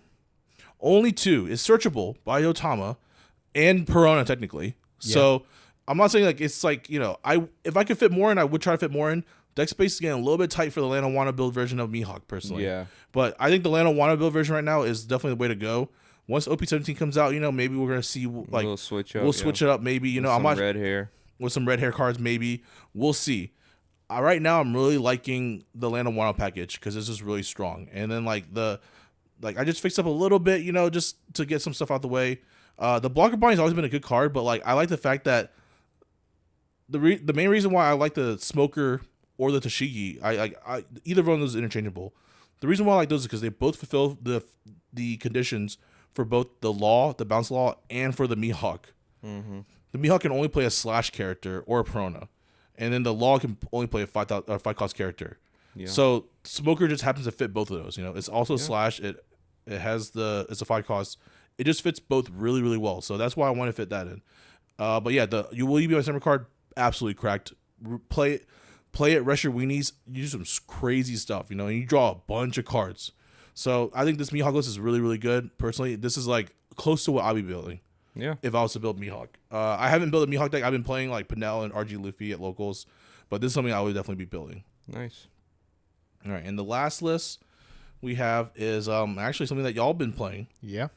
Only 2 is searchable by Otama and Perona technically. Yeah. So I'm not saying it's if I could fit more in, I would try to fit more in. Deck space is getting a little bit tight for the Lana Wanna build version of Mihawk personally. Yeah. But I think the Lana Wanna build version right now is definitely the way to go. Once OP17 comes out, maybe we're gonna see we'll switch up. We'll switch it up maybe. I'm not red hair with some red hair cards maybe. We'll see. Right now, I'm really liking the Land of Wano package because this is really strong. And then I just fixed up a little bit, just to get some stuff out the way. The Blocker Binding has always been a good card, but I like the fact that the main reason why I like the Smoker or the Tashigi, I either one of those is interchangeable. The reason why I like those is because they both fulfill the conditions for both the Law, the Bounce Law, and for the Mihawk. Mm-hmm. The Mihawk can only play a slash character or a Perona. And then the Law can only play a 5 cost character. Yeah. So Smoker just happens to fit both of those. It's also slash. It's a 5 cost. It just fits both really, really well. So that's why I want to fit that in. But yeah, Will You Be My Summer card, absolutely cracked. Play it, rest your weenies. You do some crazy stuff, and you draw a bunch of cards. So I think this Mihawk list is really, really good. Personally, this is close to what I'll be building. Yeah. If I was to build Mihawk. I haven't built a Mihawk deck. I've been playing Pinel and RG Luffy at locals, but this is something I would definitely be building. Nice. All right, and the last list we have is actually something that y'all been playing. Yeah.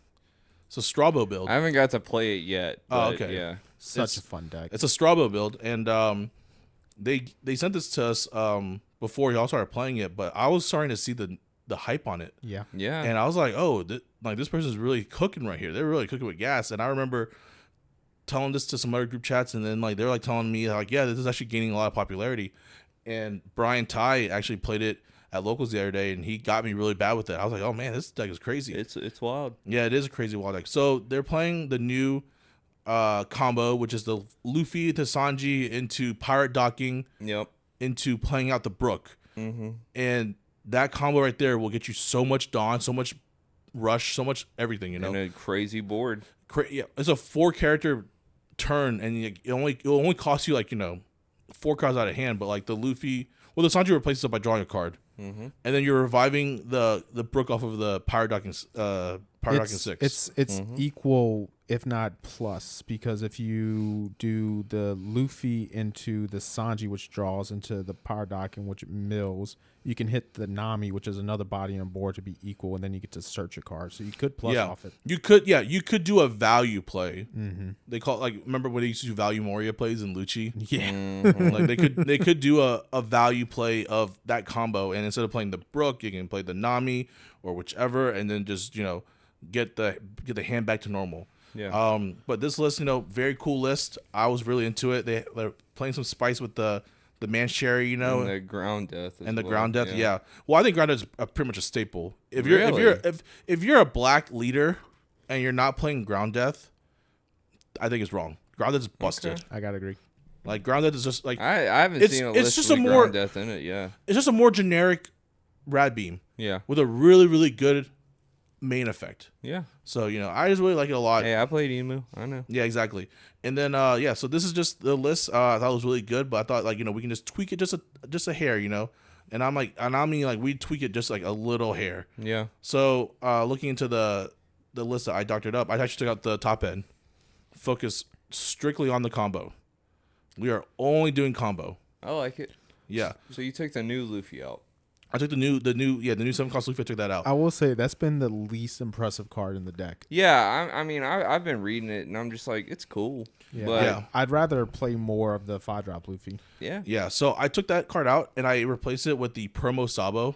It's a Strabo build. I haven't got to play it yet. But okay. Yeah. Such a fun deck. It's a Strabo build, and they sent this to us before y'all started playing it, but I was starting to see the hype on it. Yeah. Yeah. And I was like, oh, this person's really cooking right here. They're really cooking with gas. And I remember telling this to some other group chats, and then they're telling me yeah, this is actually gaining a lot of popularity. And Bryan Ty actually played it at locals the other day, and he got me really bad with it. I was like, oh man, this deck is crazy. It's wild. Yeah, it is a crazy wild deck. So they're playing the new combo, which is the Luffy to Sanji into pirate docking. Yep. Into playing out the Brook. Mm-hmm. And that combo right there will get you so much Dawn, so much Rush, so much everything, And a crazy board. Yeah, it's a 4-character turn, and it only costs you 4 cards out of hand. But the Luffy, the Sanji replaces it by drawing a card, and then you're reviving the Brook off of the pirate docking 6. It's equal if not plus, because if you do the Luffy into the Sanji, which draws into the power docking, which mills, you can hit the Nami, which is another body on board, to be equal, and then you get to search a card. So you could plus off it. You could do a value play. Mm-hmm. They call it, like, remember when they used to do value Moria plays in Lucci? Yeah. Mm-hmm. Like they could do a value play of that combo, and instead of playing the Brook, you can play the Nami or whichever, and then just get the hand back to normal. Yeah. But this list, very cool list. I was really into it. They're playing some spice with the man sherry, and the ground death, ground death. Yeah. Well, I think ground death is pretty much a staple. If you're a black leader and you're not playing ground death, I think it's wrong. Ground death is busted. Okay. I gotta agree. Like ground death is just like I haven't seen a list with ground death in it. Yeah. It's just a more generic rad beam. Yeah. With a really, really good main effect. Yeah. So, I just really like it a lot. Hey, I played Emu. I know. Yeah, exactly. And then, so this is just the list. I thought it was really good, but I thought, like, we can just tweak it just a hair, And I'm like, we tweak it just like a little hair. Yeah. So, looking into the list that I doctored up, I actually took out the top end. Focus strictly on the combo. We are only doing combo. I like it. Yeah. So you took the new Luffy out. I took the new 7-cost Luffy. I took that out. I will say that's been the least impressive card in the deck. Yeah, I've been reading it and I'm just like, it's cool. Yeah. But I'd rather play more of the 5-drop Luffy. Yeah. Yeah. So I took that card out and I replaced it with the promo Sabo.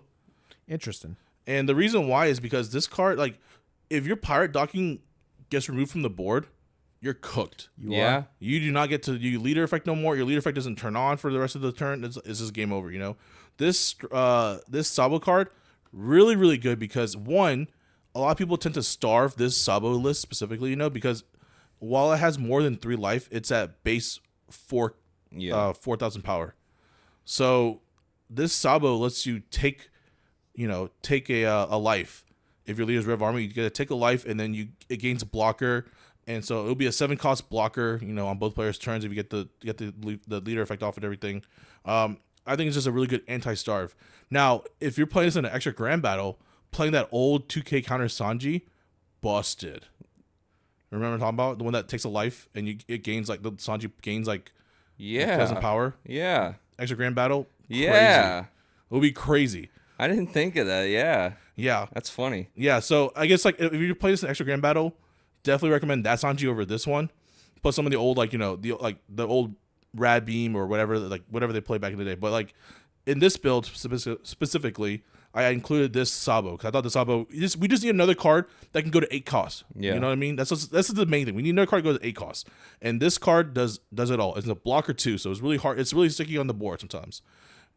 Interesting. And the reason why is because this card, like, if your pirate docking gets removed from the board, you're cooked. You are. You do not get to do leader effect no more. Your leader effect doesn't turn on for the rest of the turn. It's just game over, This Sabo card, really, really good because, one, a lot of people tend to starve this Sabo list specifically, because while it has more than 3 life, it's at base 4,000 power. So this Sabo lets you take a life. If your leader's Rev Army, you get to take a life, and then it gains a blocker. And so it'll be a 7-cost blocker, on both players' turns if you get the leader effect off and everything. I think it's just a really good anti-starve. Now, if you're playing this in an extra grand battle, playing that old 2K counter Sanji, busted. Remember what I'm talking about? The one that takes a life and it gains the Sanji gains 1,000 power. Yeah. Extra grand battle. Yeah. Crazy. It would be crazy. I didn't think of that. Yeah. Yeah. That's funny. Yeah. So I guess if you play this in extra grand battle, definitely recommend that Sanji over this one. Plus some of the old the old Rad Beam or whatever they played back in the day. But in this build specifically, I included this Sabo because I thought the Sabo we just need another card that can go to 8 costs. Yeah. You know what I mean? That's the main thing. We need another card that goes to 8 costs. And this card does it all. It's a blocker too, so it's really hard. It's really sticky on the board sometimes.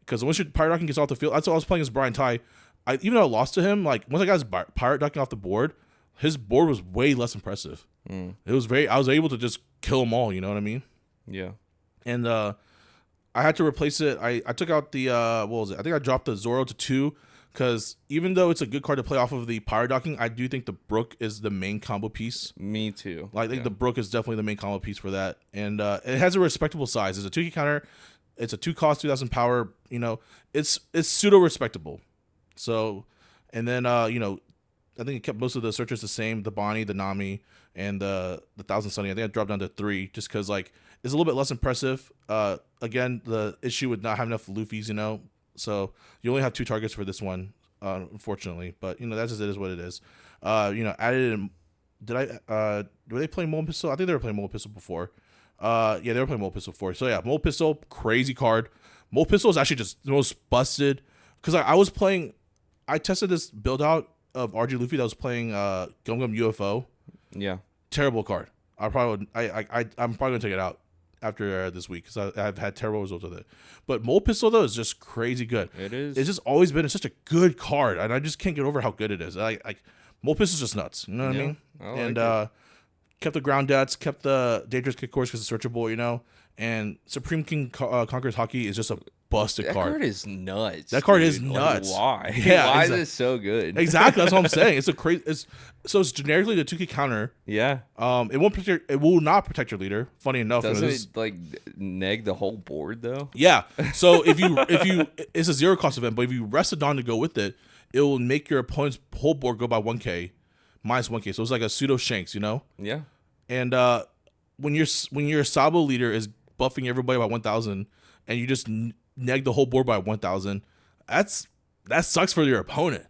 Because once your pirate docking gets off the field, that's what I was playing as Bryan Tai. Even though I lost to him, once I got his pirate docking off the board, his board was way less impressive. It was I was able to just kill them all, you know what I mean? Yeah. And I had to replace it. I took out the what was it? I think I dropped the Zoro to 2 because even though it's a good card to play off of the pirate docking, I do think the Brook is the main combo piece. Me too. I think the Brook is definitely the main combo piece for that. And it has a respectable size. It's a 2K counter. It's a 2 cost, 2,000 power. It's pseudo respectable. So, and then I think it kept most of the searchers the same. The Bonnie, the Nami, and the 1,000 Sunny. I think I dropped down to 3 just because it's a little bit less impressive. Again, the issue with not having enough Luffys, so you only have 2 targets for this one, unfortunately. But that's just it is what it is. Added in. Were they playing Mold Pistol? I think they were playing Mold Pistol before. Yeah, they were playing Mold Pistol before. So yeah, Mold Pistol, crazy card. Mold Pistol is actually just the most busted because I tested this build out of RG Luffy that was playing Gum Gum UFO. Yeah. Terrible card. I'm probably gonna take it out after this week because I've had terrible results with it. But Mold Pistol though is just crazy good. It is. It's just always been such a good card, and I just can't get over how good it is. Mold Pistol's just nuts. You know what I mean? And kept the ground debts, kept the dangerous kick course because it's searchable. And Supreme King Conquers Hockey is just a busted card. That card is nuts. That card is nuts. Why? Yeah, why is it so good? Exactly. That's what I'm saying. It's a crazy. It's generically the 2K counter. Yeah. It won't protect. It will not protect your leader. Funny enough, doesn't it neg the whole board though? Yeah. So if you it's a 0 cost event, but if you rest a Dawn to go with it, it will make your opponent's whole board go by 1K, minus 1K. So it's like a pseudo Shanks, Yeah. And when your Sabo leader is buffing everybody by 1,000, and you just neg the whole board by 1,000, that sucks for your opponent.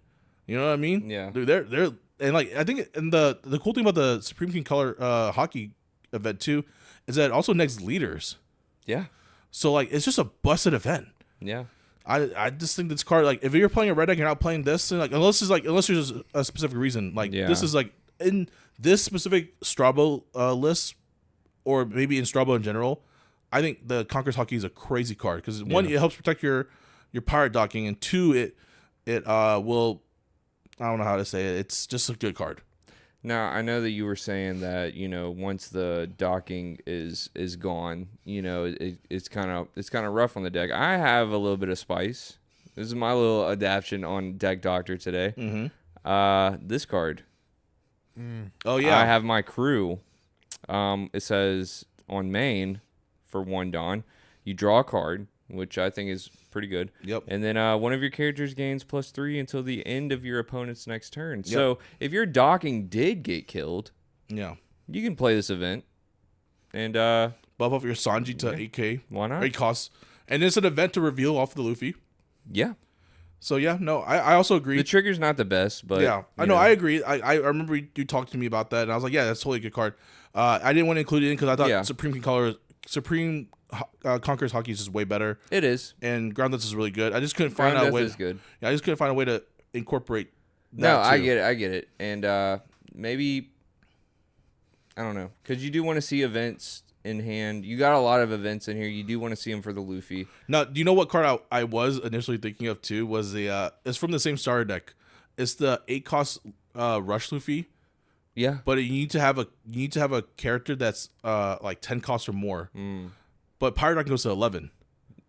You know what I mean? Yeah. Dude, they're and like I think and the cool thing about the Supreme King Color hockey event too is that it also negs leaders. Yeah. So like it's just a busted event. Yeah. I just think this card, like, if you're playing a red deck, you're not playing this, and like unless there's a specific reason, like this is like in this specific Strabo list, or maybe in Strabo in general, I think the Conqueror's Hockey is a crazy card because one, it helps protect your pirate docking, and two, it will, I don't know how to say it, it's just a good card. Now, I know that you were saying that, once the docking is gone, it's kind of rough on the deck. I have a little bit of spice. This is my little adaptation on Deck Doctor today. Mm-hmm. This card. Oh, yeah. I have my crew. It says on main for 1 Dawn, you draw a card, which I think is pretty good. Yep. And then one of your characters gains +3 until the end of your opponent's next turn. Yep. So if your docking did get killed, you can play this event and buff up your Sanji to 8K. Why not? 8 costs. And it's an event to reveal off the Luffy. Yeah. So yeah, no, I also agree. The trigger's not the best, but yeah, I know, I agree. I remember you talked to me about that, and I was like, yeah, that's totally a good card. I didn't want to include it in because I thought Supreme Conqueror's Hockey is just way better. It is, and Ground Death is really good. I just couldn't find a way. Is good. Yeah, I just couldn't find a way to incorporate that. No, I get it, and maybe I don't know, because you do want to see events in hand. You got a lot of events in here. You do want to see them for the Luffy. Now, do you know what card I was initially thinking of too? Was it's from the same starter deck. It's the 8 cost Rush Luffy. Yeah, but you need to have a character that's like 10 costs or more. But Pirate Docking goes to 11.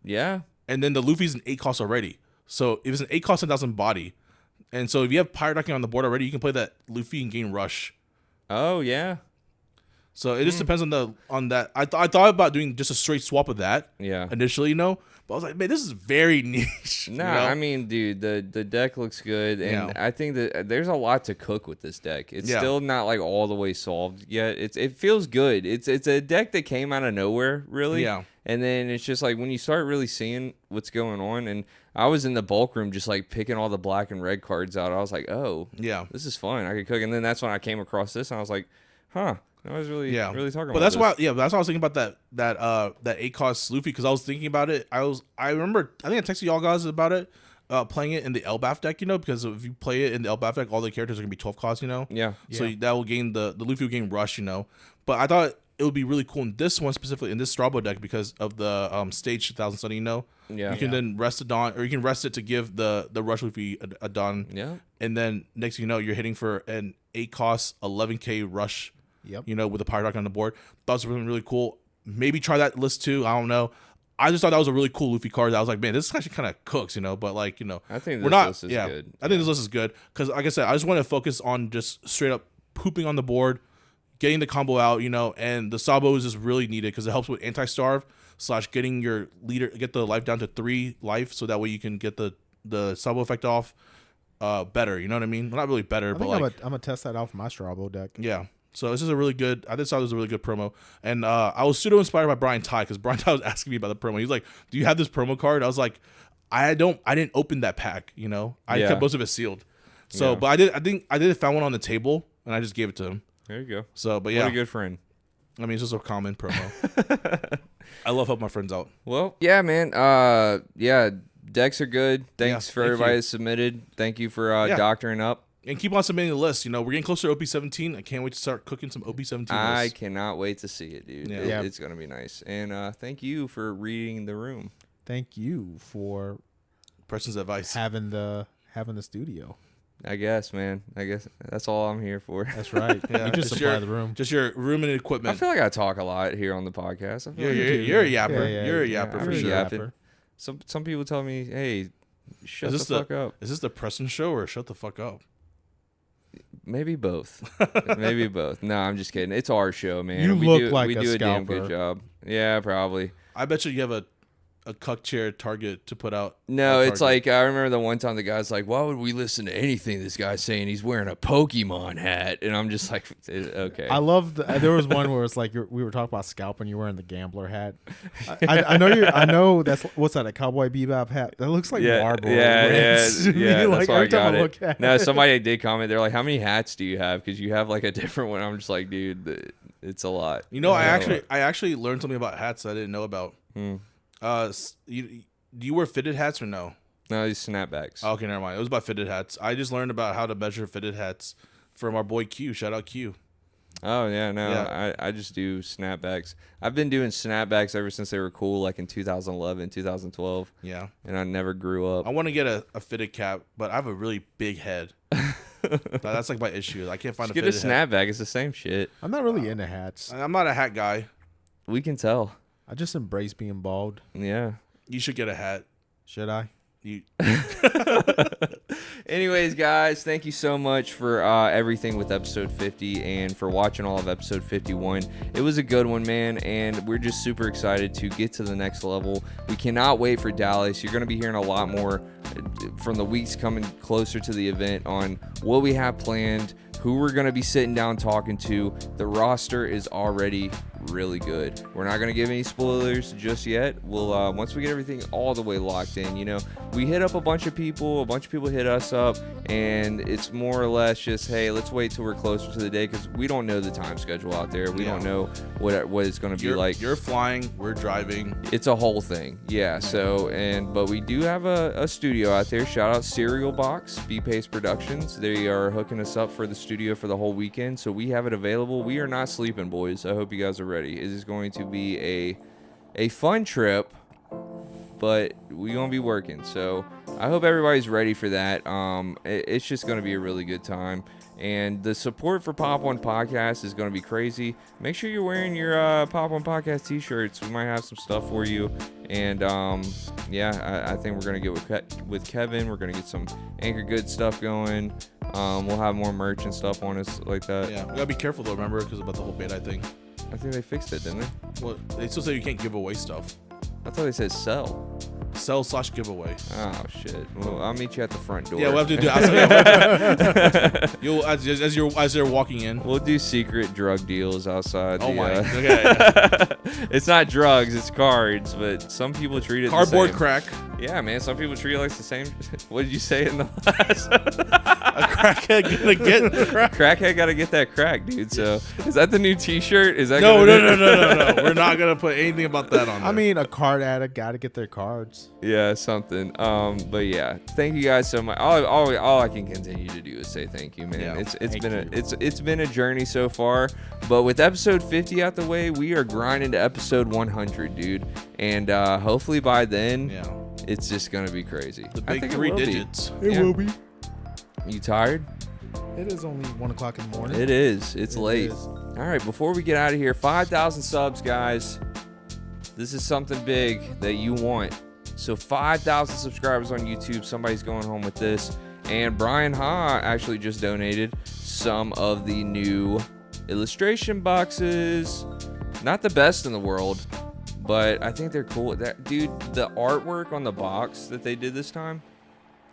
Yeah, and then the Luffy's an 8 cost already. So if it's an 8 cost 10,000 body, and so if you have Pirate Docking on the board already, you can play that Luffy and gain Rush. Oh yeah. So it just depends on that. I thought about doing just a straight swap of that. Yeah. Initially, but I was like, man, this is very niche. Nah, I mean, dude, the deck looks good, and I think that there's a lot to cook with this deck. It's still not like all the way solved yet. It feels good. It's a deck that came out of nowhere, really. Yeah. And then it's just like when you start really seeing what's going on, and I was in the bulk room just like picking all the black and red cards out. I was like, oh, yeah, this is fun. I could cook. And then that's when I came across this, and I was like, huh. I was really talking about that's this. why that's why I was thinking about that 8 cost Luffy, because I was thinking about it. I remember, I think I texted y'all guys about it, playing it in the Elbaf deck, because if you play it in the Elbaf deck, all the characters are gonna be 12 costs, So that will gain the Luffy will gain Rush, But I thought it would be really cool in this one specifically, in this Strabo deck, because of the stage 2000 Sunny, you can then rest a Dawn, or you can rest it to give the Rush Luffy a Dawn. Yeah. And then next thing you know, you're hitting for an 8 cost 11k Rush. Yep. With a Pirate Dock on the board. That was really, really cool. Maybe try that list too. I don't know. I just thought that was a really cool Luffy card. I was like, man, this actually kind of cooks, But like, I think this list is good. I think this list is good because, like I said, I just want to focus on just straight up pooping on the board, getting the combo out, and the Sabo is just really needed because it helps with anti-starve / getting your leader, get the life down to 3 life, so that way you can get the Sabo effect off better. You know what I mean? Well, not really better, but I'm gonna test that out for my Strabo deck. Yeah. So this is a really good. I just thought it was a really good promo, and I was pseudo inspired by Bryan Ty, because Bryan Ty was asking me about the promo. He was like, "Do you have this promo card?" I was like, "I didn't open that pack. I kept most of it sealed." So, but I think I did found one on the table, and I just gave it to him. There you go. So, but yeah, what a good friend. I mean, it's just a common promo. I love helping my friends out. Well, yeah, man. Decks are good. Thanks for everybody that submitted. Thank you for doctoring up. And keep on submitting the list. We're getting closer to OP17. I can't wait to start cooking some OP17 lists. I cannot wait to see it, dude. Yeah. It's going to be nice. And thank you for reading the room. Thank you for Preston's advice. Having the studio. I guess, man. I guess that's all I'm here for. That's right. Yeah, you just supply the room. Just your room and equipment. I feel like I talk a lot here on the podcast. I feel you're a yapper. You're a yapper for sure. Yapping. Some people tell me, hey, shut the fuck up. Is this the Preston show or shut the fuck up? Maybe both. Maybe both. No, I'm just kidding. It's our show, man. You look like we a do a damn scalper. good job. Yeah, probably. I bet you have cuck chair Target to put out. No, it's like I remember the one time the guy's like, "Why would we listen to anything this guy's saying? He's wearing a Pokemon hat," and I'm just like, "Okay." I love there was one where it's like we were talking about Scalper and you're wearing the gambler hat. I know that's what's that, a Cowboy Bebop hat? That looks like Marlboro. Yeah. Like that's why I every time got I it. look at No, it. somebody did comment. They're like, "How many hats do you have?" Because you have like a different one. I'm just like, dude, it's a lot. You know, I actually learned something about hats I didn't know about. Do you wear fitted hats or no? No, these snapbacks. Okay, never mind. It was about fitted hats. I just learned about how to measure fitted hats from our boy Q. Shout out Q. Oh, yeah, no. Yeah. I just do snapbacks. I've been doing snapbacks ever since they were cool, like in 2011, 2012. Yeah. And I never grew up. I want to get a fitted cap, but I have a really big head. That's like my issue. I can't find just a fitted get a snapback. It's the same shit. I'm not really into hats. I'm not a hat guy. We can tell. I just embrace being bald. Yeah. You should get a hat. Should I? Anyways, guys, thank you so much for everything with episode 50 and for watching all of episode 51. It was a good one, man, and we're just super excited to get to the next level. We cannot wait for Dallas. You're going to be hearing a lot more from the weeks coming closer to the event on what we have planned, who we're going to be sitting down talking to. The roster is already really good. We're not going to give any spoilers just yet. We'll once we get everything all the way locked in, you know, we hit up a bunch of people hit us up, and it's more or less just, hey, let's wait till we're closer to the day, because we don't know the time schedule out there. We don't know what it's going to be like. You're flying, we're driving. It's a whole thing. Yeah. So, but we do have a studio out there. Shout out Cereal Box, B-Pace Productions. They are hooking us up for the studio for the whole weekend, so we have it available. We are not sleeping, boys. I hope you guys are ready. It is going to be a fun trip, but we're going to be working. So I hope everybody's ready for that. It's just going to be a really good time. And the support for Pop.1 Podcast is going to be crazy. Make sure you're wearing your Pop.1 Podcast t-shirts. We might have some stuff for you. And I think we're going to get with Kevin. We're going to get some ANGKOR GOODS stuff going. We'll have more merch and stuff on us like that. Yeah, we got to be careful though, remember, because about the whole beta thing. I think they fixed it, didn't they? Well, they still say you can't give away stuff. I thought they said sell. Sell/giveaway. Oh shit! Well, I'll meet you at the front door. Yeah, we'll have to do. You'll as you're walking in. We'll do secret drug deals outside. Oh my! Okay. It's not drugs; it's cards. But some people treat it cardboard the same. crack. Yeah, man. Some people treat it like the same. What did you say in the last? A crackhead gonna get the crack. Crackhead gotta get that crack, dude. So is that the new T-shirt? Is that no? We're not gonna put anything about that on there. I mean, a card addict gotta get their cards. Yeah, something. But yeah, thank you guys so much. All I can continue to do is say thank you, man. Yeah, it's been a journey so far, but with episode 50 out the way, we are grinding to episode 100, dude. And hopefully by then, it's just gonna be crazy. The big 3 digits. It will be. You tired? It is only 1 o'clock in the morning. It is. It's late. Is. All right, before we get out of here, 5,000 subs, guys. This is something big that you want. So 5,000 subscribers on YouTube. Somebody's going home with this. And Bryan Ha actually just donated some of the new illustration boxes. Not the best in the world, but I think they're cool. That dude, the artwork on the box that they did this time,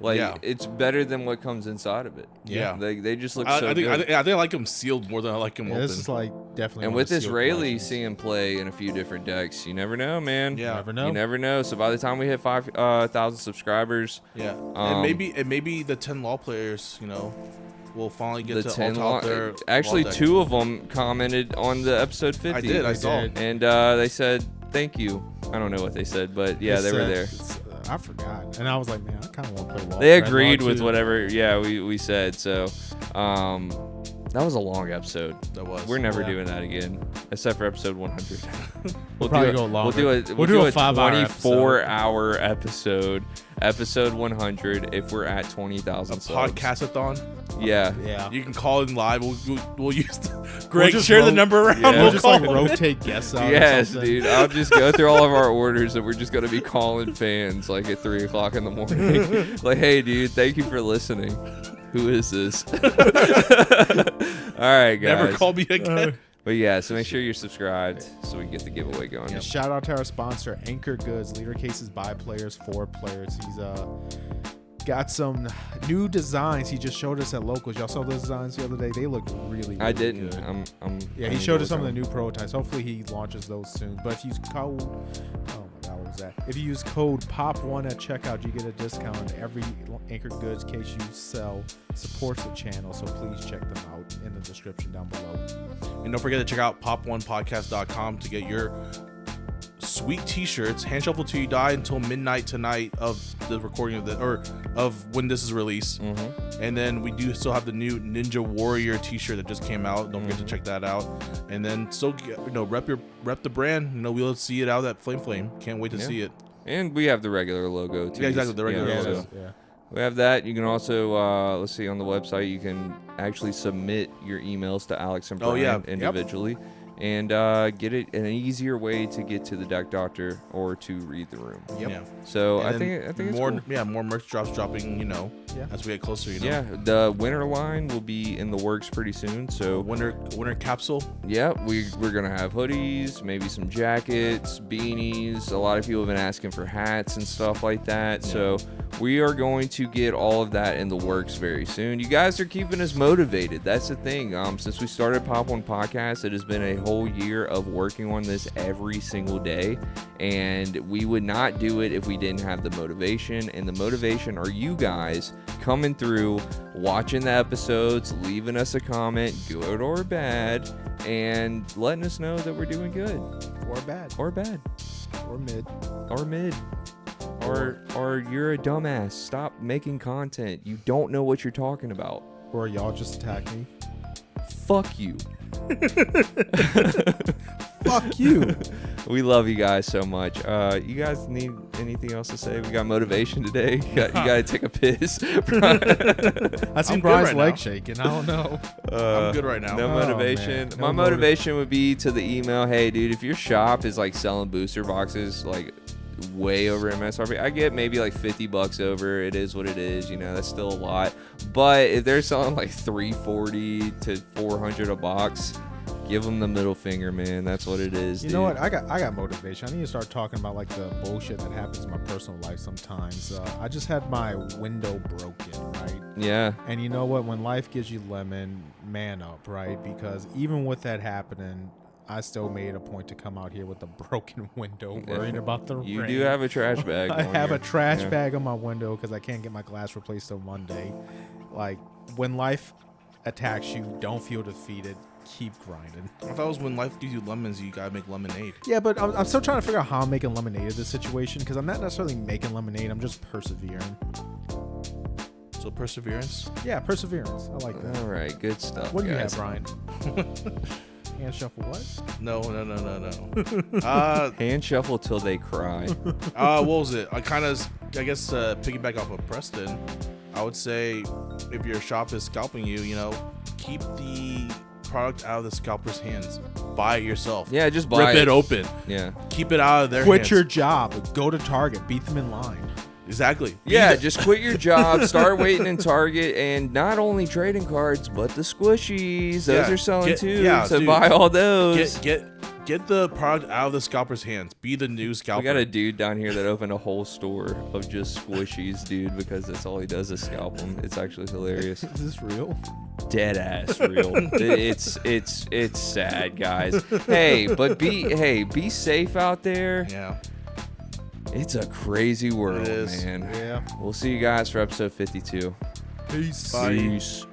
it's better than what comes inside of it. Yeah, they just look so good. I think I like them sealed more than I like them open. This is like definitely. And with Israeli seeing play in a few different decks, you never know, man. Yeah, you never know. So by the time we hit 5,000 subscribers, and maybe the 10 law players, we'll finally get the to 10 all their. Actually, 2 of them commented on the episode 50. I did. I saw. And they said thank you. I don't know what they said, but yeah, they were there. I forgot, and I was like, man, I kind of want to play Law. They agreed with whatever. Yeah, we said so. That was a long episode. That was. We're never doing that again, except for episode 100. We'll probably go longer. We'll do a 24-hour episode, episode 100, if we're at 20,000 subs. Podcastathon. Yeah. You can call in live. We'll use Greg share the number around. Yeah. We'll just rotate guests out. Yes, dude. I'll just go through all of our orders, and we're just gonna be calling fans like at 3 o'clock in the morning. Like, hey, dude, thank you for listening. Who is this? All right, guys. Never call me again. But yeah, so make sure you're subscribed so we can get the giveaway going. And shout out to our sponsor, ANGKOR GOODS. Leader cases by players for players. He's got some new designs. He just showed us at locals. Y'all saw those designs the other day. They look really I didn't. Good. He showed us some of the new prototypes. Hopefully he launches those soon. But if you use code, if you use code Pop.1 at checkout, you get a discount on every ANGKOR GOODS case you sell. Supports the channel, so please check them out in the description down below. And don't forget to check out pop1podcast.com to get your sweet t-shirts, hand shuffle till you die, until midnight tonight of the recording of when this is released. And then we do still have the new Ninja Warrior t-shirt that just came out. Don't forget to check that out. And then still rep the brand. We'll see it out at Flame. Can't wait to see it. And we have the regular logo too. Yeah, exactly, the regular logo. We have that. You can also let's see, on the website you can actually submit your emails to Alex and Bryan individually. And get it an easier way to get to the Deck Doctor or to read the room. So I think it's more cool. More merch dropping, as we get closer, Yeah, the winter line will be in the works pretty soon. So winter capsule. Yeah, we're gonna have hoodies, maybe some jackets, beanies. A lot of people have been asking for hats and stuff like that. So we are going to get all of that in the works very soon. You guys are keeping us motivated. That's the thing. Since we started Pop.1 Podcast, it has been a whole year of working on this every single day, and we would not do it if we didn't have the motivation. And the motivation are you guys coming through, watching the episodes, leaving us a comment, good or bad, and letting us know that we're doing good Or bad. or bad Or mid. or mid. Or you're a dumbass. Stop making content. You don't know what you're talking about. Or y'all just attack me. Fuck you. Fuck you. We love you guys so much. You guys need anything else to say? We got motivation today. You got to take a piss. I see Brian's leg shaking. I don't know. I'm good right now. No motivation. Man. My motivation would be to the email. Hey, dude, if your shop is like selling booster boxes, like way over MSRP, I get maybe like $50 over. It is what it is. That's still a lot. But if they're selling like $340 to $400 a box, give them the middle finger, man. That's what it is. You know what? I got motivation. I need to start talking about like the bullshit that happens in my personal life sometimes. I just had my window broken, right? Yeah. And you know what? When life gives you lemon, man up, right? Because even with that happening, I still made a point to come out here with a broken window, worrying about the rain. You do have a trash bag. I have a trash bag on my window because I can't get my glass replaced till Monday. Like, when life attacks you, don't feel defeated. Keep grinding. I thought it was when life gives you lemons, you gotta make lemonade. Yeah, but I'm still trying to figure out how I'm making lemonade of this situation, because I'm not necessarily making lemonade. I'm just persevering. So perseverance? Yeah, perseverance. I like that. All right, good stuff. What do you guys. have, Brian? Hand shuffle what? No. Hand shuffle till they cry. What was it? I guess piggyback off of Preston, I would say if your shop is scalping you, keep the product out of the scalper's hands. Buy it yourself. Yeah, just buy Rip it open. Yeah. Keep it out of their Quit hands. your job. Go to Target. Beat them in line. Exactly. Yeah, just quit your job, start waiting in Target, and not only trading cards, but the squishies. Those are selling too. So dude, buy all those. Get the product out of the scalper's hands. Be the new scalper. We got a dude down here that opened a whole store of just squishies, dude, because that's all he does is scalp them. It's actually hilarious. Is this real? Dead ass real. It's sad, guys. Hey, but be safe out there. Yeah. It's a crazy world, man. Yeah. We'll see you guys for episode 52. Peace. Bye. Peace.